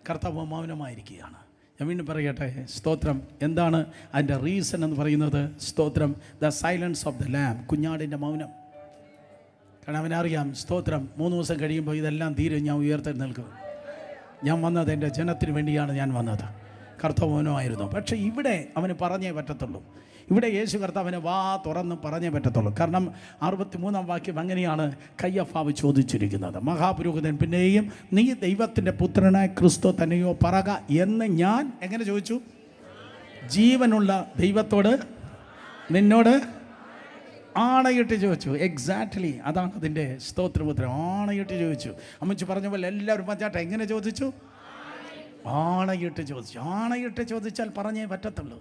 കർത്താവ് മൗനമായിരിക്കുകയാണ്. ഞാൻ വീണ്ടും പറയട്ടെ, സ്തോത്രം. എന്താണ് അതിൻ്റെ റീസൺ എന്ന് പറയുന്നത്? സ്തോത്രം, ദ സൈലൻസ് ഓഫ് ദ ലാം, കുഞ്ഞാടിൻ്റെ മൗനം. കാരണം അവനറിയാം, സ്തോത്രം, 3 ദിവസം കഴിയുമ്പോൾ ഇതെല്ലാം തീരും, ഞാൻ ഉയർത്തെഴുന്നേൽക്കും. ഞാൻ വന്നത് എൻ്റെ ജനത്തിന് വേണ്ടിയാണ് ഞാൻ വന്നത്. കർത്താവ് മൗനമായിരുന്നു. പക്ഷേ ഇവിടെ അവന് പറഞ്ഞേ പറ്റത്തുള്ളൂ. ഇവിടെ യേശു കർത്താവിനെ വാ തുറന്ന് പറഞ്ഞേ പറ്റത്തുള്ളൂ. കാരണം 63-ാം വാക്യം അങ്ങനെയാണ് കയ്യഫാവ് ചോദിച്ചിരിക്കുന്നത്. മഹാപുരോഹിതൻ പിന്നെയും നീ ദൈവത്തിൻ്റെ പുത്രനായ ക്രിസ്തു തന്നെയോ പറക എന്ന് ഞാൻ എങ്ങനെ ചോദിച്ചു? ജീവനുള്ള ദൈവത്തോട് നിന്നോട് ആണയിട്ട് ചോദിച്ചു. എക്സാക്ട്ലി അതാണ് അതിൻ്റെ സ്തോത്രപുത്രം. ആണയിട്ട് ചോദിച്ചു. അമ്മച്ചി പറഞ്ഞ പോലെ എല്ലാവരും പറ്റാട്ടെ, എങ്ങനെ ചോദിച്ചു? ആണയിട്ട് ചോദിച്ചു. ആണയിട്ട് ചോദിച്ചാൽ പറഞ്ഞേ പറ്റത്തുള്ളൂ.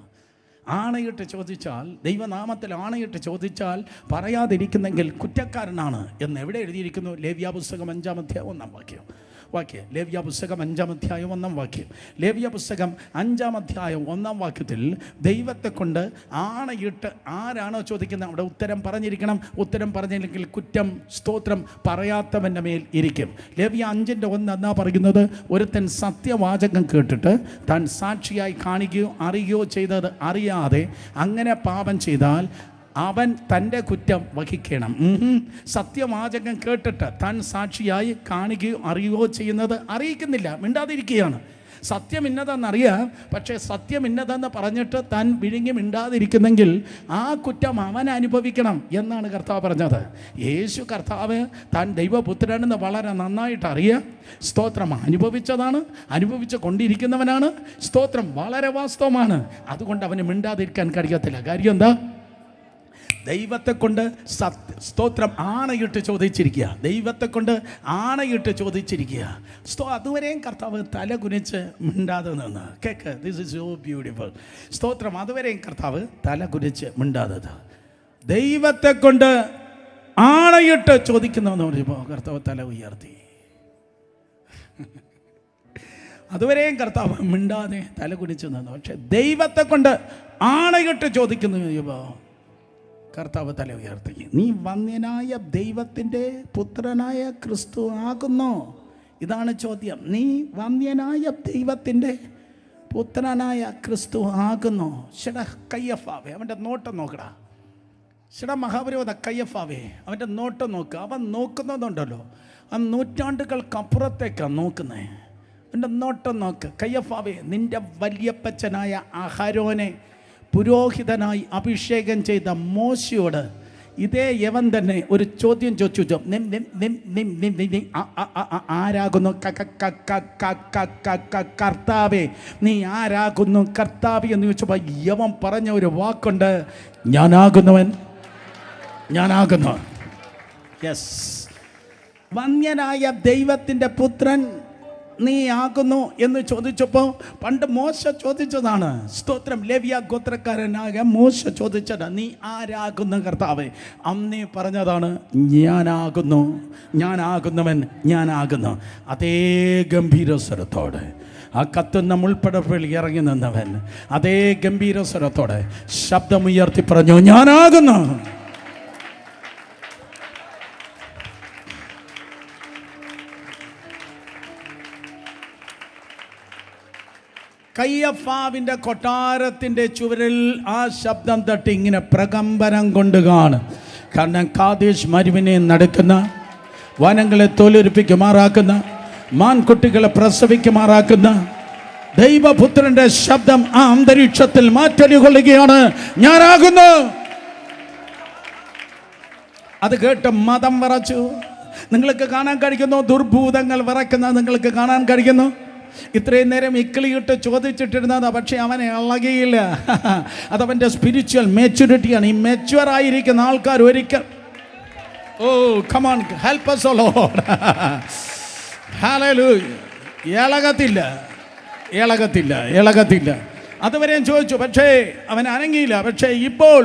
ആണയിട്ട് ചോദിച്ചാൽ, ദൈവനാമത്തിൽ ആണയിട്ട് ചോദിച്ചാൽ പറയാതിരിക്കുന്നെങ്കിൽ കുറ്റക്കാരനാണ് എന്ന് എവിടെ എഴുതിയിരിക്കുന്നു? ലേവ്യാപുസ്തകം 5-ാം അധ്യായം 1-ാം വാക്യം. ലേവ്യാപുസ്തകം 5-ാം അധ്യായം 1-ാം വാക്യം. ലേവ്യാപുസ്തകം 5-ാം അധ്യായം 1-ാം വാക്യത്തിൽ ദൈവത്തെ കൊണ്ട് ആണയിട്ട് ആരാണോ ചോദിക്കുന്നത് അവിടെ ഉത്തരം പറഞ്ഞിരിക്കണം. ഉത്തരം പറഞ്ഞില്ലെങ്കിൽ കുറ്റം, സ്തോത്രം, പറയാത്തവൻ്റെ മേൽ ഇരിക്കും. ലേവ്യ 5:1 എന്നാ പറയുന്നത്? ഒരുത്തൻ സത്യവാചകം കേട്ടിട്ട് താൻ സാക്ഷിയായി കാണുകയോ അറിയുകയോ ചെയ്തത് അറിയാതെ അങ്ങനെ പാപം ചെയ്താൽ അവൻ തൻ്റെ കുറ്റം വഹിക്കണം. സത്യവാചകം കേട്ടിട്ട് താൻ സാക്ഷിയായി കാണുകയോ അറിയുകയോ ചെയ്യുന്നത് അറിയിക്കുന്നില്ല, മിണ്ടാതിരിക്കുകയാണ്. സത്യം ഇന്നതെന്നറിയാം, പക്ഷേ സത്യം ഇന്നതെന്ന് പറഞ്ഞിട്ട് താൻ വിഴുങ്ങി മിണ്ടാതിരിക്കുന്നെങ്കിൽ ആ കുറ്റം അവൻ അനുഭവിക്കണം എന്നാണ് കർത്താവ് പറഞ്ഞത്. യേശു കർത്താവ് താൻ ദൈവപുത്രനെന്ന് വളരെ നന്നായിട്ട് അറിയാം. സ്തോത്രം, അനുഭവിച്ചതാണ്, അനുഭവിച്ച് കൊണ്ടിരിക്കുന്നവനാണ്. സ്തോത്രം വളരെ വാസ്തവമാണ്. അതുകൊണ്ട് അവന് മിണ്ടാതിരിക്കാൻ കഴിയത്തില്ല. കാര്യം എന്താ? ദൈവത്തെ കൊണ്ട് സ്തോത്രം ആണയിട്ട് ചോദിച്ചിരിക്കുക. ദൈവത്തെ കൊണ്ട് ആണയിട്ട് ചോദിച്ചിരിക്കുക. അതുവരെയും കർത്താവ് തല കുനിച്ച് മിണ്ടാതെ നിന്ന്. Cake, this is so beautiful. സ്തോത്രം. അതുവരെയും കർത്താവ് തല കുനിച്ച് മിണ്ടാതെ ദൈവത്തെ കൊണ്ട് ആണയിട്ട് ചോദിക്കുന്നതെന്ന് പറയുമ്പോൾ കർത്താവ് തല ഉയർത്തി. അതുവരെയും കർത്താവ് മിണ്ടാതെ തല കുനിച്ച് നിന്നു. പക്ഷെ ദൈവത്തെ കൊണ്ട് ആണയിട്ട് ചോദിക്കുന്നു പറയുമ്പോൾ കർത്താവ് തല ഉയർത്തി. നീ വന്യനായ ദൈവത്തിൻ്റെ പുത്രനായ ക്രിസ്തു ആകുന്നോ? ഇതാണ് ചോദ്യം. നീ വന്യനായ ദൈവത്തിൻ്റെ പുത്രനായ ക്രിസ്തു ആകുന്നോ? ശട കയ്യഫാവേ, അവൻ്റെ നോട്ടം നോക്കടാ. ശട മഹാപുരോഹിത കയ്യഫാവേ, അവൻ്റെ നോട്ടം നോക്കുക. അവൻ നോക്കുന്നതുണ്ടല്ലോ, ആ നൂറ്റാണ്ടുകൾക്കപ്പുറത്തേക്കാണ് നോക്കുന്നത്. അവൻ്റെ നോട്ടം നോക്ക്. കയ്യഫാവേ, നിൻ്റെ വല്യപ്പച്ചനായ അഹരോനെ പുരോഹിതനായി അഭിഷേകം ചെയ്ത മോശയോട് ഇതേ യവൻ തന്നെ ഒരു ചോദ്യം ചോദിച്ചു. ആരാകുന്നു കർത്താവേ? നീ ആരാകുന്നു കർത്താവേ എന്ന് ചോദിച്ചപ്പോൾ യവൻ പറഞ്ഞ ഒരു വാക്കുണ്ട്, ഞാനാകുന്നവൻ, ഞാനാകുന്നു. യെസ്, വന്യനായ ദൈവത്തിൻ്റെ പുത്രൻ നീ ആകുന്നു എന്ന് ചോദിച്ചപ്പോൾ പണ്ട് മോശ ചോദിച്ചതാണ്. സ്തോത്രം. ലേവ്യ ഗോത്രക്കാരനായ മോശ ചോദിച്ചത്, നീ ആരാകുന്നു കർത്താവേ? അന്നേ പറഞ്ഞതാണ്, ഞാനാകുന്നു, ഞാനാകുന്നവൻ, ഞാനാകുന്നു. അതേ ഗംഭീരസ്വരത്തോടെ ആ കത്തുന്ന മുൾപ്പടപ്പിൽ ഇറങ്ങി നിന്നവൻ അതേ ഗംഭീരസ്വരത്തോടെ ശബ്ദമുയർത്തി പറഞ്ഞു, ഞാനാകുന്നു. കയ്യഫാവിൻ്റെ കൊട്ടാരത്തിൻ്റെ ചുവരിൽ ആ ശബ്ദം തട്ടി ഇങ്ങനെ പ്രകമ്പനം കൊണ്ട് കാണും. കാരണം കാദേശ് മരുവിനെ നടക്കുന്ന, വനങ്ങളെ തൊലിരിപ്പിക്കുമാറാക്കുന്ന, മാൻകുട്ടികളെ പ്രസവിക്കുമാറാക്കുന്ന ദൈവപുത്രൻ്റെ ശബ്ദം ആ അന്തരീക്ഷത്തിൽ മാറ്റൊലി കൊള്ളുകയാണ്. ഞാനാകുന്നു. അത് കേട്ട് മതം വിറച്ചു. നിങ്ങൾക്ക് കാണാൻ കഴിയുന്നു, ദുർഭൂതങ്ങൾ വിറയ്ക്കുന്നത് നിങ്ങൾക്ക് കാണാൻ കഴിയുന്നു. ഇത്രയും നേരം ഇക്കിളിയിട്ട് ചോദിച്ചിട്ടിരുന്നത്, പക്ഷെ അവനെ ഇളകിയില്ല. അതവൻ്റെ സ്പിരിച്വൽ മെച്യൂരിറ്റിയാണ്. ഈ മെച്യൂർ ആയിരിക്കുന്ന ആൾക്കാർ ഒരിക്കൽ Oh, come on, help us, oh Lord. Hallelujah. ഇളകത്തില്ല. അതുവരെ ഞാൻ ചോദിച്ചു, പക്ഷേ അവൻ അനങ്ങിയില്ല. പക്ഷേ ഇപ്പോൾ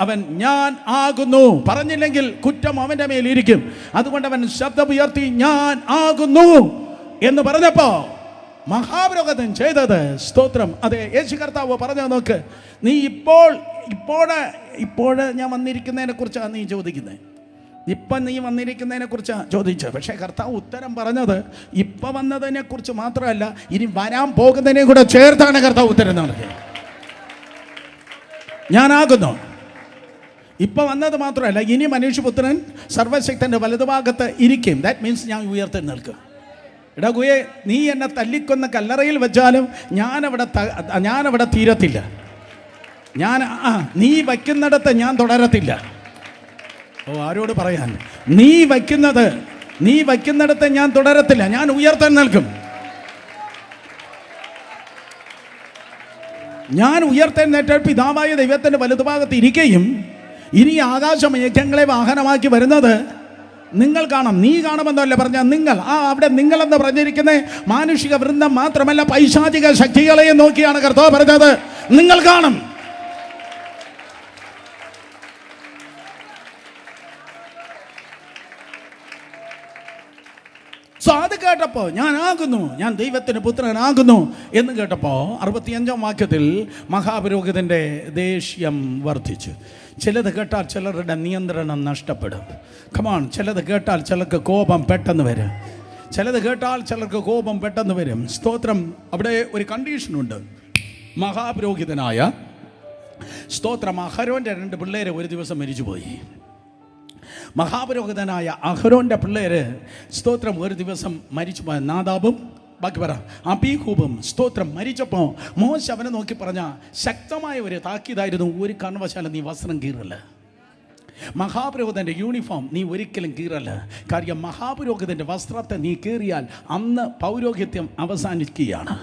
അവൻ ഞാൻ ആകുന്നു പറഞ്ഞില്ലെങ്കിൽ കുറ്റം അവൻ്റെ മേലിരിക്കും. അതുകൊണ്ട് അവൻ ശബ്ദമുയർത്തി ഞാൻ ആകുന്നു എന്ന് പറഞ്ഞപ്പോൾ മഹാപുരോഹിതൻ ചെയ്തത്, സ്തോത്രം, അതെ, യേശു കർത്താവ് പറഞ്ഞു, നോക്ക്, നീ ഇപ്പോൾ ഞാൻ വന്നിരിക്കുന്നതിനെ കുറിച്ചാണ് നീ ചോദിക്കുന്നത്. ഇപ്പം നീ വന്നിരിക്കുന്നതിനെ കുറിച്ചാണ് ചോദിച്ചത്. പക്ഷേ കർത്താവ് ഉത്തരം പറഞ്ഞത് ഇപ്പം വന്നതിനെ കുറിച്ച് മാത്രമല്ല, ഇനി വരാൻ പോകുന്നതിനെ കൂടെ ചേർത്താണ് കർത്താവ് ഉത്തരം നൽകിയത്. ഞാനാകുന്നു. ഇപ്പം വന്നത് മാത്രമല്ല, ഇനി മനുഷ്യപുത്രൻ സർവശക്തൻ്റെ വലതുഭാഗത്ത് ഇരിക്കും. ദാറ്റ് മീൻസ് ഞാൻ ഉയർത്തി നിൽക്കും. ഇടകുയെ, നീ എന്നെ തല്ലിക്കൊന്ന കല്ലറയിൽ വെച്ചാലും ഞാനവിടെ തീരത്തില്ല. നീ വയ്ക്കുന്നിടത്ത് ഞാൻ തുടരത്തില്ല. ആരോട് പറയാൻ? നീ വയ്ക്കുന്നിടത്ത് ഞാൻ തുടരത്തില്ല, ഞാൻ ഉയർത്താൻ നിൽക്കും. ഞാൻ ഉയർത്തെഴുന്നേറ്റ് പിതാവായ ദൈവത്തിൻ്റെ വലതുഭാഗത്ത് ഇരിക്കുകയും ഇനി ആകാശമേഘങ്ങളെ വാഹനമാക്കി വരുന്നത് നിങ്ങൾ കാണാം. നീ കാണുമെന്നല്ല പറഞ്ഞ നിങ്ങൾ, അവിടെ നിങ്ങളെന്ന് പറഞ്ഞിരിക്കുന്ന മാനുഷിക വൃന്ദം മാത്രമല്ല, പൈശാചിക ശക്തികളെയും നോക്കിയാണ് കർത്താവ് പറഞ്ഞത്, നിങ്ങൾ കാണും. സോ അത് കേട്ടപ്പോൾ ഞാൻ ദൈവത്തിൻ്റെ പുത്രനാകുന്നു എന്ന് കേട്ടപ്പോൾ 65-ാം വാക്യത്തിൽ മഹാപുരോഹിതൻ്റെ ദേഷ്യം വർദ്ധിച്ചു. ചിലത് കേട്ടാൽ ചിലരുടെ നിയന്ത്രണം നഷ്ടപ്പെടും. കമാൺ, ചിലത് കേട്ടാൽ ചിലർക്ക് കോപം പെട്ടെന്ന് വരും. സ്തോത്രം. അവിടെ ഒരു കണ്ടീഷനുണ്ട്. മഹാപുരോഹിതനായ, സ്തോത്രം, അഹരോൻ്റെ 2 പിള്ളേര് ഒരു ദിവസം മരിച്ചുപോയി. മഹാപുരോഹിതനായ അഹരോൻ്റെ പിള്ളേര്, സ്തോത്രം, ഒരു ദിവസം മരിച്ചുപോയ നാദാബും ബാക്കി പറ അബീഹൂബും, സ്തോത്രം, മരിച്ചപ്പോൾ മോശ അവനെ നോക്കി പറഞ്ഞ ശക്തമായ ഒരു താക്കീതായിരുന്നു, ഒരു കാരണവശാലും നീ വസ്ത്രം കീറല്ല. മഹാപുരോഹിതൻ്റെ യൂണിഫോം നീ ഒരിക്കലും കീറല്ല. കാര്യം മഹാപുരോഹിതൻ്റെ വസ്ത്രത്തെ നീ കീറിയാൽ അന്ന് പൗരോഹിത്യം അവസാനിക്കുകയാണ്.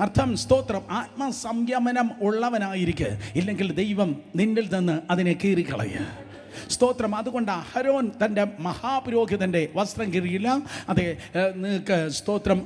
അർത്ഥം, സ്തോത്രം, ആത്മസംയമനം ഉള്ളവനായിരിക്കുക, ഇല്ലെങ്കിൽ ദൈവം നിന്നിൽ നിന്ന് അതിനെ കീറിക്കളയുക. സ്തോത്രം. അതുകൊണ്ട് അഹരോൻ തൻ്റെ മഹാപുരോഹിതൻ്റെ വസ്ത്രം കീറിയില്ല. അതെ, നിങ്ങൾക്ക് സ്തോത്രം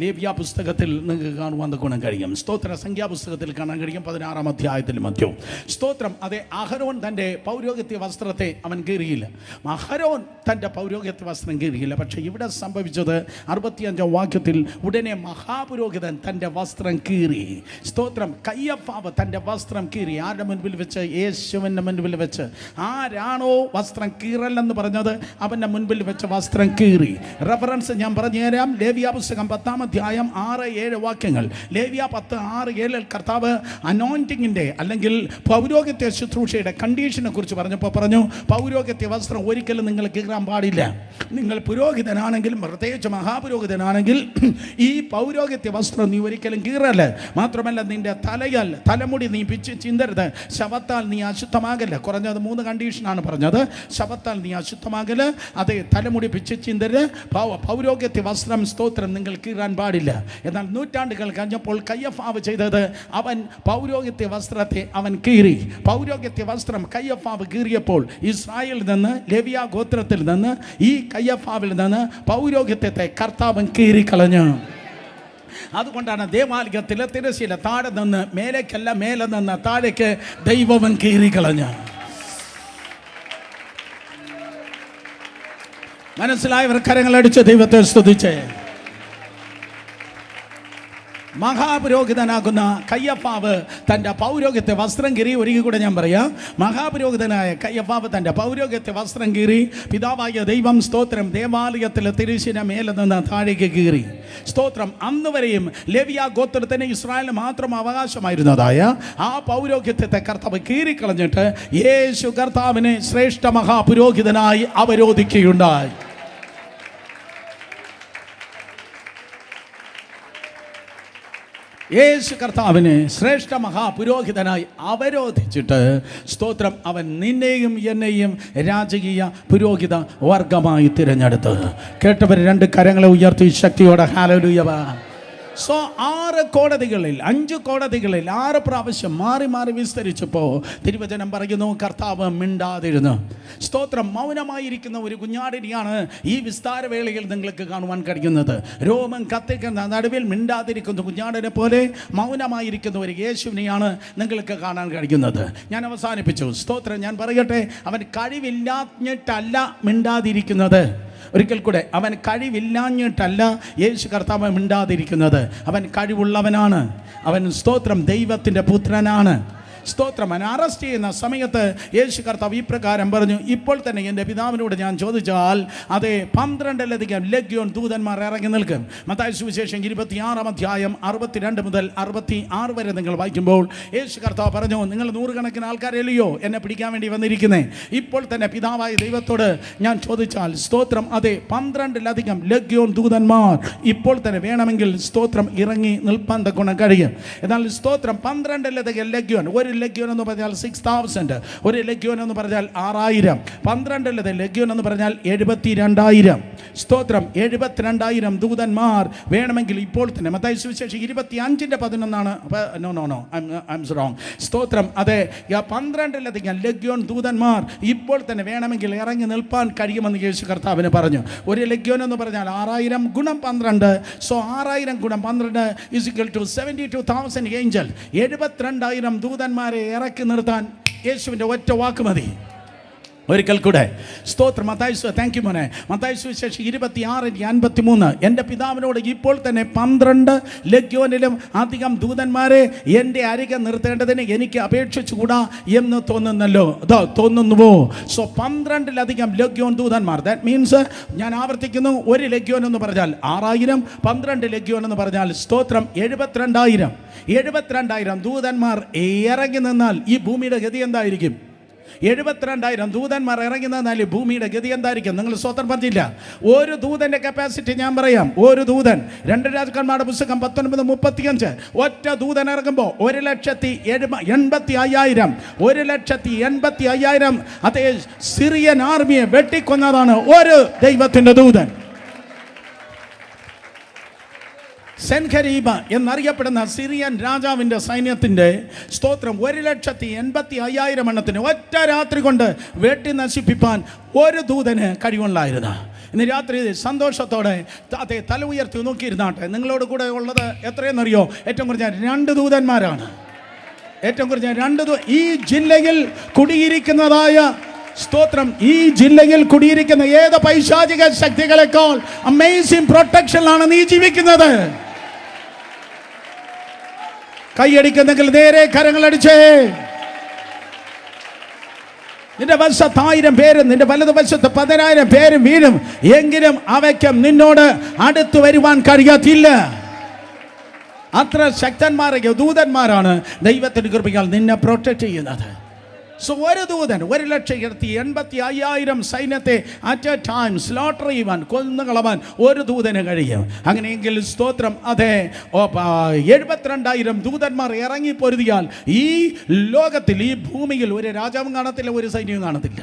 ലേവ്യ പുസ്തകത്തിൽ നിങ്ങൾക്ക് കാണുവാൻ ഗുണം കഴിയും. സ്തോത്ര സംഖ്യാപുസ്തകത്തിൽ കാണാൻ കഴിയും 16-ാം അധ്യായത്തിൽ മധ്യവും. സ്തോത്രം. അതെ, അഹരോൻ തൻ്റെ പൗരോഹിത്യ വസ്ത്രത്തെ അവൻ കീറിയില്ല. അഹരോൻ തൻ്റെ പൗരോഹിത്യ വസ്ത്രം കീറിയില്ല. പക്ഷേ ഇവിടെ സംഭവിച്ചത് 65-ാം വാക്യത്തിൽ, ഉടനെ മഹാപുരോഹിതൻ തൻ്റെ വസ്ത്രം കീറി. സ്തോത്രം. കയ്യഫാവ് തൻ്റെ വസ്ത്രം കീറി. ആരുടെ മുൻപിൽ വെച്ച്? യേശുവിൻ്റെ മുൻപിൽ വെച്ച്. ആരാണോ വസ്ത്രം കീറലെന്ന് പറഞ്ഞത്, അവൻ്റെ മുൻപിൽ വെച്ച് വസ്ത്രം കീറി. റെഫറൻസ് ഞാൻ പറഞ്ഞു തരാം. ലേവ്യ പുസ്തകം 10-ാം അധ്യായം 6-7 വാക്യങ്ങൾ. ലേവ്യ 10:6-7 കർത്താവ് അനോയിന്റിങ്ങിൻ്റെ അല്ലെങ്കിൽ പൗരോഹിത്യ ശുശ്രൂഷയുടെ കണ്ടീഷനെ കുറിച്ച് പറഞ്ഞപ്പോൾ പറഞ്ഞു, പൗരോഹിത്യ വസ്ത്രം ഒരിക്കലും നിങ്ങൾ കീറാൻ പാടില്ല. നിങ്ങൾ പുരോഹിതനാണെങ്കിലും, പ്രത്യേകിച്ച് മഹാപുരോഹിതനാണെങ്കിൽ, ഈ പൗരോഹിത്യ വസ്ത്രം നീ ഒരിക്കലും കീറല്ല. മാത്രമല്ല, നിന്റെ തലമുടി നീ പിച്ച് ചിന്തരുത്. ശവത്താൽ നീ അശുദ്ധമാകല്ല. കുറഞ്ഞത് 3 കണ്ടീഷനാണ് പറഞ്ഞത്. ശവത്താൽ നീ അശുദ്ധമാകല്, അതേ, തലമുടി പിച്ച് ചിന്തര്, പൗരോഹിത്യ വസ്ത്രം, സ്തോത്രം, നിങ്ങൾ കീറാൻ പാടില്ല. എന്നാൽ നൂറ്റാണ്ടുകൾ കഴിഞ്ഞപ്പോൾ കയ്യഫാവ് ചെയ്തത്, അവൻ പൗരോഹിത്യ വസ്ത്രത്തെ അവൻ കീറി. പൗരോഹിത്യ വസ്ത്രം കയ്യഫാവ് കീറിയപ്പോൾ ഇസ്രായേലിൽ നിന്ന്, ലേവ്യ ഗോത്രത്തിൽ നിന്ന്, ഈ കയ്യഫാവിൽ നിന്ന് പൗരോഹിത്യത്തെ കർത്താവൻ കീറിക്കളഞ്ഞു. അതുകൊണ്ടാണ് ദേവാലയത്തിൽ തിരശ്ശീല താഴെ നിന്ന് മേലേക്കല്ല, മേലെ നിന്ന് താഴേക്ക് ദൈവവൻ കീറിക്കളഞ്ഞു. മനസ്സിലായവർ കരങ്ങളടിച്ച് ദൈവത്തെ സ്തുതിച്ചേ. മഹാപുരോഹിതനാകുന്ന കയ്യഫാവ് തൻ്റെ പൗരോഹിത്യ വസ്ത്രം കീറി. ഒരിക്കൽ കൂടെ ഞാൻ പറയാം. മഹാപുരോഹിതനായ കയ്യഫാവ് തൻ്റെ പൗരോഹിത്യ വസ്ത്രം കീറി. പിതാവായ ദൈവം, സ്തോത്രം, ദേവാലയത്തിലെ തിരശ്ശീല മേലെ നിന്ന് താഴേക്ക് കീറി. സ്തോത്രം. അന്ന് വരെയും ലേവ്യ ഗോത്രത്തിന് ഇസ്രായേലിന് മാത്രം അവകാശമായിരുന്നതായ ആ പൗരോഹിത്യത്തെ കർത്താവ് കീറിക്കളഞ്ഞിട്ട് യേശു കർത്താവിനെ ശ്രേഷ്ഠ മഹാപുരോഹിതനായി അവരോധിക്കുകയുണ്ടായി. യേശു കർത്താവിനെ ശ്രേഷ്ഠ മഹാപുരോഹിതനായി അവരോധിച്ചിട്ട്, സ്തോത്രം, അവൻ നിന്നെയും എന്നെയും രാജകീയ പുരോഹിത വർഗമായി തിരഞ്ഞെടുത്ത്. കേട്ടവർ 2 കരങ്ങളെ ഉയർത്തി ശക്തിയോടെ ഹല്ലേലൂയ. സോ 6 കോടതികളിൽ 5 കോടതികളിൽ 6 പ്രാവശ്യം മാറി മാറി വിസ്തരിച്ചപ്പോൾ തിരുവചനം പറയുന്നു, കർത്താവ് മിണ്ടാതിരുന്നു. സ്തോത്രം. മൗനമായിരിക്കുന്ന ഒരു കുഞ്ഞാടിനെയാണ് ഈ വിസ്താരവേളയിൽ നിങ്ങൾക്ക് കാണുവാൻ കഴിയുന്നത്. രോമം കത്തിക്കുന്ന നടുവിൽ മിണ്ടാതിരിക്കുന്ന കുഞ്ഞാടിനെ പോലെ മൗനമായിരിക്കുന്ന ഒരു യേശുവിനെയാണ് നിങ്ങൾക്ക് കാണാൻ കഴിയുന്നത്. ഞാൻ അവസാനിപ്പിച്ചു. സ്തോത്രം. ഞാൻ പറയട്ടെ, അവൻ കഴിവില്ലാഞ്ഞിട്ടല്ല മിണ്ടാതിരിക്കുന്നത്. ഒരിക്കൽ കൂടെ, അവൻ കഴിവില്ലാഞ്ഞിട്ടല്ല യേശു കർത്താവ് മിണ്ടാതിരിക്കുന്നത്. അവൻ കഴിവുള്ളവനാണ്. അവൻ സ്തോത്രം ദൈവത്തിൻ്റെ പുത്രനാണ്. സ്തോത്രം. അവൻ അറസ്റ്റ് ചെയ്യുന്ന സമയത്ത് യേശു കർത്താവ് ഈ പ്രകാരം പറഞ്ഞു, ഇപ്പോൾ തന്നെ എൻ്റെ പിതാവിനോട് ഞാൻ ചോദിച്ചാൽ അതെ 12 ലഗ്യോൻ ദൂതന്മാർ ഇറങ്ങി നിൽക്കും. മത്തായി സുവിശേഷം 26 അധ്യായം 62 മുതൽ 66 വരെ നിങ്ങൾ വായിക്കുമ്പോൾ യേശു കർത്താവ് പറഞ്ഞു, നിങ്ങൾ 100 കണക്കിന് ആൾക്കാരല്ലയോ എന്നെ പിടിക്കാൻ വേണ്ടി വന്നിരിക്കുന്നേ. ഇപ്പോൾ തന്നെ പിതാവായ ദൈവത്തോട് ഞാൻ ചോദിച്ചാൽ സ്തോത്രം അതെ 12 ലഗ്യോൻ ദൂതന്മാർ ഇപ്പോൾ തന്നെ വേണമെങ്കിൽ സ്തോത്രം ഇറങ്ങി നിൽപ്പാൻ തക്കോണം കഴിയും. എന്നാൽ സ്തോത്രം 12 ലഗ്യോൻ, ഒരു ലഗ്യോൻ എന്ന് പറഞ്ഞാൽ 6000, ഒരു ലഗ്യോൻ എന്ന് പറഞ്ഞാൽ 6000, 12 ലഗ്യോൻ എന്ന് പറഞ്ഞാൽ 72,000. സ്തോത്രം. 72,000 ദൂതന്മാർ വേണമെങ്കിൽ ഇപ്പോൾ തന്നെ. മത്തായി സുവിശേഷം 25:11 സ്തോത്രം. അതെ 12 ലഗ്യോൻ ദൂതന്മാർ ഇപ്പോൾ തന്നെ വേണമെങ്കിൽ ഇറങ്ങി നിൽപ്പാൻ കഴിയുമെന്ന് യേശു കർത്താവിന് പറഞ്ഞു. ഒരു ലഗ്യോൻ എന്ന് പറഞ്ഞാൽ 6000 ഗുണം 12. സോ 6000 ഗുണം 12 = 72,000 ഏഞ്ചൽ. 72,000 ദൂതന്മാരെ ഇറക്കി നിർത്താൻ യേശുവിൻ്റെ ഒറ്റ വാക്ക് മതി. ഒരിക്കൽ കൂടെ സ്തോത്രം. താങ്ക് യു മോനെ. മത്തായി സുവിശേഷം 26:53 എൻ്റെ പിതാവിനോട് ഇപ്പോൾ തന്നെ 12 ലഗ്യോനിലും അധികം ദൂതന്മാരെ എൻ്റെ അരികെ നിർത്തേണ്ടതിന് എനിക്ക് അപേക്ഷിച്ചുകൂടാ എന്ന് തോന്നുന്നുവോ? സോ 12 ലഗ്യോൻ ദൂതന്മാർ. ദാറ്റ് മീൻസ്, ഞാൻ ആവർത്തിക്കുന്നു, ഒരു ലഗ്യോൻ എന്ന് പറഞ്ഞാൽ 6000, 12 ലഗ്യോൻ എന്ന് പറഞ്ഞാൽ സ്തോത്രം 72,000. 72,000 ദൂതന്മാർ ഇറങ്ങി നിന്നാൽ ഈ ഭൂമിയുടെ ഗതി എന്തായിരിക്കും? 72,000 ദൂതന്മാർ ഇറങ്ങി നിന്നാൽ ഭൂമിയുടെ ഗതി എന്തായിരിക്കും? നിങ്ങൾ സ്വതന്ത്രം പറഞ്ഞില്ല. ഒരു ദൂതന്റെ കപ്പാസിറ്റി ഞാൻ പറയാം. ഒരു ദൂതൻ, 2 രാജാക്കന്മാരുടെ പുസ്തകം 19:35, ഒറ്റ ദൂതൻ ഇറങ്ങുമ്പോൾ 1,85,000 1,85,000 അതേ സിറിയൻ ആർമിയെ വെട്ടിക്കൊന്നതാണ് ഒരു ദൈവത്തിന്റെ ദൂതൻ. സെൻഖരീബ എന്നറിയപ്പെടുന്ന സിറിയൻ രാജാവിൻ്റെ സൈന്യത്തിൻ്റെ സ്തോത്രം 1,85,000 എണ്ണത്തിന് ഒറ്റ രാത്രി കൊണ്ട് വെട്ടി നശിപ്പിപ്പാൻ ഒരു ദൂതന് കഴിവുള്ളായിരുന്നു. ഇന്ന് രാത്രി സന്തോഷത്തോടെ അതേ തല ഉയർത്തി നോക്കിയിരുന്നാട്ടെ. നിങ്ങളോട് കൂടെ ഉള്ളത് എത്രയെന്നറിയോ? ഏറ്റവും കുറഞ്ഞ 2 ദൂതന്മാരാണ്. ഏറ്റവും കുറഞ്ഞ 2 ഈ ജില്ലയിൽ കുടിയിരിക്കുന്നതായ സ്തോത്രം, ഈ ജില്ലയിൽ കുടിയിരിക്കുന്ന ഏത് പൈശാചിക ശക്തികളെക്കാൾ അമേസിംഗ് പ്രൊട്ടക്ഷനിലാണ് നീ ജീവിക്കുന്നത്. കൈയടിക്കുന്നെങ്കിൽ നേരെ കരങ്ങളടിച്ചേ. നിന്റെ വശത്ത് 1000 പേരും നിന്റെ വലതുവശത്ത് 10,000 പേരും വീഴും, എങ്കിലും അവയ്ക്കും നിന്നോട് അടുത്തു വരുവാൻ കഴിയത്തില്ല. അത്ര ശക്തന്മാരൊക്കെ ദൂതന്മാരാണ് ദൈവത്തിന്റെ കൃപയാൽ നിന്നെ പ്രൊട്ടക്ട് ചെയ്യുന്നത്. സോ ഒരു ദൂതൻ 1,85,000 സൈന്യത്തെ അറ്റ് എ ടൈം സ്ലോട്ടർ ചെയ്യുവാൻ, കൊന്നുകളവാൻ ഒരു ദൂതന് കഴിയും. അങ്ങനെയെങ്കിൽ സ്തോത്രം അതെ 72,000 ദൂതന്മാർ ഇറങ്ങി പൊരുതിയാൽ ഈ ലോകത്തിൽ, ഈ ഭൂമിയിൽ ഒരു രാജാവും കാണത്തില്ല, ഒരു സൈന്യവും കാണത്തില്ല.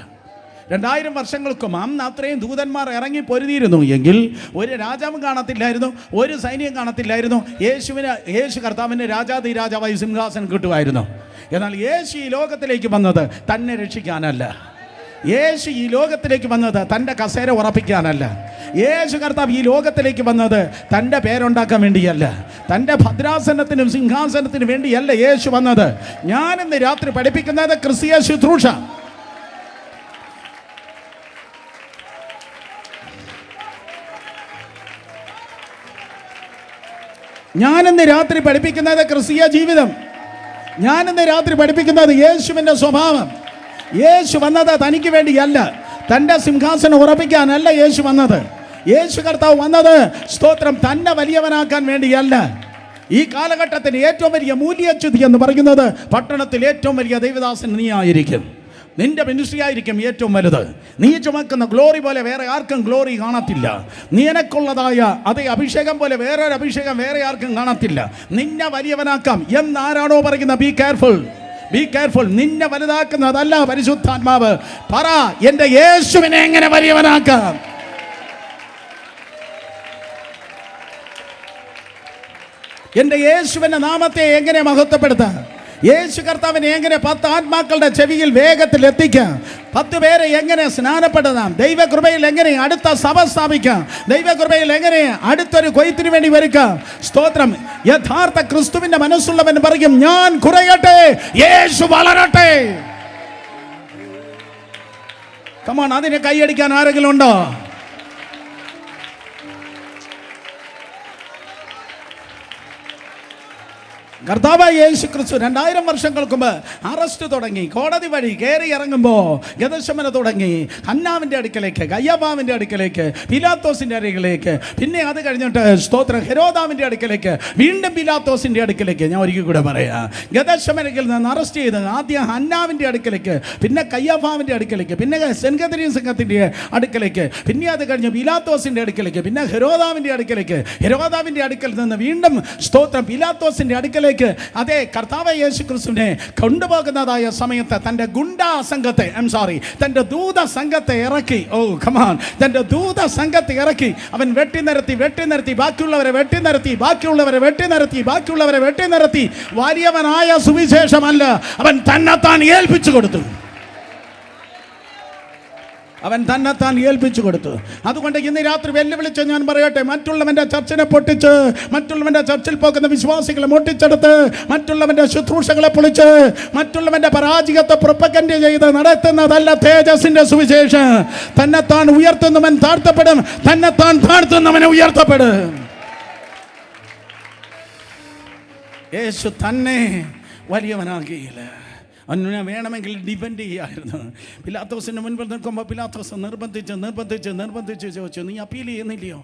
2000 വർഷങ്ങൾക്കും അന്ന് അത്രയും ദൂതന്മാർ ഇറങ്ങി പൊരുതിയിരുന്നു എങ്കിൽ ഒരു രാജാവും കാണത്തില്ലായിരുന്നു, ഒരു സൈന്യം കാണത്തില്ലായിരുന്നു. യേശു കർത്താവിന് രാജാവായി സിംഹാസനം കിട്ടുമായിരുന്നു. എന്നാൽ യേശു ഈ ലോകത്തിലേക്ക് വന്നത് തന്നെ രക്ഷിക്കാനല്ല. യേശു ഈ ലോകത്തിലേക്ക് വന്നത് തൻ്റെ കസേര ഉറപ്പിക്കാനല്ല. യേശു കർത്താവ് ഈ ലോകത്തിലേക്ക് വന്നത് തൻ്റെ പേരുണ്ടാക്കാൻ വേണ്ടിയല്ല, തൻ്റെ ഭദ്രാസനത്തിനും സിംഹാസനത്തിനും വേണ്ടിയല്ല യേശു വന്നത്. ഞാനിന്ന് രാത്രി പഠിപ്പിക്കുന്നത് ക്രിസ്തീയ ശുശ്രൂഷ. ഞാനിന്ന് രാത്രി പഠിപ്പിക്കുന്നത് ക്രിസ്തീയ ജീവിതം. ഞാനിന്ന് രാത്രി പഠിപ്പിക്കുന്നത് യേശുവിൻ്റെ സ്വഭാവം. യേശു വന്നത് തനിക്ക് വേണ്ടിയല്ല, തൻ്റെ സിംഹാസനം ഉറപ്പിക്കാനല്ല യേശു വന്നത്. യേശു കർത്താവ് വന്നത് സ്തോത്രം തന്നെ വലിയവനാക്കാൻ വേണ്ടിയല്ല. ഈ കാലഘട്ടത്തിന് ഏറ്റവും വലിയ മൂല്യച്യുതി എന്ന് പറയുന്നത് പട്ടണത്തിൽ ഏറ്റവും വലിയ ദൈവദാസൻ നീ ആയിരിക്കും. നിന്റെ മിനിസ്ട്രി ആയിരിക്കും ഏറ്റവും വലുത്. നീ ചുമക്കുന്ന ഗ്ലോറി പോലെ വേറെ ആർക്കും ഗ്ലോറി കാണത്തില്ല. നിനക്കുള്ളതായ അതേ അഭിഷേകം പോലെ വേറൊരു അഭിഷേകം വേറെ ആർക്കും കാണത്തില്ല. നിന്നെ വലിയവനാക്കാം എന്നാരാണോ പറയുന്നത്, ബി കെയർഫുൾ, ബി കെയർഫുൾ. നിന്നെ വലുതാക്കുന്നതല്ല പരിശുദ്ധാത്മാവ്. പറ, എൻ്റെ യേശുവിനെ എങ്ങനെ വലിയവനാക്കാം? എൻ്റെ യേശുവിൻ്റെ നാമത്തെ എങ്ങനെ മഹത്വപ്പെടുത്താം? യേശു കർത്താവിനെ എങ്ങനെ 10 ആത്മാക്കളുടെ ചെവിയിൽ വേഗത്തിൽ എത്തിക്കാം? 10 പേരെ എങ്ങനെ സ്നാനപ്പെടുത്താം? ദൈവകൃപയിൽ എങ്ങനെ അടുത്ത സഭ സ്ഥാപിക്കാം? ദൈവകൃപയിൽ എങ്ങനെ അടുത്തൊരു കൊയ്ത്തിന് വേണ്ടി ഒരുക്കാം? സ്തോത്രം. യഥാർത്ഥ ക്രിസ്തുവിന്റെ മനസ്സുള്ളവൻ പറയും, ഞാൻ കുറയട്ടെ, യേശു വളരട്ടെ. കമോൺ, അതിനെ കൈയടിക്കാൻ ആരെങ്കിലും ഉണ്ടോ? കർത്താവായ യേശു ക്രിസ്തു 2000 വർഷങ്ങൾക്ക് മുമ്പ് അറസ്റ്റ് തുടങ്ങി, കോടതി വഴി കയറി ഇറങ്ങുമ്പോൾ ഗെത്സമനെ തുടങ്ങി ഹന്നാവിൻ്റെ അടുക്കലേക്ക്, കയ്യഫാവിൻ്റെ അടുക്കലേക്ക്, പിലാത്തോസിൻ്റെ അടുക്കലേക്ക്, പിന്നെ അത് കഴിഞ്ഞിട്ട് സ്തോത്രം ഹെരോദാവിൻ്റെ അടുക്കലേക്ക്, വീണ്ടും പിലാത്തോസിൻ്റെ അടുക്കലേക്ക്. ഞാൻ ഒരിക്കൽ കൂടെ പറയാം, ഗെത്സമനയിൽ നിന്ന് അറസ്റ്റ് ചെയ്ത് ആദ്യം ഹന്നാവിൻ്റെ അടുക്കലേക്ക്, പിന്നെ കയ്യഫാവിൻ്റെ അടുക്കലേക്ക്, പിന്നെ സെൻഗദരീൻ സംഘത്തിൻ്റെ അടുക്കലേക്ക്, പിന്നെ അത് കഴിഞ്ഞ് പിലാത്തോസിൻ്റെ അടുക്കലേക്ക്, പിന്നെ ഹെരോദാവിൻ്റെ അടുക്കലേക്ക്, ഹെരോദാവിൻ്റെ അടുക്കൽ നിന്ന് വീണ്ടും സ്തോത്രം പിലാത്തോസിൻ്റെ അടുക്കലേക്ക്. അതേ കർത്താവായ യേശു ക്രിസ്തുവിനെ കൊണ്ടുപോകുന്നതായ സമയത്ത് തൻ്റെ ഗുണ്ടാ സംഘത്തെ, തൻ്റെ ദൂത സംഘത്തെ ഇറക്കി. ഓ കമാൻ, തൻ്റെ ദൂത സംഘത്തെ ഇറക്കി. അവൻ വെട്ടിനിരത്തി ബാക്കിയുള്ളവരെ വെട്ടിനിരത്തി വലിയവനായ സുവിശേഷമല്ല, അവൻ തന്നെത്താൻ ഏൽപ്പിച്ചു കൊടുത്തു. അതുകൊണ്ട് ഇന്ന് രാത്രി വെല്ലുവിളിച്ച് ഞാൻ പറയട്ടെ, മറ്റുള്ളവൻ്റെ ചർച്ചിനെ പൊട്ടിച്ച്, മറ്റുള്ളവൻ്റെ ചർച്ചിൽ പോകുന്ന വിശ്വാസികളെ മുട്ടിച്ചെടുത്ത്, മറ്റുള്ളവൻ്റെ ശുശ്രൂഷകളെ പൊളിച്ച്, മറ്റുള്ളവൻ്റെ പരാജയത്തെ പ്രൊപ്പഗൻഡ ചെയ്ത് നടത്തുന്നതല്ല തേജസ്സിന്റെ സുവിശേഷം. തന്നെത്താൻ ഉയർത്തുന്നവൻ താഴ്ത്തപ്പെടും, തന്നെത്താൻ താഴ്ത്തുന്നവനെ ഉയർത്തപ്പെടും. യേശു തന്നെ വലിയവനാകിയില്ല. അവനെ വേണമെങ്കിൽ ഡിപെൻഡ് ചെയ്യായിരുന്നു. പിലാത്തോസിൻ്റെ മുൻപിൽ നിൽക്കുമ്പോൾ പിലാത്തോസ് നിർബന്ധിച്ച് ചോദിച്ചു, നീ അപ്പീൽ ചെയ്യുന്നില്ലയോ?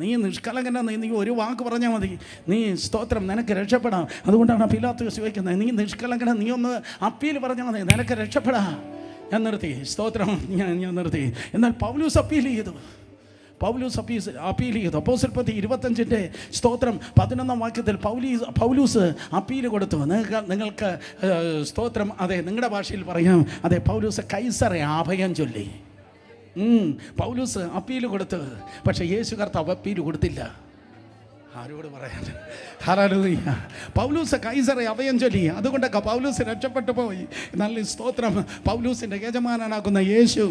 നീ നിഷ്കളങ്കനാണ്, നീ ഒരു വാക്ക് പറഞ്ഞാൽ മതി, നീ സ്തോത്രം നിനക്ക് രക്ഷപ്പെടാം. അതുകൊണ്ടാണ് പിലാത്തോസ് ചോദിക്കുന്നത്, നീ നിഷ്കളങ്കന, നീ ഒന്ന് അപ്പീൽ പറഞ്ഞാൽ മതി, നിനക്ക് രക്ഷപ്പെടാം. ഞാൻ നിർത്തി, സ്തോത്രം, ഞാൻ നിർത്തി. എന്നാൽ പൗലോസ് അപ്പീൽ ചെയ്തു. അപ്പോസ്തല പ്രവൃത്തി 25 സ്തോത്രം 11 വാക്യത്തിൽ പൗലൂസ് അപ്പീൽ കൊടുത്തു. നിങ്ങൾക്ക് സ്തോത്രം, അതെ നിങ്ങളുടെ ഭാഷയിൽ പറയാം, അതെ പൗലൂസ് കൈസറെ അഭയം ചൊല്ലി. പൗലൂസ് അപ്പീൽ കൊടുത്തു. പക്ഷേ യേശു കർത്താവ് അപ്പീൽ കൊടുത്തില്ല. ആരോട് പറയാൻ? ഹല്ലേലൂയ. പൗലൂസ് കൈസറെ അഭയം ചൊല്ലി. അതുകൊണ്ടൊക്കെ പൗലൂസ് രക്ഷപ്പെട്ടു പോയി. നല്ല സ്തോത്രം. പൗലൂസിൻ്റെ യജമാനനാകുന്ന യേശു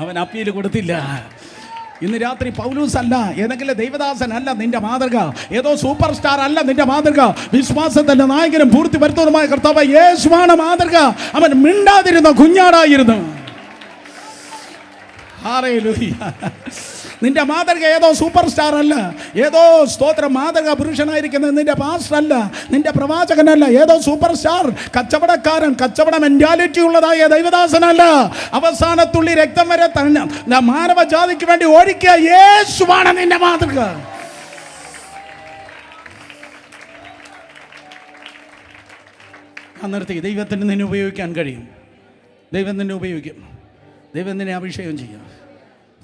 അവൻ അപ്പീൽ കൊടുത്തില്ല. ഇന്ന് രാത്രി പൗലൂസ് അല്ല, ഏതെങ്കിലും ദൈവദാസൻ അല്ല നിന്റെ മാതൃക, ഏതോ സൂപ്പർ സ്റ്റാർ അല്ല നിന്റെ മാതൃക. വിശ്വാസത്തിന്റെ നായകനും പൂർത്തി വരുത്തുന്നതുമായ കർത്താവ് യേശുവാണ് മാതൃക. അവൻ മിണ്ടാതിരുന്ന കുഞ്ഞാടായിരുന്നു. ഹല്ലേലൂയ. നിന്റെ മാതൃക ഏതോ സൂപ്പർ സ്റ്റാർ അല്ല, ഏതോ സ്തോത്രം മാതൃക പുരുഷനായിരിക്കുന്നത് നിന്റെ പാസ്റ്റർ അല്ല, നിന്റെ പ്രവാചകനല്ല, ഏതോ സൂപ്പർ സ്റ്റാർ കച്ചവടക്കാരൻ, കച്ചവട മെന്റാലിറ്റി ഉള്ളതായ ദൈവദാസനല്ല. അവസാനത്തുള്ളി രക്തം വരെ തന്നെ മാനവജാതിക്ക് വേണ്ടി ഒഴിക്കുക യേശുവാണ് നിന്റെ മാതൃക. നിർത്തി. ദൈവത്തിന് നിന്നെ ഉപയോഗിക്കാൻ കഴിയും. ദൈവം നിന്നെ ഉപയോഗിക്കും. ദൈവം നിന്നെ അഭിഷേകം ചെയ്യും.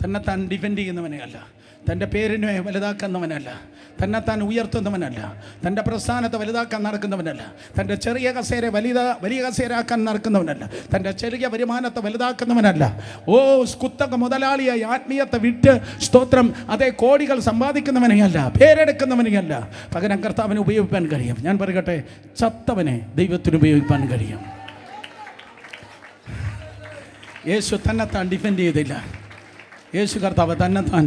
തന്നെത്താൻ ഡിഫെൻഡ് ചെയ്യുന്നവനെയല്ല, തൻ്റെ പേരിനെ വലുതാക്കുന്നവനല്ല, തന്നെത്താൻ ഉയർത്തുന്നവനല്ല, തൻ്റെ പ്രസ്ഥാനത്തെ വലുതാക്കാൻ നടക്കുന്നവനല്ല, തൻ്റെ ചെറിയ കസേര വലിയ കസേരാക്കാൻ നടക്കുന്നവനല്ല, തൻ്റെ ചെറിയ വരുമാനത്തെ വലുതാക്കുന്നവനല്ല. കുത്തക മുതലാളിയായി ആത്മീയത്തെ വിട്ട് സ്തോത്രം അതേ കോടികൾ സമ്പാദിക്കുന്നവനെയല്ല, പേരെടുക്കുന്നവനെയല്ല. പകരം കർത്താവിനെ ഉപയോഗിക്കാൻ കഴിയും. ഞാൻ പറയട്ടെ, ചത്തവനെ ദൈവത്തിന് ഉപയോഗിക്കാൻ കഴിയും. യേശു തന്നെത്താൻ ഡിഫെൻഡ് ചെയ്തില്ല. യേശു കർത്താവ് തന്നെത്താൻ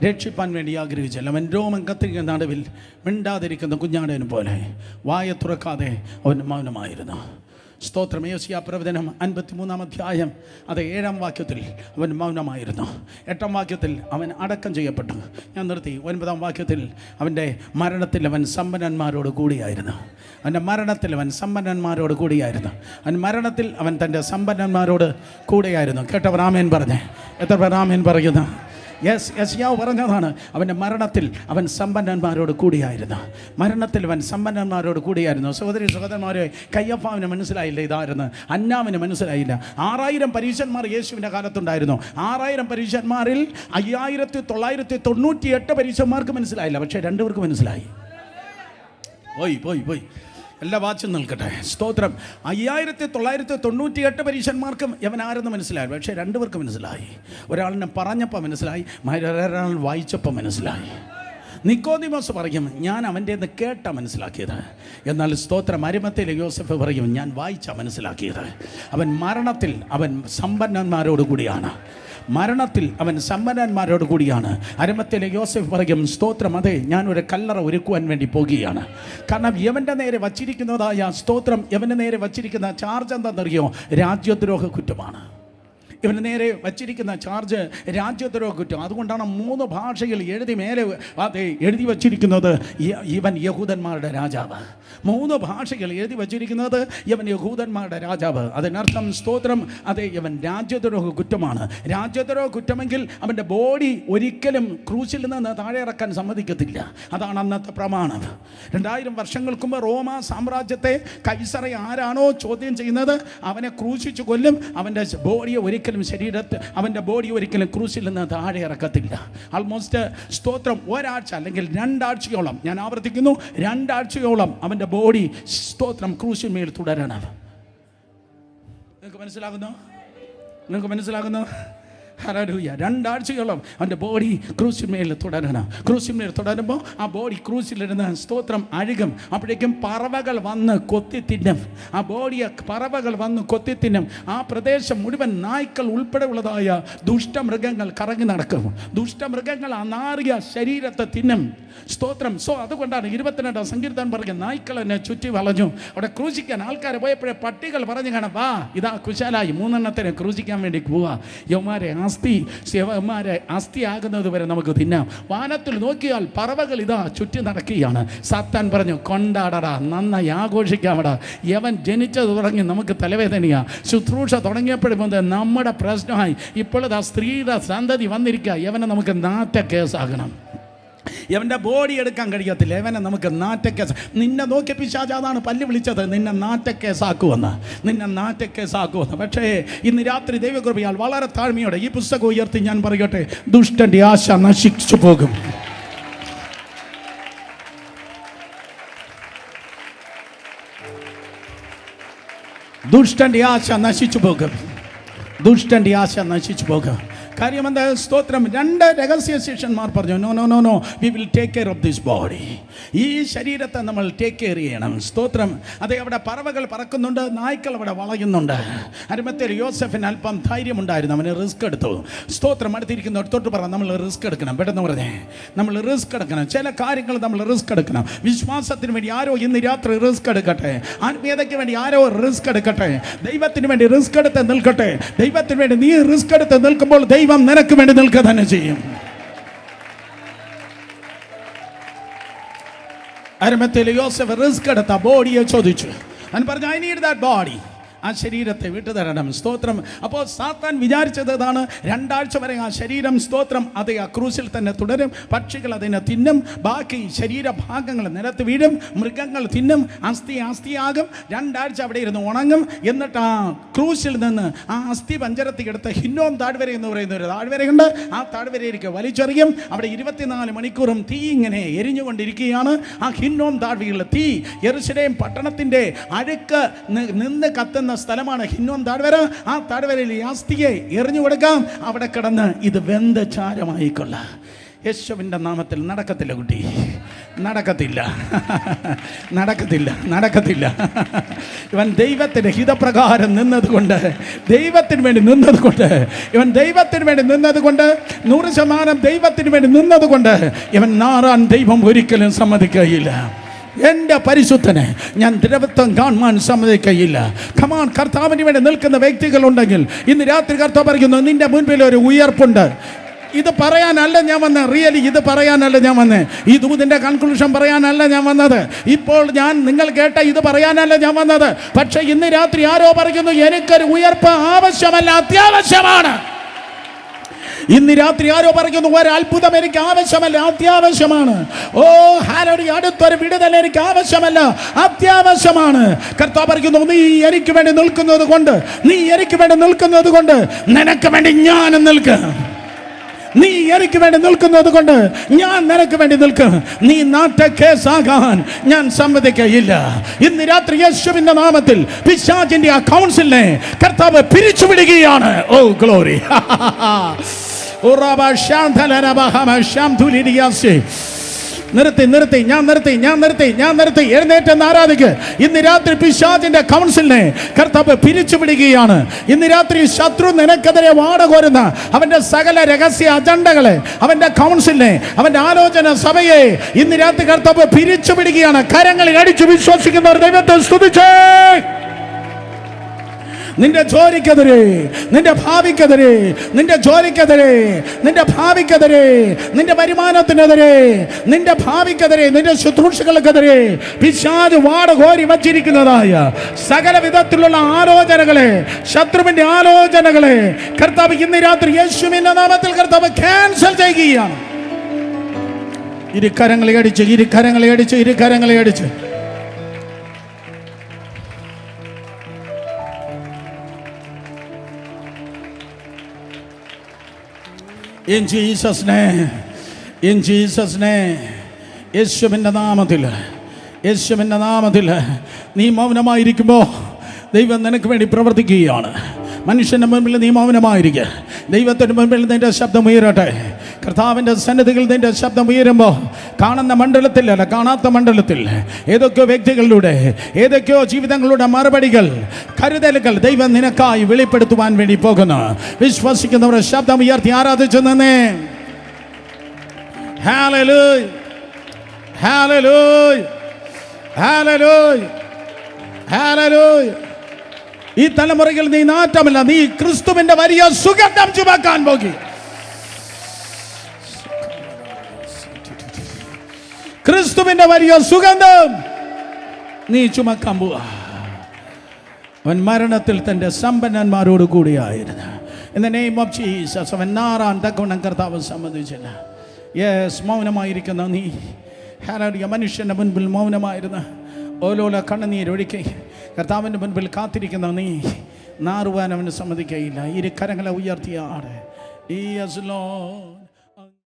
രക്ഷിപ്പാൻ വേണ്ടി ആഗ്രഹിച്ചല്ല. അവൻ രോമം കത്തിരിക്കുന്ന നടുവിൽ മിണ്ടാതിരിക്കുന്ന കുഞ്ഞാടേനെ പോലെ വായ തുറക്കാതെ അവൻ മൗനമായിരുന്നു. സ്തോത്രം. യെശയ്യാ പ്രവചനം 53 അധ്യായം അത് 7 വാക്യത്തിൽ അവൻ മൗനമായിരുന്നു. 8 വാക്യത്തിൽ അവൻ അടക്കം ചെയ്യപ്പെട്ടു. ഞാൻ നിർത്തി. 9 വാക്യത്തിൽ അവൻ്റെ മരണത്തിൽ അവൻ സമ്പന്നന്മാരോട് കൂടിയായിരുന്നു. അവൻ്റെ മരണത്തിൽ അവൻ സമ്പന്നന്മാരോട് കൂടിയായിരുന്നു. അവൻ മരണത്തിൽ അവൻ തൻ്റെ സമ്പന്നന്മാരോട് കൂടെയായിരുന്നു. കേട്ടവർ ആമേൻ പറഞ്ഞേ? എത്ര പേർ ആമേൻ പറയുന്നു? യെശയ്യാവ് പറഞ്ഞതാണ്, അവൻ്റെ മരണത്തിൽ അവൻ സമ്പന്നന്മാരോട് കൂടിയായിരുന്നു. മരണത്തിൽ അവൻ സമ്പന്നന്മാരോട് കൂടിയായിരുന്നു. സഹോദരന്മാരെ, കയ്യഫാവിന് മനസ്സിലായില്ല ഇതായിരുന്നു, അന്നാവിന് മനസ്സിലായില്ല. 6000 പരീശന്മാർ യേശുവിൻ്റെ കാലത്തുണ്ടായിരുന്നു. 6000 പരീശന്മാരിൽ 5998 പരീശന്മാർക്ക് മനസ്സിലായില്ല. പക്ഷേ 2 പേർക്ക് മനസ്സിലായി. പോയി എല്ലാ വാച്ചും നിൽക്കട്ടെ. സ്തോത്രം. 5998 പരീശന്മാർക്കും അവൻ ആരെന്ന് മനസ്സിലായി. പക്ഷേ 2 പേർക്ക് മനസ്സിലായി. ഒരാളിനെ പറഞ്ഞപ്പോൾ മനസ്സിലായി, ഒരാൾ വായിച്ചപ്പോൾ മനസ്സിലായി. നിക്കോദിമോസ് പറയും, ഞാൻ അവൻ്റെ നിന്ന് കേട്ടാ മനസ്സിലാക്കിയത്. എന്നാൽ സ്തോത്രം അരിമത്തയിലെ യോസഫ് പറയും, ഞാൻ വായിച്ചാ മനസ്സിലാക്കിയത്. അവൻ മരണത്തിൽ അവൻ സമ്പന്നന്മാരോട് കൂടിയാണ്. മരണത്തിൽ അവൻ സമ്പന്നന്മാരോട് കൂടിയാണ്. അരിമത്തയിലെ യോസഫ് പറയും, സ്തോത്രം അതെ, ഞാനൊരു കല്ലറ ഒരുക്കുവാൻ വേണ്ടി പോകുകയാണ്. കാരണം യവൻ്റെ നേരെ വച്ചിരിക്കുന്നതായ സ്തോത്രം, യവൻ്റെ നേരെ വച്ചിരിക്കുന്ന ചാർജ് എന്താണെന്നറിയോ? രാജ്യദ്രോഹ കുറ്റമാണ്. ഇവന് നേരെ വച്ചിരിക്കുന്ന ചാർജ് രാജ്യദ്രോഹ കുറ്റം. അതുകൊണ്ടാണ് 3 ഭാഷയിൽ എഴുതി വച്ചിരിക്കുന്നത് ഇവൻ യഹൂദന്മാരുടെ രാജാവ്. 3 ഭാഷകൾ എഴുതി വച്ചിരിക്കുന്നത് ഇവൻ യഹൂദന്മാരുടെ രാജാവ്. അതിനർത്ഥം സ്തോത്രം അതെ, ഇവൻ രാജ്യദ്രോഹ കുറ്റമാണ്. രാജ്യദ്രോഹ കുറ്റമെങ്കിൽ അവൻ്റെ ബോഡി ഒരിക്കലും ക്രൂശിൽ നിന്ന് താഴെ ഇറക്കാൻ സമ്മതിക്കത്തില്ല. അതാണ് അന്നത്തെ പ്രമാണം. 2000 വർഷങ്ങൾക്ക് മുമ്പ് റോമ സാമ്രാജ്യത്തെ കൈസറെ ആരാണോ ചോദ്യം ചെയ്യുന്നത് അവനെ ക്രൂശിച്ചു കൊല്ലും. അവൻ്റെ ബോഡിയെ ഒരിക്കലും അവൻ്റെ ബോഡി ഒരിക്കലും ക്രൂശിൽ നിന്ന് താഴെ ഇറക്കത്തില്ല. ആൾമോസ്റ്റ് സ്തോത്രം ഒരാഴ്ച അല്ലെങ്കിൽ 2 ആഴ്ചയോളം, ഞാൻ ആവർത്തിക്കുന്നു, 2 ആഴ്ചയോളം അവൻ്റെ ബോഡി സ്തോത്രം ക്രൂശിന്മേൽ തുടരണം. നിങ്ങൾക്ക് മനസ്സിലാകുന്നു? ഹല്ലേലൂയ. 2 ആഴ്ചയോളം അവൻ്റെ ബോഡി ക്രൂശിന്മേൽ തുടരണം. ക്രൂശിന്മേൽ തുടരുമ്പോൾ ആ ബോഡി ക്രൂശിലിരുന്ന് സ്തോത്രം അഴുകും. അപ്പോഴേക്കും പറവകൾ വന്ന് കൊത്തി തിന്നും. ആ ബോഡിയെ പറവകൾ വന്ന് കൊത്തി തിന്നും. ആ പ്രദേശം മുഴുവൻ നായ്ക്കൾ ഉൾപ്പെടെ ഉള്ളതായ ദുഷ്ടമൃഗങ്ങൾ കറങ്ങി നടക്കും. ദുഷ്ടമൃഗങ്ങൾ ആ നാറിയ ശരീരത്തെ തിന്നും. സ്തോത്രം. അതുകൊണ്ടാണ് 22 സങ്കീർത്തനം പറഞ്ഞ നായ്ക്കൾ എന്നെ ചുറ്റി വളഞ്ഞു. അവിടെ ക്രൂശിക്കാൻ ആൾക്കാരെ പോയപ്പോഴേ പട്ടികൾ പറഞ്ഞു കാണാം, വാ ഇതാ കുശാലായി 3 എണ്ണത്തിനെ ക്രൂശിക്കാൻ വേണ്ടി പോവാ. യവന്മാരെ അസ്ഥിയാകുന്നത് വരെ നമുക്ക് തിന്നാം. വാനത്തിൽ നോക്കിയാൽ പറവകൾ ഇതാ ചുറ്റി നടക്കുകയാണ്. സാത്താൻ പറഞ്ഞു, കൊണ്ടാടടാ, നന്നായി ആഘോഷിക്കാമടാ. യവൻ ജനിച്ചത് തുടങ്ങി നമുക്ക് തലവേദനയാ. ശുശ്രൂഷ തുടങ്ങിയപ്പോഴും നമ്മുടെ പ്രശ്നമായി. ഇപ്പോഴത് ആ സ്ത്രീയുടെ സന്തതി വന്നിരിക്കുക. യവനെ നമുക്ക് നാറ്റ കേസാകണം. യവൻ്റെ ബോഡി എടുക്കാൻ കഴിയത്തില്ല. യവനെ നമുക്ക് നാറ്റക്കേസ്. നിന്നെ നോക്കിയ പിശാച് അതാണ് പല്ല് വിളിച്ചത്, നിന്നെ നാറ്റക്കേസാക്കുമെന്ന്. പക്ഷേ ഇന്ന് രാത്രി ദൈവകൃപയാൽ വളരെ താഴ്മയോടെ ഈ പുസ്തകം ഉയർത്തി ഞാൻ പറയട്ടെ, ദുഷ്ടൻ്റെ ആശ നശിച്ചു പോകും. ദുഷ്ടൻ്റെ ആശ നശിച്ചു പോകും. കാര്യം എന്താ? സ്തോത്രം. 2 രഹസ്യ ശിഷ്യന്മാർ പറഞ്ഞു, no we will take care of this body. ഈ ശരീരത്തെ നമ്മൾ ടേക്ക് കെയർ ചെയ്യണം. സ്തോത്രം. അതെ, അവിടെ പറവകൾ പറക്കുന്നുണ്ട്, നായ്ക്കൾ അവിടെ വളയുന്നുണ്ട്. അരിമത്തയിൽ യോസഫിന് അല്പം ധൈര്യമുണ്ടായിരുന്നു. അവന് റിസ്ക് എടുത്തു. സ്തോത്രം. അടുത്തിരിക്കുന്ന തൊട്ട് പറ, നമ്മൾ റിസ്ക് എടുക്കണം. പെട്ടെന്ന് പറഞ്ഞേ, നമ്മൾ റിസ്ക് എടുക്കണം. ചില കാര്യങ്ങൾ നമ്മൾ റിസ്ക് എടുക്കണം. വിശ്വാസത്തിന് വേണ്ടി ആരോ ഇന്ന് രാത്രി റിസ്ക് എടുക്കട്ടെ. ആത്മീയതയ്ക്ക് വേണ്ടി ആരോ റിസ്ക് എടുക്കട്ടെ. ദൈവത്തിന് വേണ്ടി റിസ്ക് എടുത്ത് നിൽക്കട്ടെ. ദൈവത്തിന് വേണ്ടി നീ റിസ്ക് എടുത്ത് നിൽക്കുമ്പോൾ ദൈവം നിനക്ക് വേണ്ടി നിൽക്കുക തന്നെ ചെയ്യും. അരിമത്തയിലെ യോസഫ് റിസ്ക് എടുത്ത ബോഡിയെ ചോദിച്ചു. അവൻ പറഞ്ഞു, ഐ നീഡ് ദാറ്റ് ബോഡി. ആ ശരീരത്തെ വിട്ടുതരണം. സ്തോത്രം. അപ്പോൾ സാത്താൻ വിചാരിച്ചത് ഇതാണ്, 2 ആഴ്ച വരെ ആ ശരീരം സ്തോത്രം അതേ ആ ക്രൂസിൽ തന്നെ തുടരും. പക്ഷികൾ അതിനെ തിന്നും. ബാക്കി ശരീരഭാഗങ്ങൾ നിലത്ത് വീഴും. മൃഗങ്ങൾ തിന്നും. അസ്ഥിയാകും. 2 ആഴ്ച അവിടെ ഇരുന്ന് ഉണങ്ങും. എന്നിട്ട് ആ ക്രൂസിൽ നിന്ന് ആ അസ്ഥി പഞ്ചരത്തിക്കെടുത്ത് ഹിന്നോം താഴ്വര എന്ന് പറയുന്ന ഒരു താഴ്വരയുണ്ട്. ആ താഴ്വരയിലേക്ക് വലിച്ചെറിയും. അവിടെ 24 മണിക്കൂറും തീ ഇങ്ങനെ എരിഞ്ഞുകൊണ്ടിരിക്കുകയാണ്. ആ ഹിന്നോം താഴ്വരയിലെ തീ യെരൂശലേം പട്ടണത്തിൻ്റെ അഴുക്ക് നിന്ന് കത്തുന്ന സ്ഥലമാണ് ഹിന്നോം താഴ്വര. ആ താഴ്വരയിൽ അസ്ഥിയെ എറിഞ്ഞു കൊടുക്കാം. അവിടെ കിടന്ന് ഇത് വെന്ത ചാരമായിക്കൊള്ള. യേശുവിൻ്റെ നാമത്തിൽ നടക്കത്തില്ല കുട്ടി, നടക്കത്തില്ല. ഇവൻ ദൈവത്തിൻ്റെ ഹിതപ്രകാരം നിന്നതുകൊണ്ട്, ദൈവത്തിന് വേണ്ടി നിന്നതുകൊണ്ട്, 100% ദൈവത്തിന് വേണ്ടി നിന്നതുകൊണ്ട് ഇവൻ നാറാൻ ദൈവം ഒരിക്കലും സമ്മതിക്കുകയില്ല. എൻ്റെ പരിശുദ്ധനെ ഞാൻ ദ്രവത്വം കാണുവാൻ സമ്മതിക്കയില്ല. കമാൻ, കർത്താവിന് വേണ്ടി നിൽക്കുന്ന വ്യക്തികളുണ്ടെങ്കിൽ ഇന്ന് രാത്രി കർത്താവ് പറയുന്നു, നിന്റെ മുൻപിൽ ഒരു ഉയർപ്പുണ്ട്. ഇത് പറയാനല്ല ഞാൻ വന്നത്. ഇത് പറയാനല്ല ഞാൻ വന്നത്. ഈ ദൂതിൻ്റെ കൺക്ലൂഷൻ പറയാനല്ല ഞാൻ വന്നത്. ഇപ്പോൾ ഞാൻ നിങ്ങൾ കേട്ട ഇത് പറയാനല്ല ഞാൻ വന്നത്. പക്ഷേ ഇന്ന് രാത്രി ആരോ പറയുന്നു, എനിക്കൊരു ഉയർപ്പ് ആവശ്യമല്ല, അത്യാവശ്യമാണ്. ഇന്ന് രാത്രി ആരോ പറയുന്നു, ഒരു അത്ഭുതം എനിക്ക് ആവശ്യമല്ല, അത്യാവശ്യമാണ്. ഓ ഹല്ലേലൂയ, അടുത്തൊരു വിടുതൽ എനിക്ക് ആവശ്യമല്ല, അത്യാവശ്യമാണ്. കർത്താവ് പറയുന്നു, നീ എനിക്ക് വേണ്ടി നിൽക്കുന്നത് കൊണ്ട് നിനക്ക് വേണ്ടി ഞാൻ നിൽക്കും. നീ എനിക്ക് വേണ്ടി നിൽക്കുന്നത് കൊണ്ട് ഞാൻ നിനക്ക് വേണ്ടി നിൽക്കും. നീ നാട്ടക്കേസാകാൻ ഞാൻ സമ്മതിക്കയില്ല. ഇന്ന് രാത്രി യേശുവിന്റെ നാമത്തിൽ പിശാചിന്റെ ആ കൗൺസിലിനെ കർത്താവ് പിരിച്ചുവിടുകയാണ്. ഓ ഗ്ലോറി. നിർത്തി എഴുന്നേറ്റെന്ന് ആരാധിക്ക്. ഇന്ന് രാത്രി പിശാചിന്റെ കൗൺസിലിനെ കർത്താവ് പിരിച്ചുപിടിക്കുകയാണ്. ഇന്ന് രാത്രി ശത്രു നിനക്കെതിരെ വാടകോരുന്ന അവന്റെ സകല രഹസ്യ അജണ്ടകളെ, അവന്റെ കൗൺസിലിനെ, അവന്റെ ആലോചന സഭയെ ഇന്ന് രാത്രി കർത്താവ് പിരിച്ചുപിടിക്കുകയാണ്. കരങ്ങളിൽ അടിച്ചു വിശ്വസിക്കുന്നവർ ദൈവത്തെ സ്തുതിച്ചേ. നിന്റെ ജോലിക്കെതിരെ, നിന്റെ ഭാവിക്കെതിരെ, നിന്റെ ജോലിക്കെതിരെ, നിന്റെ ഭാവിക്കെതിരെ, നിന്റെ വരുമാനത്തിനെതിരെ, നിന്റെ ഭാവിക്കെതിരെ, നിന്റെ ശുശ്രൂഷകൾക്കെതിരെ പിശാച് വാടകോരി വച്ചിരിക്കുന്നതായ സകല വിധത്തിലുള്ള ആലോചനകളെ, ശത്രുവിന്റെ ആലോചനകളെ കർത്താവ് ഇന്ന് രാത്രി യേശുവിന്റെ നാമത്തിൽ കർത്താവ് ക്യാൻസൽ ചെയ്യുകയാണ്. ഇരുകരങ്ങളെ അടിച്ച് In Jesus' name, യേശുവിൻ്റെ നാമത്തിൽ നീ മൗനമായിരിക്കുമ്പോൾ ദൈവം നിനക്ക് വേണ്ടി പ്രവർത്തിക്കുകയാണ്. മനുഷ്യൻ്റെ മുൻപിൽ നീ മൗനമായിരിക്കുക. ദൈവത്തിൻ്റെ മുൻപിൽ നിന്റെ ശബ്ദം ഉയരട്ടെ. കർത്താവിൻ്റെ സന്നിധിയിൽ നിന്റെ ശബ്ദം ഉയരുമ്പോൾ കാണുന്ന മണ്ഡലത്തിലല്ല, കാണാത്ത മണ്ഡലത്തിൽ ഏതൊക്കെയോ വ്യക്തികളിലൂടെ, ഏതൊക്കെയോ ജീവിതങ്ങളുടെ മറുപടികൾ, കരുതലുകൾ ദൈവം നിനക്കായി വെളിപ്പെടുത്തുവാൻ വേണ്ടി പോകുന്നു. വിശ്വസിക്കുന്നവരുടെ ശബ്ദം ഉയർത്തി ആരാധിച്ചു നിന്നേ. Hallelujah, hallelujah, hallelujah, hallelujah. ഈ തലമുറയിൽ നീ നാറ്റമില്ല, നീ ക്രിസ്തുവിന്റെ വലിയ സുഗന്ധം ചുമക്കാൻ പോകി. ക്രിസ്തുവിന്റെ വലിയ സുഗന്ധം നീ ചുമക്കാൻ പോവാ. അവൻ മരണത്തിൽ തന്റെ സമ്പന്നന്മാരോട് കൂടിയായിരുന്നു. In the name of Jesus, അവൻ നാറാൻ തക്കവണ്ണം കർത്താവ് സമ്മതിച്ചില്ല. യെസ്, മൗനമായിരിക്കുന്ന നീ, ഹല്ലേലൂയ, മനുഷ്യന്റെ മുൻപിൽ മൗനമായിരുന്നു ഓലോല കണ്ണുനീരൊഴുക്കി കർത്താവിൻ്റെ മുൻപിൽ കാത്തിരിക്കുന്ന നീ നാറുവാൻ അവന് സമ്മതിക്കയില്ല. ഇരു കരങ്ങളെ ഉയർത്തിയാണ്.